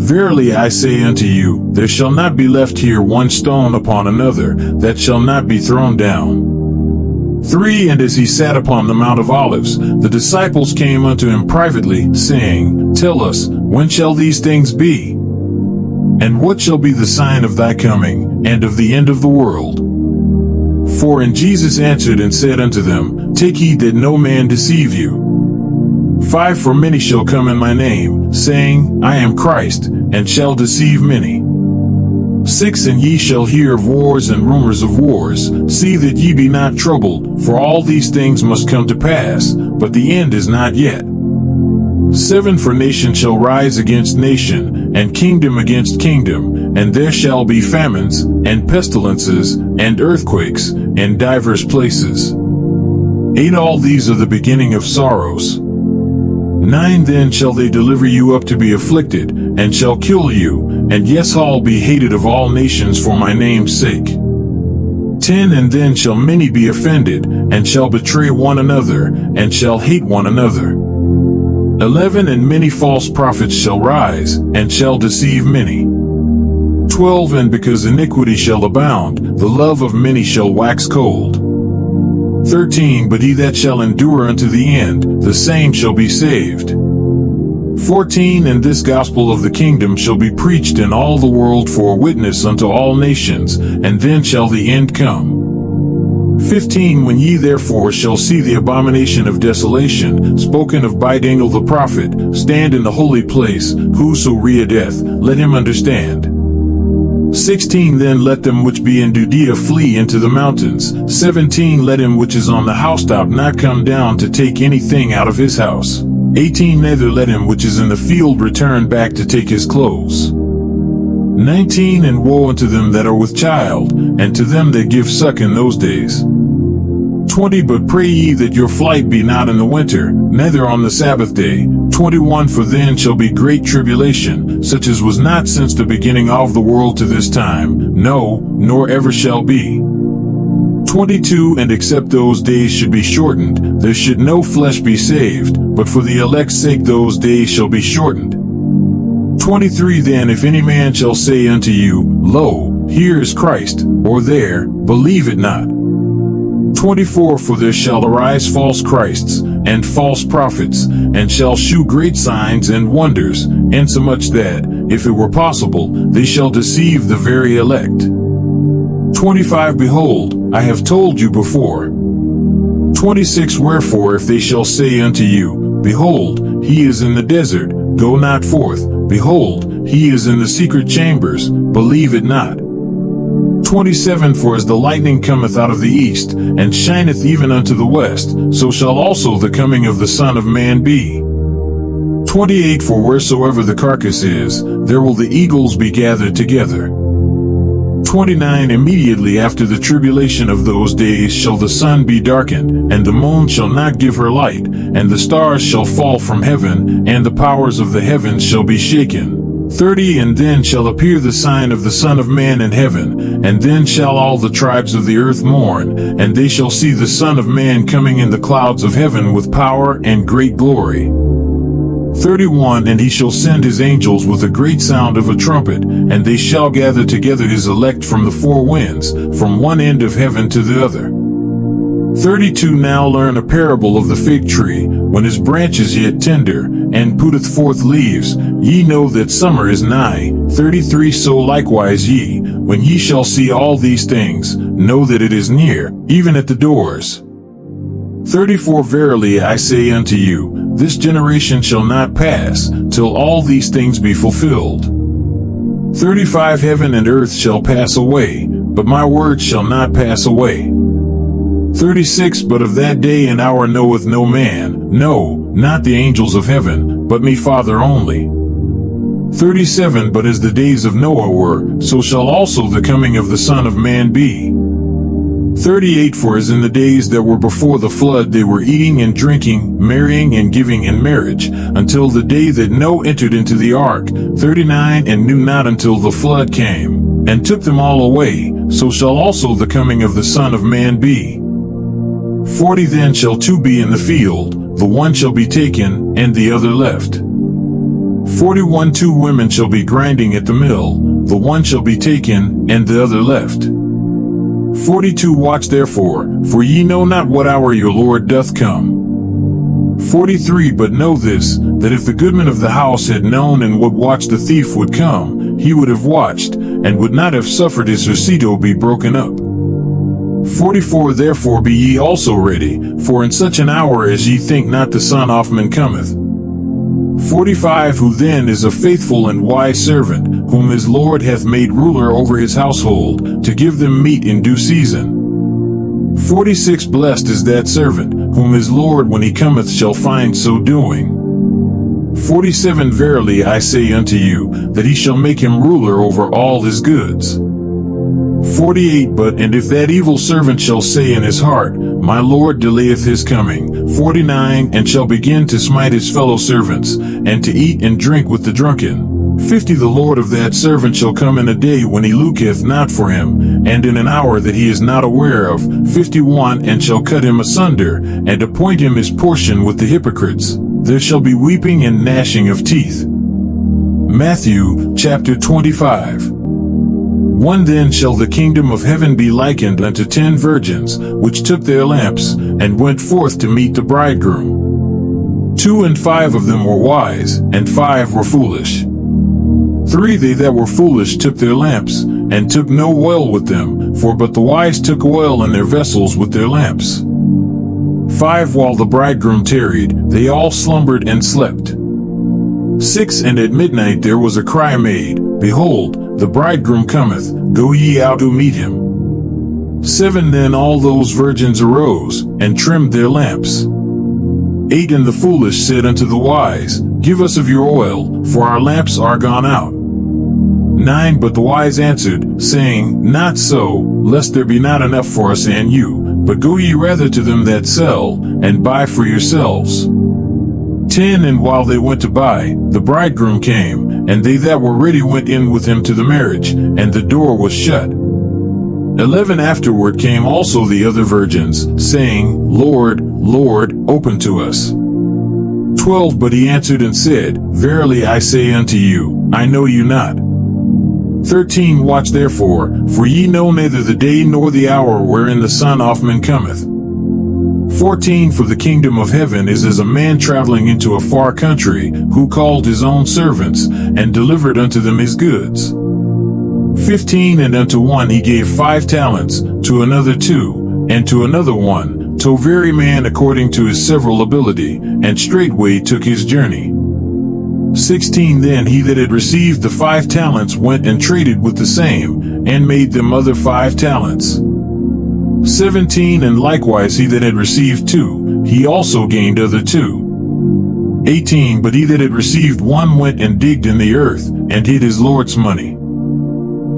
Verily I say unto you, there shall not be left here one stone upon another, that shall not be thrown down. 3 And as he sat upon the Mount of Olives, the disciples came unto him privately, saying, Tell us, when shall these things be? And what shall be the sign of thy coming, and of the end of the world? 4 And Jesus answered and said unto them, Take heed that no man deceive you. 5 For many shall come in my name, saying, I am Christ, and shall deceive many. 6 And ye shall hear of wars and rumors of wars. See that ye be not troubled, for all these things must come to pass, but the end is not yet. 7 For nation shall rise against nation, and kingdom against kingdom, and there shall be famines, and pestilences, and earthquakes, in divers places. 8 All these are the beginning of sorrows. 9 Then shall they deliver you up to be afflicted, and shall kill you, and yes all be hated of all nations for my name's sake. 10 And then shall many be offended, and shall betray one another, and shall hate one another. 11 And many false prophets shall rise, and shall deceive many. 12 And because iniquity shall abound, the love of many shall wax cold. 13 But he that shall endure unto the end, the same shall be saved. 14 And this gospel of the kingdom shall be preached in all the world for a witness unto all nations, and then shall the end come. 15 When ye therefore shall see the abomination of desolation, spoken of by Daniel the prophet, stand in the holy place, whoso readeth, let him understand. 16 Then let them which be in Judea flee into the mountains. 17 Let him which is on the housetop not come down to take anything out of his house. 18 Neither let him which is in the field return back to take his clothes. 19 And woe unto them that are with child, and to them that give suck in those days. 20 But pray ye that your flight be not in the winter, neither on the Sabbath day. 21 For then shall be great tribulation, such as was not since the beginning of the world to this time, no, nor ever shall be. 22 And except those days should be shortened, there should no flesh be saved, but for the elect's sake those days shall be shortened. 23 Then if any man shall say unto you, Lo, here is Christ, or there, believe it not. 24 For there shall arise false Christs, and false prophets, and shall shew great signs and wonders, insomuch that, if it were possible, they shall deceive the very elect. 25 Behold, I have told you before. 26 Wherefore if they shall say unto you, Behold, he is in the desert, go not forth, behold, he is in the secret chambers, believe it not. 27 For as the lightning cometh out of the east, and shineth even unto the west, so shall also the coming of the Son of Man be. 28 For wheresoever the carcass is, there will the eagles be gathered together. 29 Immediately after the tribulation of those days shall the sun be darkened, and the moon shall not give her light, and the stars shall fall from heaven, and the powers of the heavens shall be shaken. 30 And then shall appear the sign of the Son of Man in heaven, and then shall all the tribes of the earth mourn, and they shall see the Son of Man coming in the clouds of heaven with power and great glory. 31 And he shall send his angels with a great sound of a trumpet, and they shall gather together his elect from the four winds, from one end of heaven to the other. 32 Now learn a parable of the fig tree, when his branch is yet tender, and putteth forth leaves, ye know that summer is nigh. 33 So likewise ye, when ye shall see all these things, know that it is near, even at the doors. 34 Verily I say unto you, this generation shall not pass, till all these things be fulfilled. 35 Heaven and earth shall pass away, but my word shall not pass away. 36 But of that day and hour knoweth no man, no, not the angels of heaven, but me Father only. 37 But as the days of Noah were, so shall also the coming of the Son of Man be. 38 For as in the days that were before the flood they were eating and drinking, marrying and giving in marriage, until the day that Noah entered into the ark. 39 And knew not until the flood came, and took them all away, so shall also the coming of the Son of Man be. 40 Then shall two be in the field, the one shall be taken, and the other left. 41 Two women shall be grinding at the mill, the one shall be taken, and the other left. 42 Watch therefore, for ye know not what hour your Lord doth come. 43 But know this, that if the goodman of the house had known in what watch the thief would come, he would have watched, and would not have suffered his recito be broken up. 44 Therefore be ye also ready, for in such an hour as ye think not the Son of Man cometh. 45 Who then is a faithful and wise servant, whom his Lord hath made ruler over his household, to give them meat in due season. 46 Blessed is that servant, whom his Lord when he cometh shall find so doing. 47 Verily I say unto you, that he shall make him ruler over all his goods. 48 But and if that evil servant shall say in his heart, My Lord delayeth his coming. 49 And shall begin to smite his fellow servants, and to eat and drink with the drunken. 50 The Lord of that servant shall come in a day when he looketh not for him, and in an hour that he is not aware of. 51 And shall cut him asunder, and appoint him his portion with the hypocrites. There shall be weeping and gnashing of teeth. Matthew chapter 25. 1 Then shall the kingdom of heaven be likened unto 10 virgins, which took their lamps, and went forth to meet the bridegroom. 2 and 5 of them were wise, and 5 were foolish. 3 They that were foolish took their lamps, and took no oil with them, for but the wise took oil in their vessels with their lamps. 5 While the bridegroom tarried, they all slumbered and slept. 6 And at midnight there was a cry made, Behold, the bridegroom cometh, go ye out to meet him. 7 Then all those virgins arose, and trimmed their lamps. 8 And the foolish said unto the wise, Give us of your oil, for our lamps are gone out. 9 But the wise answered, saying, Not so, lest there be not enough for us and you, but go ye rather to them that sell, and buy for yourselves. 10 And while they went to buy, the bridegroom came, and they that were ready went in with him to the marriage, and the door was shut. 11 Afterward came also the other virgins, saying, Lord, Lord, open to us. 12 But he answered and said, Verily I say unto you, I know you not. 13 Watch therefore, for ye know neither the day nor the hour wherein the Son of Man cometh. 14 For the kingdom of heaven is as a man traveling into a far country, who called his own servants, and delivered unto them his goods. 15 And unto one he gave 5 talents, to another 2, and to another 1, to every man according to his several ability, and straightway took his journey. 16 Then he that had received the 5 talents went and traded with the same, and made them other 5 talents. 17 And likewise he that had received 2, he also gained other 2. 18 But he that had received 1 went and digged in the earth, and hid his Lord's money.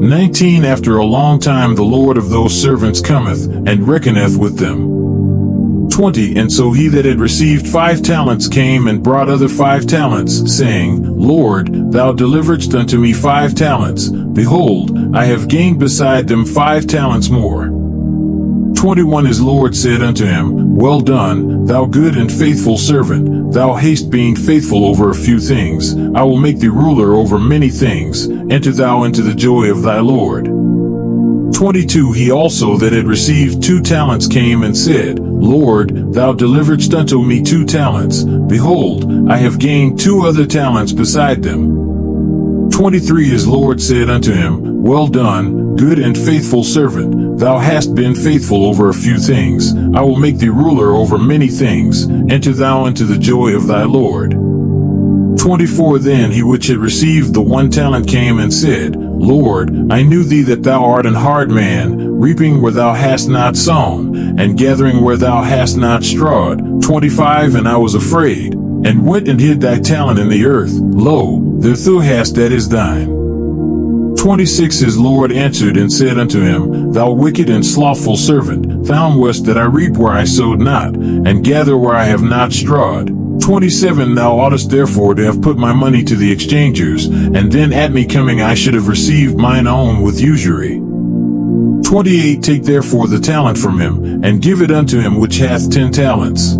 19 After a long time the Lord of those servants cometh, and reckoneth with them. 20 And so he that had received 5 talents came and brought other 5 talents, saying, Lord, thou deliveredst unto me 5 talents. Behold, I have gained beside them 5 talents more. 21 His Lord said unto him, Well done, thou good and faithful servant. Thou hast been faithful over a few things, I will make thee ruler over many things. Enter thou into the joy of thy Lord. 22 He also that had received 2 talents came and said, Lord, thou deliveredst unto me 2 talents. Behold, I have gained 2 other talents beside them. 23 His Lord said unto him, Well done, good and faithful servant. Thou hast been faithful over a few things, I will make thee ruler over many things. Enter thou into the joy of thy Lord. 24 Then he which had received the 1 talent came and said, Lord, I knew thee that thou art an hard man, reaping where thou hast not sown, and gathering where thou hast not strawed. 25 And I was afraid, and went and hid thy talent in the earth. Lo, there thou hast that is thine. 26 His Lord answered and said unto him, Thou wicked and slothful servant, thou west that I reap where I sowed not, and gather where I have not strawed. 27 Thou oughtest therefore to have put my money to the exchangers, and then at me coming I should have received mine own with usury. 28 Take therefore the talent from him, and give it unto him which hath 10 talents.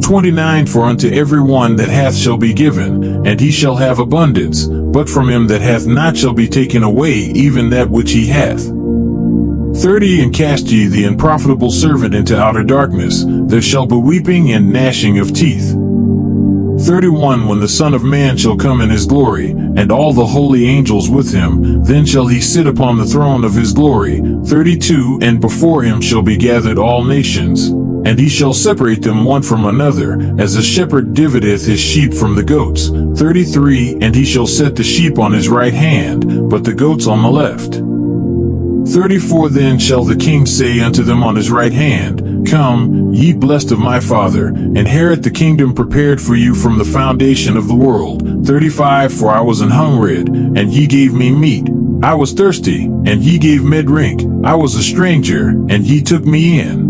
29 For unto every one that hath shall be given, and he shall have abundance, but from him that hath not shall be taken away even that which he hath. 30 And cast ye the unprofitable servant into outer darkness, there shall be weeping and gnashing of teeth. 31 When the Son of Man shall come in his glory, and all the holy angels with him, then shall he sit upon the throne of his glory. 32 And before him shall be gathered all nations, and he shall separate them one from another, as a shepherd divideth his sheep from the goats. 33 And he shall set the sheep on his right hand, but the goats on the left. 34 Then shall the king say unto them on his right hand, Come, ye blessed of my Father, inherit the kingdom prepared for you from the foundation of the world. 35 For I was an hungered, and ye gave me meat. I was thirsty, and ye gave me drink. I was a stranger, and ye took me in.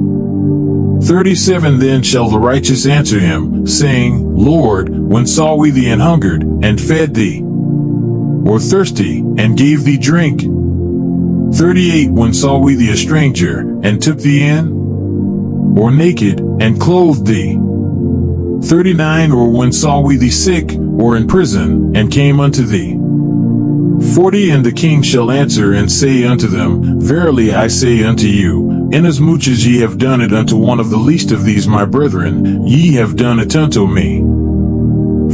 37 Then shall the righteous answer him, saying, Lord, when saw we thee an hungered, and fed thee? or thirsty, and gave thee drink? 38 When saw we thee a stranger, and took thee in? Or naked, and clothed thee? 39 Or when saw we thee sick, or in prison, and came unto thee? 40 And the king shall answer and say unto them, Verily I say unto you, inasmuch as ye have done it unto one of the least of these my brethren, ye have done it unto me.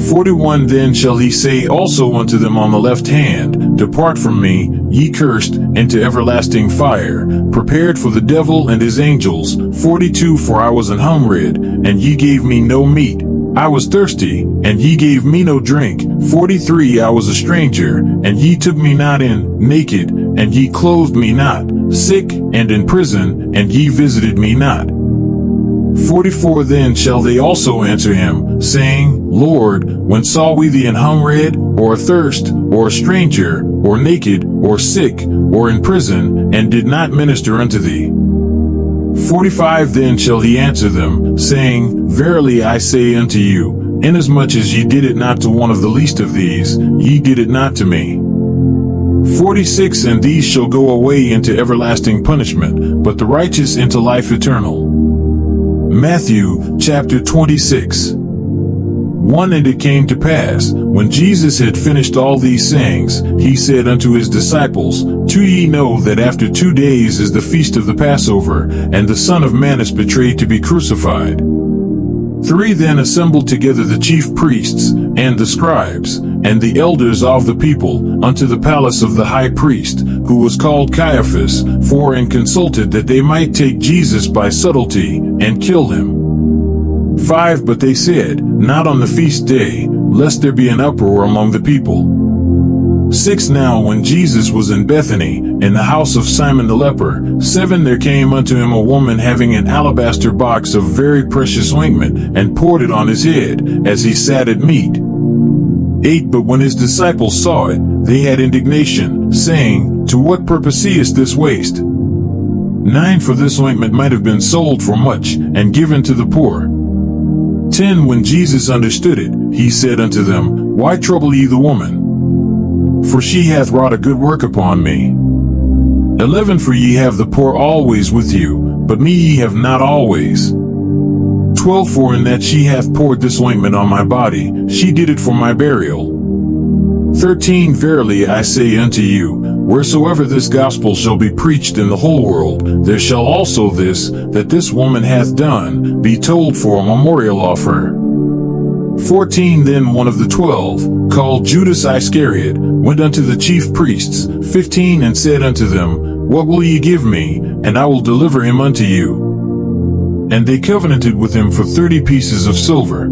41 Then shall he say also unto them on the left hand, Depart from me, ye cursed, into everlasting fire, prepared for the devil and his angels. 42 For I was an hungered, and ye gave me no meat. I was thirsty, and ye gave me no drink. 43 I was a stranger, and ye took me not in, naked, and ye clothed me not, sick, and in prison, and ye visited me not. 44 Then shall they also answer him, saying, Lord, when saw we thee an hungered, or athirst, or a stranger, or naked, or sick, or in prison, and did not minister unto thee? 45 Then shall he answer them, saying, Verily I say unto you, inasmuch as ye did it not to one of the least of these, ye did it not to me. 46 And these shall go away into everlasting punishment, but the righteous into life eternal. Matthew chapter 26. 1 And it came to pass, when Jesus had finished all these sayings, he said unto his disciples, Do ye know that after 2 days is the feast of the Passover, and the Son of Man is betrayed to be crucified? 3 Then assembled together the chief priests, and the scribes, and the elders of the people, unto the palace of the high priest, who was called Caiaphas, and consulted that they might take Jesus by subtlety, and kill him. 5 But they said, Not on the feast day, lest there be an uproar among the people. 6 Now when Jesus was in Bethany, in the house of Simon the leper, 7 There came unto him a woman having an alabaster box of very precious ointment, and poured it on his head, as he sat at meat. 8 But when his disciples saw it, they had indignation, saying, To what purpose seest this waste? 9 For this ointment might have been sold for much, and given to the poor. 10 When Jesus understood it, he said unto them, Why trouble ye the woman? For she hath wrought a good work upon me. 11 For ye have the poor always with you, but me ye have not always. 12 For in that she hath poured this ointment on my body, she did it for my burial. 13 Verily I say unto you, wheresoever this gospel shall be preached in the whole world, there shall also this, that this woman hath done, be told for a memorial of her. 14 Then one of the 12, called Judas Iscariot, went unto the chief priests. 15 And said unto them, What will ye give me, and I will deliver him unto you? And they covenanted with him for 30 pieces of silver.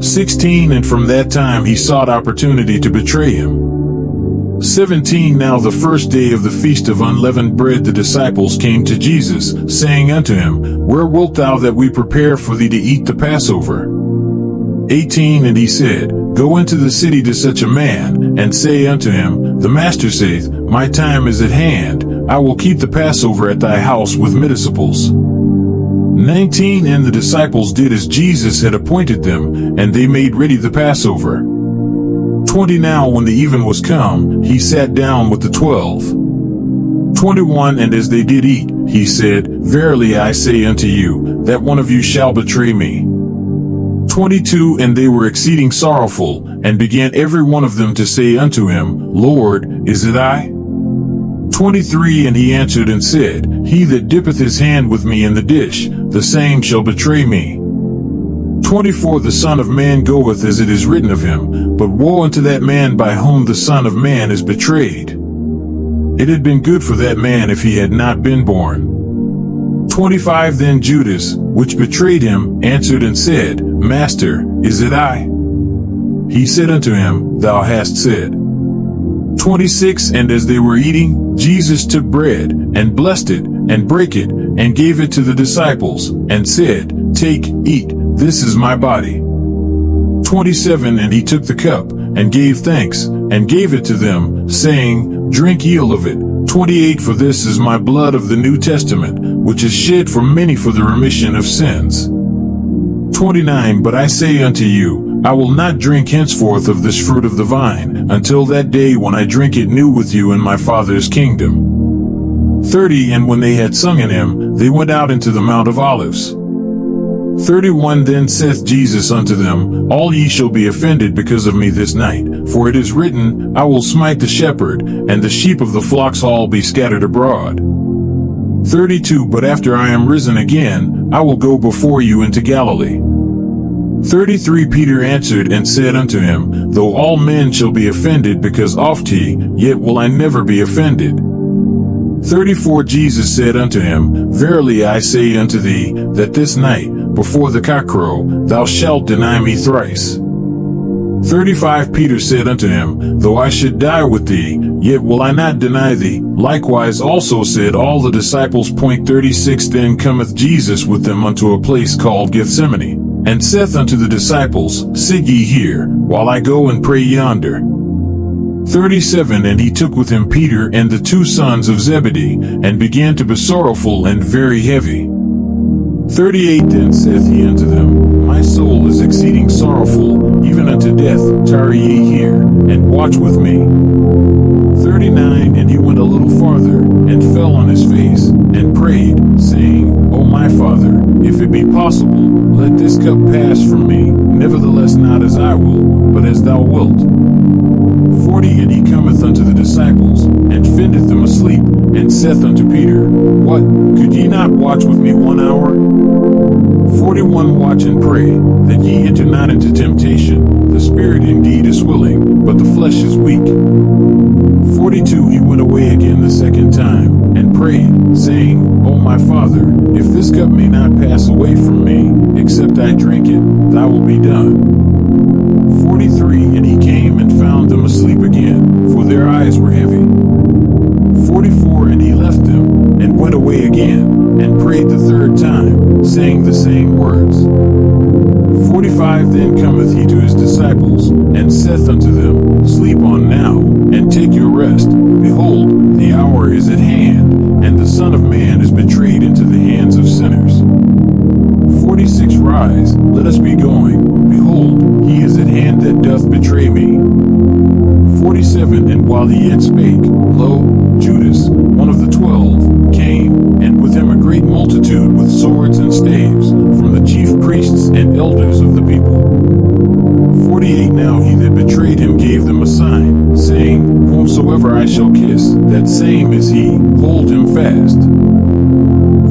16 And from that time he sought opportunity to betray him. 17 Now the first day of the feast of unleavened bread the disciples came to Jesus, saying unto him, Where wilt thou that we prepare for thee to eat the Passover? 18 And he said, Go into the city to such a man, and say unto him, The Master saith, My time is at hand, I will keep the Passover at thy house with mediciples. 19 And the disciples did as Jesus had appointed them, and they made ready the Passover. 20 Now when the even was come, he sat down with the 12. 21 And as they did eat, he said, Verily I say unto you, that one of you shall betray me. 22 And they were exceeding sorrowful, and began every one of them to say unto him, Lord, is it I? 23 And he answered and said, He that dippeth his hand with me in the dish, the same shall betray me. 24 The Son of Man goeth as it is written of him, but woe unto that man by whom the Son of Man is betrayed. It had been good for that man if he had not been born. 25 Then Judas, which betrayed him, answered and said, Master, is it I? He said unto him, Thou hast said. 26 And as they were eating, Jesus took bread, and blessed it, and brake it, and gave it to the disciples, and said, Take, eat, this is my body. 27 And he took the cup, and gave thanks, and gave it to them, saying, Drink ye of it. 28 For this is my blood of the New Testament, which is shed for many for the remission of sins. 29 But I say unto you, I will not drink henceforth of this fruit of the vine, until that day when I drink it new with you in my Father's kingdom. 30 And when they had sung an hymn, they went out into the Mount of Olives. 31 Then saith Jesus unto them, All ye shall be offended because of me this night, for it is written, I will smite the shepherd, and the sheep of the flocks all be scattered abroad. 32 But after I am risen again, I will go before you into Galilee. 33 Peter answered and said unto him, Though all men shall be offended because of thee, yet will I never be offended. 34 Jesus said unto him, Verily I say unto thee, that this night, before the cock crow, thou shalt deny me thrice. 35 Peter said unto him, Though I should die with thee, yet will I not deny thee. Likewise also said all the disciples. 36 Then cometh Jesus with them unto a place called Gethsemane, and saith unto the disciples, Sit ye here, while I go and pray yonder. 37 And he took with him Peter and the 2 sons of Zebedee, and began to be sorrowful and very heavy. 38 Then saith he unto them, My soul is exceeding sorrowful, even unto death. Tarry ye here, and watch with me. 39 And he went a little farther, and fell on his face, and prayed, saying, O my Father, if it be possible, let this cup pass from me, nevertheless not as I will, but as thou wilt. 40 And he cometh unto the disciples, and findeth them asleep, and saith unto Peter, What, could ye not watch with me 1 hour? 41 Watch and pray, that ye enter not into temptation. The spirit indeed is willing, but the flesh is weak. 42 He went away again the second time, and prayed, saying, O my Father, if this cup may not pass away from me, except I drink it, thy will be done. 43 And he came and found them asleep again, for their eyes were heavy. 44 And he left them, and went away again, and prayed the third time, saying the same words. 45 Then cometh he to his disciples, and saith unto them, Sleep on now, and take your rest. Behold, the hour is at hand, and the Son of Man is betrayed into the hands of sinners. 46 Rise, let us be going. Behold, he is at hand that doth betray me. 47 And while he yet spake, lo, Judas, one of the 12, came, and with him a great multitude with swords and staves, from the chief priests and elders of the people. 48 Now he that betrayed him gave them a sign, saying, Whomsoever I shall kiss, that same is he, hold him fast.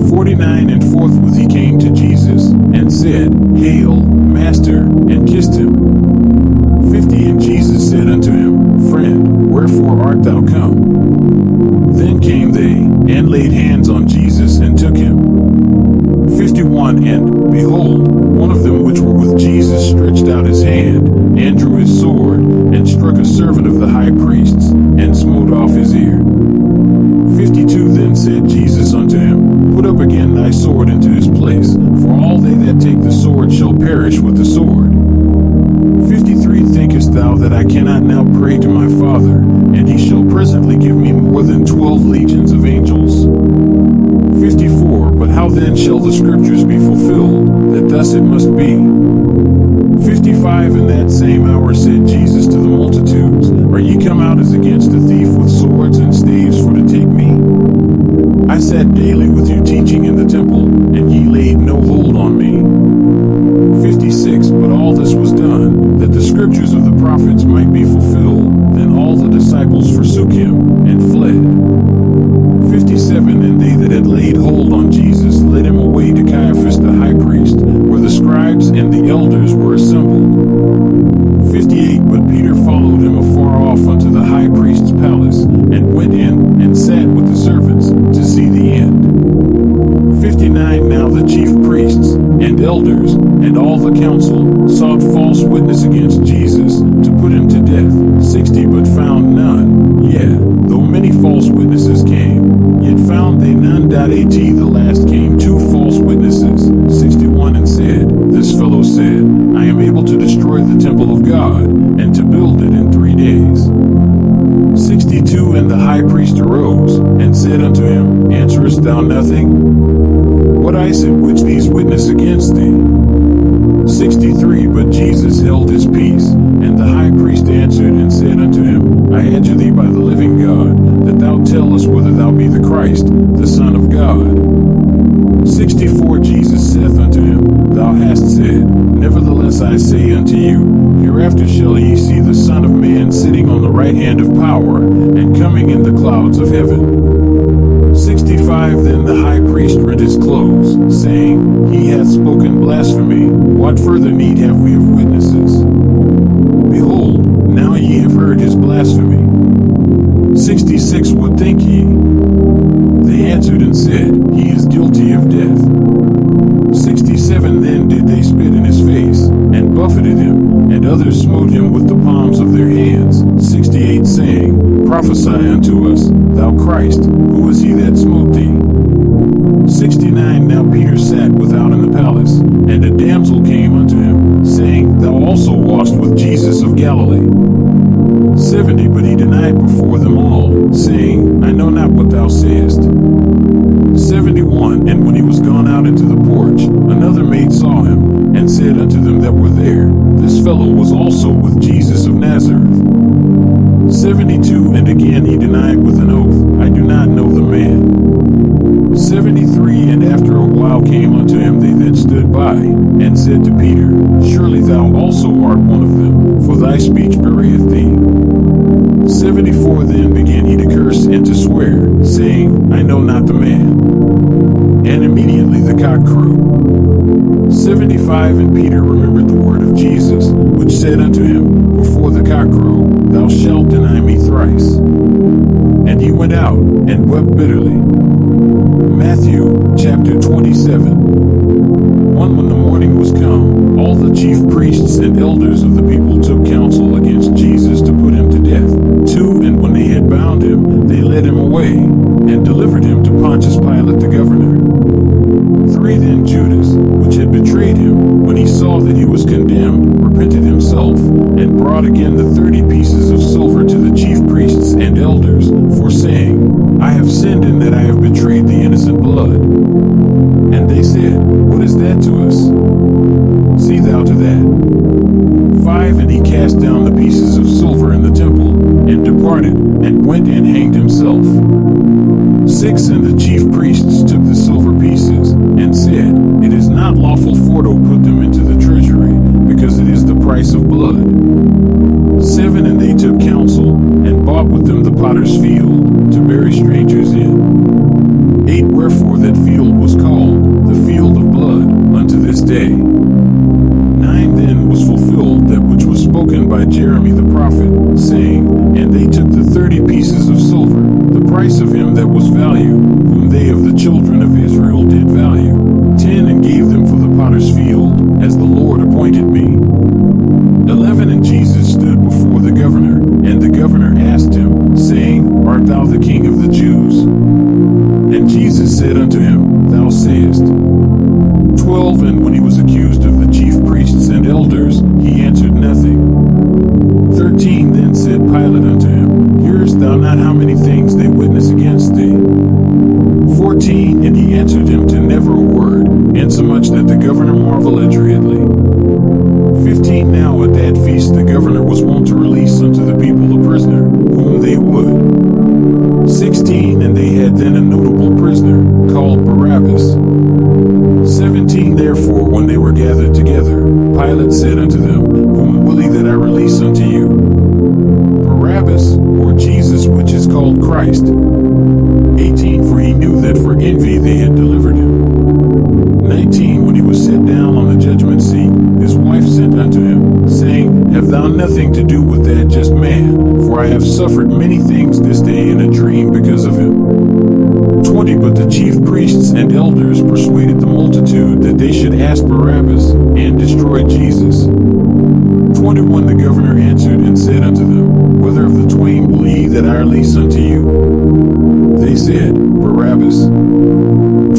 49 And forthwith he came to Jesus, and said, Hail, Master, and kissed him. 50 And Jesus said unto him, Friend, wherefore art thou come? Then came they, and laid hands on Jesus, and took him. 51 And, behold, one of them which were with Jesus stretched out his hand, and drew his sword, and struck a servant of the high priest's, and smote off his ear. 52 Then said Jesus unto him, Put up again thy sword into his place, for all they that take the sword shall perish with the sword. 53 Thinkest thou that I cannot now pray to my Father, and he shall presently give me more than 12 legions of angels? 54 But how then shall the scriptures be fulfilled, that thus it must be? 55 In that same hour said Jesus to the multitudes, Are ye come out as against a thief with swords and staves for to take me? I sat daily with you teaching in the temple, and ye laid no hold on me. 56 But all this was done, that the scriptures of the prophets might be fulfilled. Then all the disciples forsook him, and fled. 57 And they that had laid hold on Jesus led him away to Caiaphas the high priest, where the scribes and the elders were assembled. 58 But Peter followed him afar off unto the high priest's palace, and went in, and sat with the servants, to see the end. 59 Now the chief priests, and elders, and all the council, sought false witness against Jesus, to put him to death. 60 But found none. Yea, though many false witnesses came, yet found they none. 8 The last came 2 false witnesses, 61 And said, This fellow said, I am able to destroy the temple of God, and to build it in 3 days. 62 And the high priest arose, and said unto him, Answerest thou nothing? What is it which these witness against thee? 63 But Jesus held his peace, and the high priest answered and said unto him, be the Christ, the Son of God. 64 Jesus saith unto him, Thou hast said, Nevertheless I say unto you, hereafter shall ye see the Son of Man sitting on the right hand of power, and coming in the clouds of heaven. 65 Then the high priest rent his clothes, saying, He hath spoken blasphemy. What further need have we of witnesses? Behold, now ye have heard his blasphemy. 66 What think ye? They answered and said, He is guilty of death. 67 Then did they spit in his face, and buffeted him, and others smote him with the palms of their hands. 68 Saying, Prophesy unto us, thou Christ, who is he that smote thee? 69 Now Peter sat without in the palace, and a damsel came unto him, saying, Thou also wast with Jesus of Galilee. 70 But he denied before them all, saying, I know not what thou sayest. 71 And when he was gone out into the porch, another maid saw him, and said unto them that were there, This fellow was also with Jesus of Nazareth. 72 And again he denied with an oath, I do not know the man. 73 And after a while came unto him they that stood by, and said to Peter, Surely thou also art one of them, for thy speech bewrayeth thee. 74 Then began he to curse and to swear, saying, I know not the man. And immediately the cock crew. 75 And Peter remembered the word of Jesus, which said unto him, Before the cock crow, thou shalt deny me thrice. And he went out, and wept bitterly. Matthew, chapter 27. 1 When the morning was come, all the chief priests and elders of the people took counsel against Jesus to put him to death. 2 And when they had bound him, they led him away, and delivered him to Pontius Pilate the governor. 3 Then Judas, which had betrayed him, when he saw that he was condemned, repented himself, and brought again the 30 pieces of silver to the chief priests and elders, for saying, I have sinned in that I have betrayed the innocent blood. And they said, What is that to us? See thou to that. 5 And he cast down the pieces of silver in the temple, and departed, and went and hanged himself. 6 And the chief priests took the silver pieces, and said, It is not lawful for to put them into the treasury, because it is the price of blood. 7 And they took counsel, and bought with them the potter's field, to bury strangers in. 8 Wherefore that field was called, the field of blood, unto this day. 9 Then was fulfilled that which was spoken by Jeremy the prophet, saying, And they took the 30 pieces of silver, the price of him that was value, whom they of the children of Israel did value. 10 And gave them for the potter's field, as the Lord appointed me. 11 And Jesus stood before the governor, and the governor asked him, saying, Art thou the king of the Jews? And Jesus said unto him, Thou sayest. 12 And when he was accused of the chief priests and elders, he answered nothing. 13 Then said Pilate unto him, Hearest thou not how many things they witness against thee? 14 And he answered him to never a word, insomuch that the governor marveled adroitly. 15 Now at that feast the governor was wont to release unto the people a prisoner, whom they would. 16 And they had then a notable prisoner, called Barabbas. 17 Therefore when they were gathered together, Pilate said unto them, Whom will ye that I release unto you? Barabbas, or Jesus which is called Christ? 18 For he knew that for envy they had delivered him. 19 When he was set down on the judgment seat, his wife sent unto him, saying, Have thou nothing to do with that just man? For I have suffered many things this day in a dream because of him. 20 But the chief priests and elders persuaded the multitude that they should ask Barabbas, and destroy Jesus. 21 The governor answered and said unto them, Whether of the twain will ye that I release unto you? They said, Barabbas.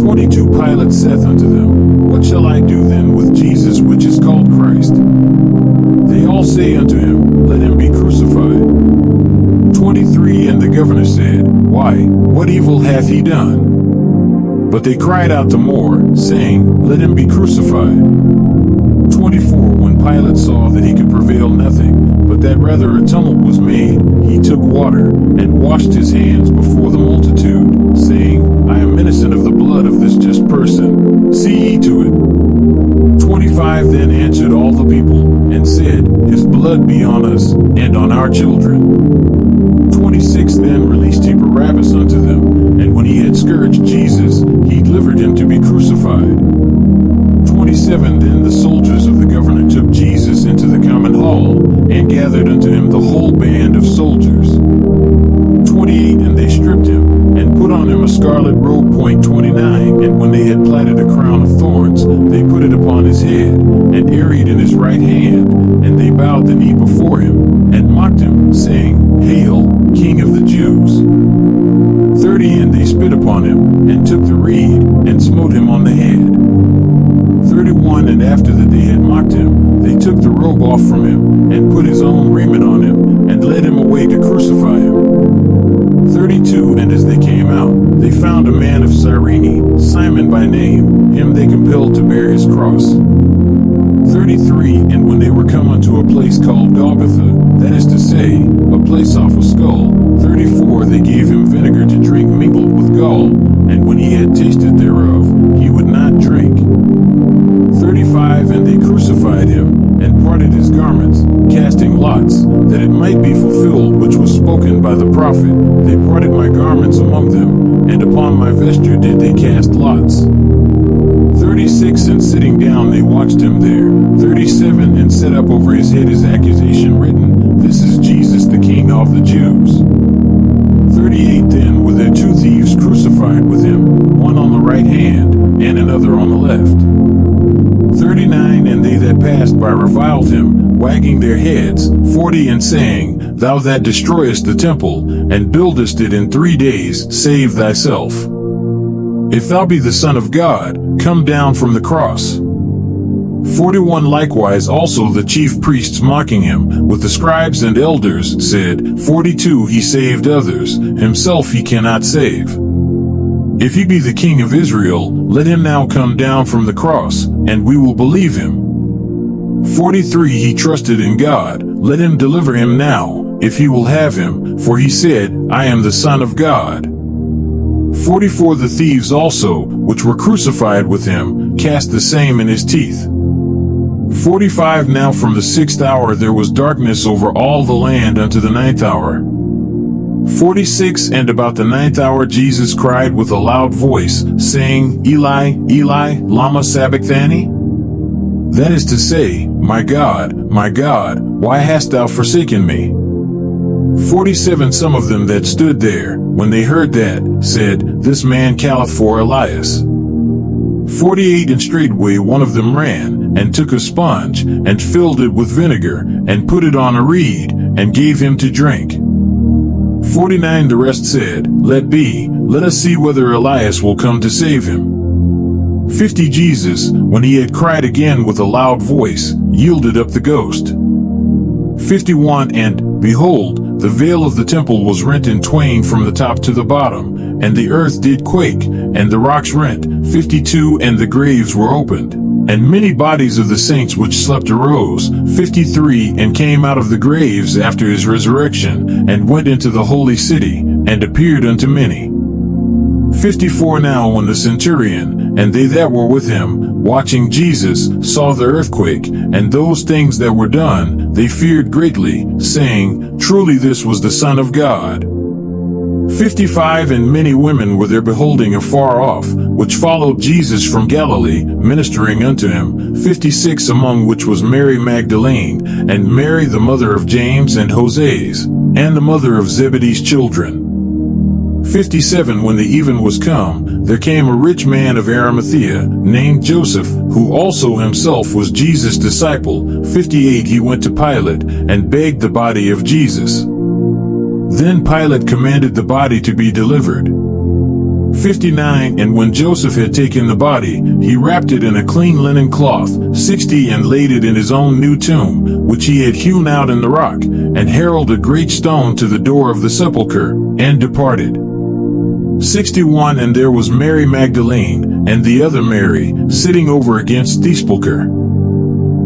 22 Pilate saith unto them, What shall I do then with Jesus which is called Christ? They all say unto him, Let him be crucified. 23 And the governor said, Why, what evil hath he done? But they cried out the more, saying, Let him be crucified. 24 When Pilate saw that he could prevail nothing, but that rather a tumult was made, he took water, and washed his hands before the multitude, innocent of the blood of this just person. See ye to it. 25 Then answered all the people, and said, His blood be on us, and on our children. 26 Then released he Barabbas unto them, and when he had scourged Jesus, he delivered him to be crucified. 27 Then the soldiers of the governor took Jesus into the common hall, and gathered unto him the whole band of soldiers. 28 And they stripped him, and put on him a scarlet robe. 29 And when they had platted a crown of thorns, they put it upon his head, and carried in his right hand, and they bowed the knee before him, and mocked him, saying, Hail, King of the Jews. 30 And they spit upon him, and took the reed, and smote him on the head. 31 And after that they had mocked him, they took the robe off from him, and put his own raiment on him, and led him away to crucify him. 32 And as they came out, they found a man of Cyrene, Simon by name, him they compelled to bear his cross. 33 And when they were come unto a place called Golgotha, that is to say, a place off a skull, 34 They gave him vinegar to drink mingled with gall, and when he had tasted thereof, he would not drink. 35 And they crucified him, and parted his garments, casting lots, that it might be fulfilled which was spoken by the prophet, They parted my garments among them, and upon my vesture did they cast lots. 36 And sitting down they watched him there. 37 And set up over his head his accusation written, This is Jesus the King of the Jews. 38 Then were there 2 thieves crucified with him, one on the right hand, and another on the left. 39 And they that passed by reviled him, wagging their heads. 40 And saying, Thou that destroyest the temple, and buildest it in 3 days, save thyself. If thou be the Son of God, come down from the cross. 41 Likewise also the chief priests mocking him, with the scribes and elders, said, 42 He saved others, himself he cannot save. If he be the King of Israel, let him now come down from the cross, and we will believe him. 43 He trusted in God, let him deliver him now, if he will have him, for he said, I am the Son of God. 44 The thieves also, which were crucified with him, cast the same in his teeth. 45 Now from the 6th hour there was darkness over all the land unto the 9th hour. 46 And about the 9th hour Jesus cried with a loud voice, saying, Eli, Eli, lama sabachthani? That is to say, my God, why hast thou forsaken me? 47 Some of them that stood there, when they heard that, said, This man calleth for Elias. 48 And straightway one of them ran, and took a sponge, and filled it with vinegar, and put it on a reed, and gave him to drink. 49 The rest said, Let be, let us see whether Elias will come to save him. 50 Jesus, when he had cried again with a loud voice, yielded up the ghost. 51 And, behold, the veil of the temple was rent in twain from the top to the bottom, and the earth did quake, and the rocks rent. 52 And the graves were opened, and many bodies of the saints which slept arose. 53 And came out of the graves after his resurrection, and went into the holy city, and appeared unto many. 54 Now when the centurion, and they that were with him, watching Jesus, saw the earthquake, and those things that were done, they feared greatly, saying, Truly this was the Son of God. 55 And many women were there beholding afar off, which followed Jesus from Galilee, ministering unto him. 56 Among which was Mary Magdalene, and Mary the mother of James and Joses, and the mother of Zebedee's children. 57 When the even was come, there came a rich man of Arimathea, named Joseph, who also himself was Jesus' disciple. 58 He went to Pilate, and begged the body of Jesus. Then Pilate commanded the body to be delivered. 59 And when Joseph had taken the body, he wrapped it in a clean linen cloth. 60 And laid it in his own new tomb, which he had hewn out in the rock, and hurled a great stone to the door of the sepulchre, and departed. 61 And there was Mary Magdalene, and the other Mary, sitting over against the sepulchre.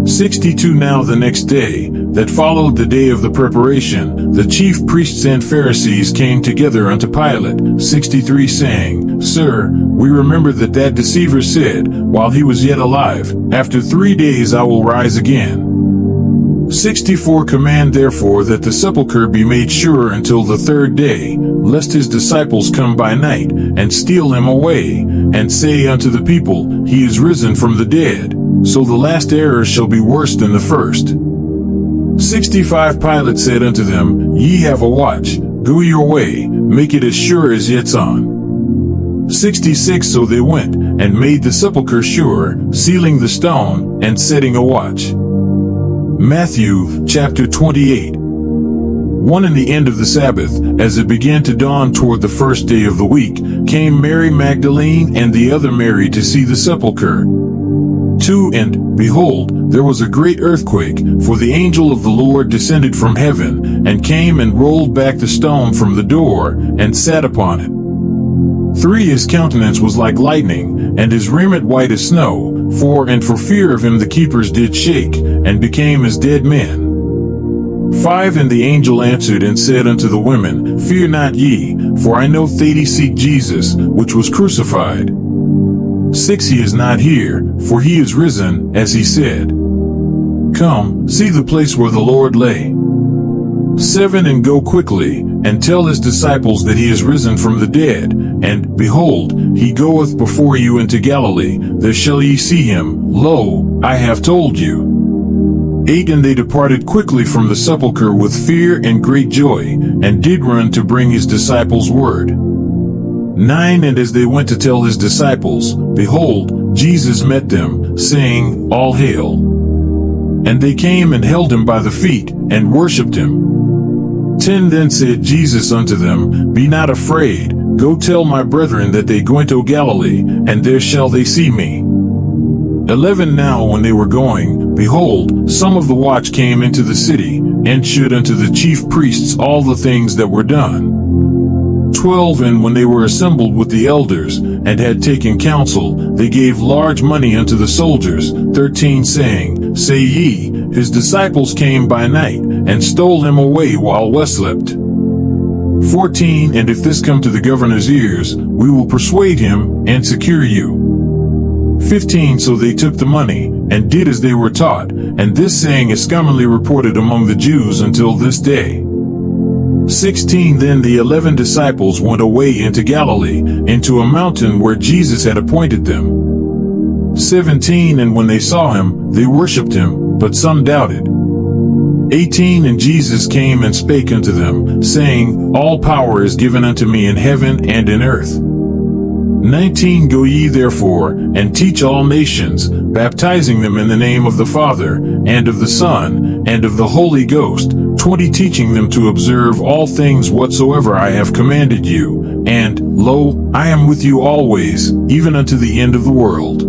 62 Now the next day, that followed the day of the preparation, the chief priests and Pharisees came together unto Pilate, 63, saying, Sir, we remember that deceiver said, while he was yet alive, After 3 days I will rise again. 64 Command therefore that the sepulchre be made sure until the 3rd day, lest his disciples come by night, and steal him away, and say unto the people, He is risen from the dead. So the last error shall be worse than the first. 65 Pilate said unto them, Ye have a watch, go your way, make it as sure as yet's on. 66 So they went, and made the sepulchre sure, sealing the stone, and setting a watch. Matthew, chapter 28. One in the end of the Sabbath, as it began to dawn toward the first day of the week, came Mary Magdalene and the other Mary to see the sepulchre. 2 And, behold, there was a great earthquake, for the angel of the Lord descended from heaven, and came and rolled back the stone from the door, and sat upon it. 3 His countenance was like lightning, and his raiment white as snow. 4 And for fear of him the keepers did shake, and became as dead men. 5 And the angel answered and said unto the women, Fear not ye, for I know that ye seek Jesus, which was crucified. 6 He is not here, for he is risen, as he said. Come, see the place where the Lord lay. 7 And go quickly, and tell his disciples that he is risen from the dead, and, behold, he goeth before you into Galilee, there shall ye see him. Lo, I have told you. 8 And they departed quickly from the sepulchre with fear and great joy, and did run to bring his disciples word. 9 And as they went to tell his disciples, behold, Jesus met them, saying, All hail. And they came and held him by the feet, and worshipped him. 10 Then said Jesus unto them, Be not afraid, go tell my brethren that they go into Galilee, and there shall they see me. 11 Now when they were going, behold, some of the watch came into the city, and shewed unto the chief priests all the things that were done. 12 And when they were assembled with the elders, and had taken counsel, they gave large money unto the soldiers. 13 Saying, Say ye, his disciples came by night, and stole him away while we slept. 14 And if this come to the governor's ears, we will persuade him, and secure you. 15 So they took the money, and did as they were taught, and this saying is commonly reported among the Jews until this day. 16 Then the 11 disciples went away into Galilee, into a mountain where Jesus had appointed them. 17 And when they saw him, they worshipped him, but some doubted. 18 And Jesus came and spake unto them, saying, All power is given unto me in heaven and in earth. 19 Go ye therefore, and teach all nations, baptizing them in the name of the Father, and of the Son, and of the Holy Ghost, 20 Teaching them to observe all things whatsoever I have commanded you, and, lo, I am with you always, even unto the end of the world.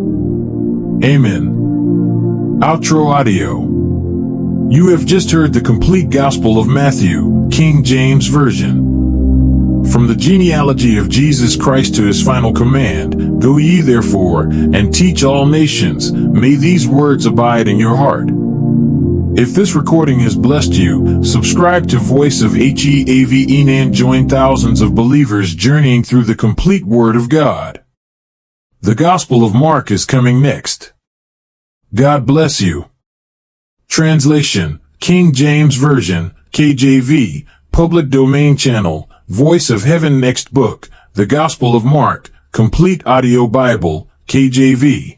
Amen. Outro audio. You have just heard the complete Gospel of Matthew, King James Version. From the genealogy of Jesus Christ to his final command, Go ye therefore, and teach all nations, may these words abide in your heart. If this recording has blessed you, subscribe to Voice of HEAV and join thousands of believers journeying through the complete Word of God. The Gospel of Mark is coming next. God bless you. Translation, King James Version, KJV, Public Domain Channel, Voice of Heaven. Next book, The Gospel of Mark, Complete Audio Bible, KJV.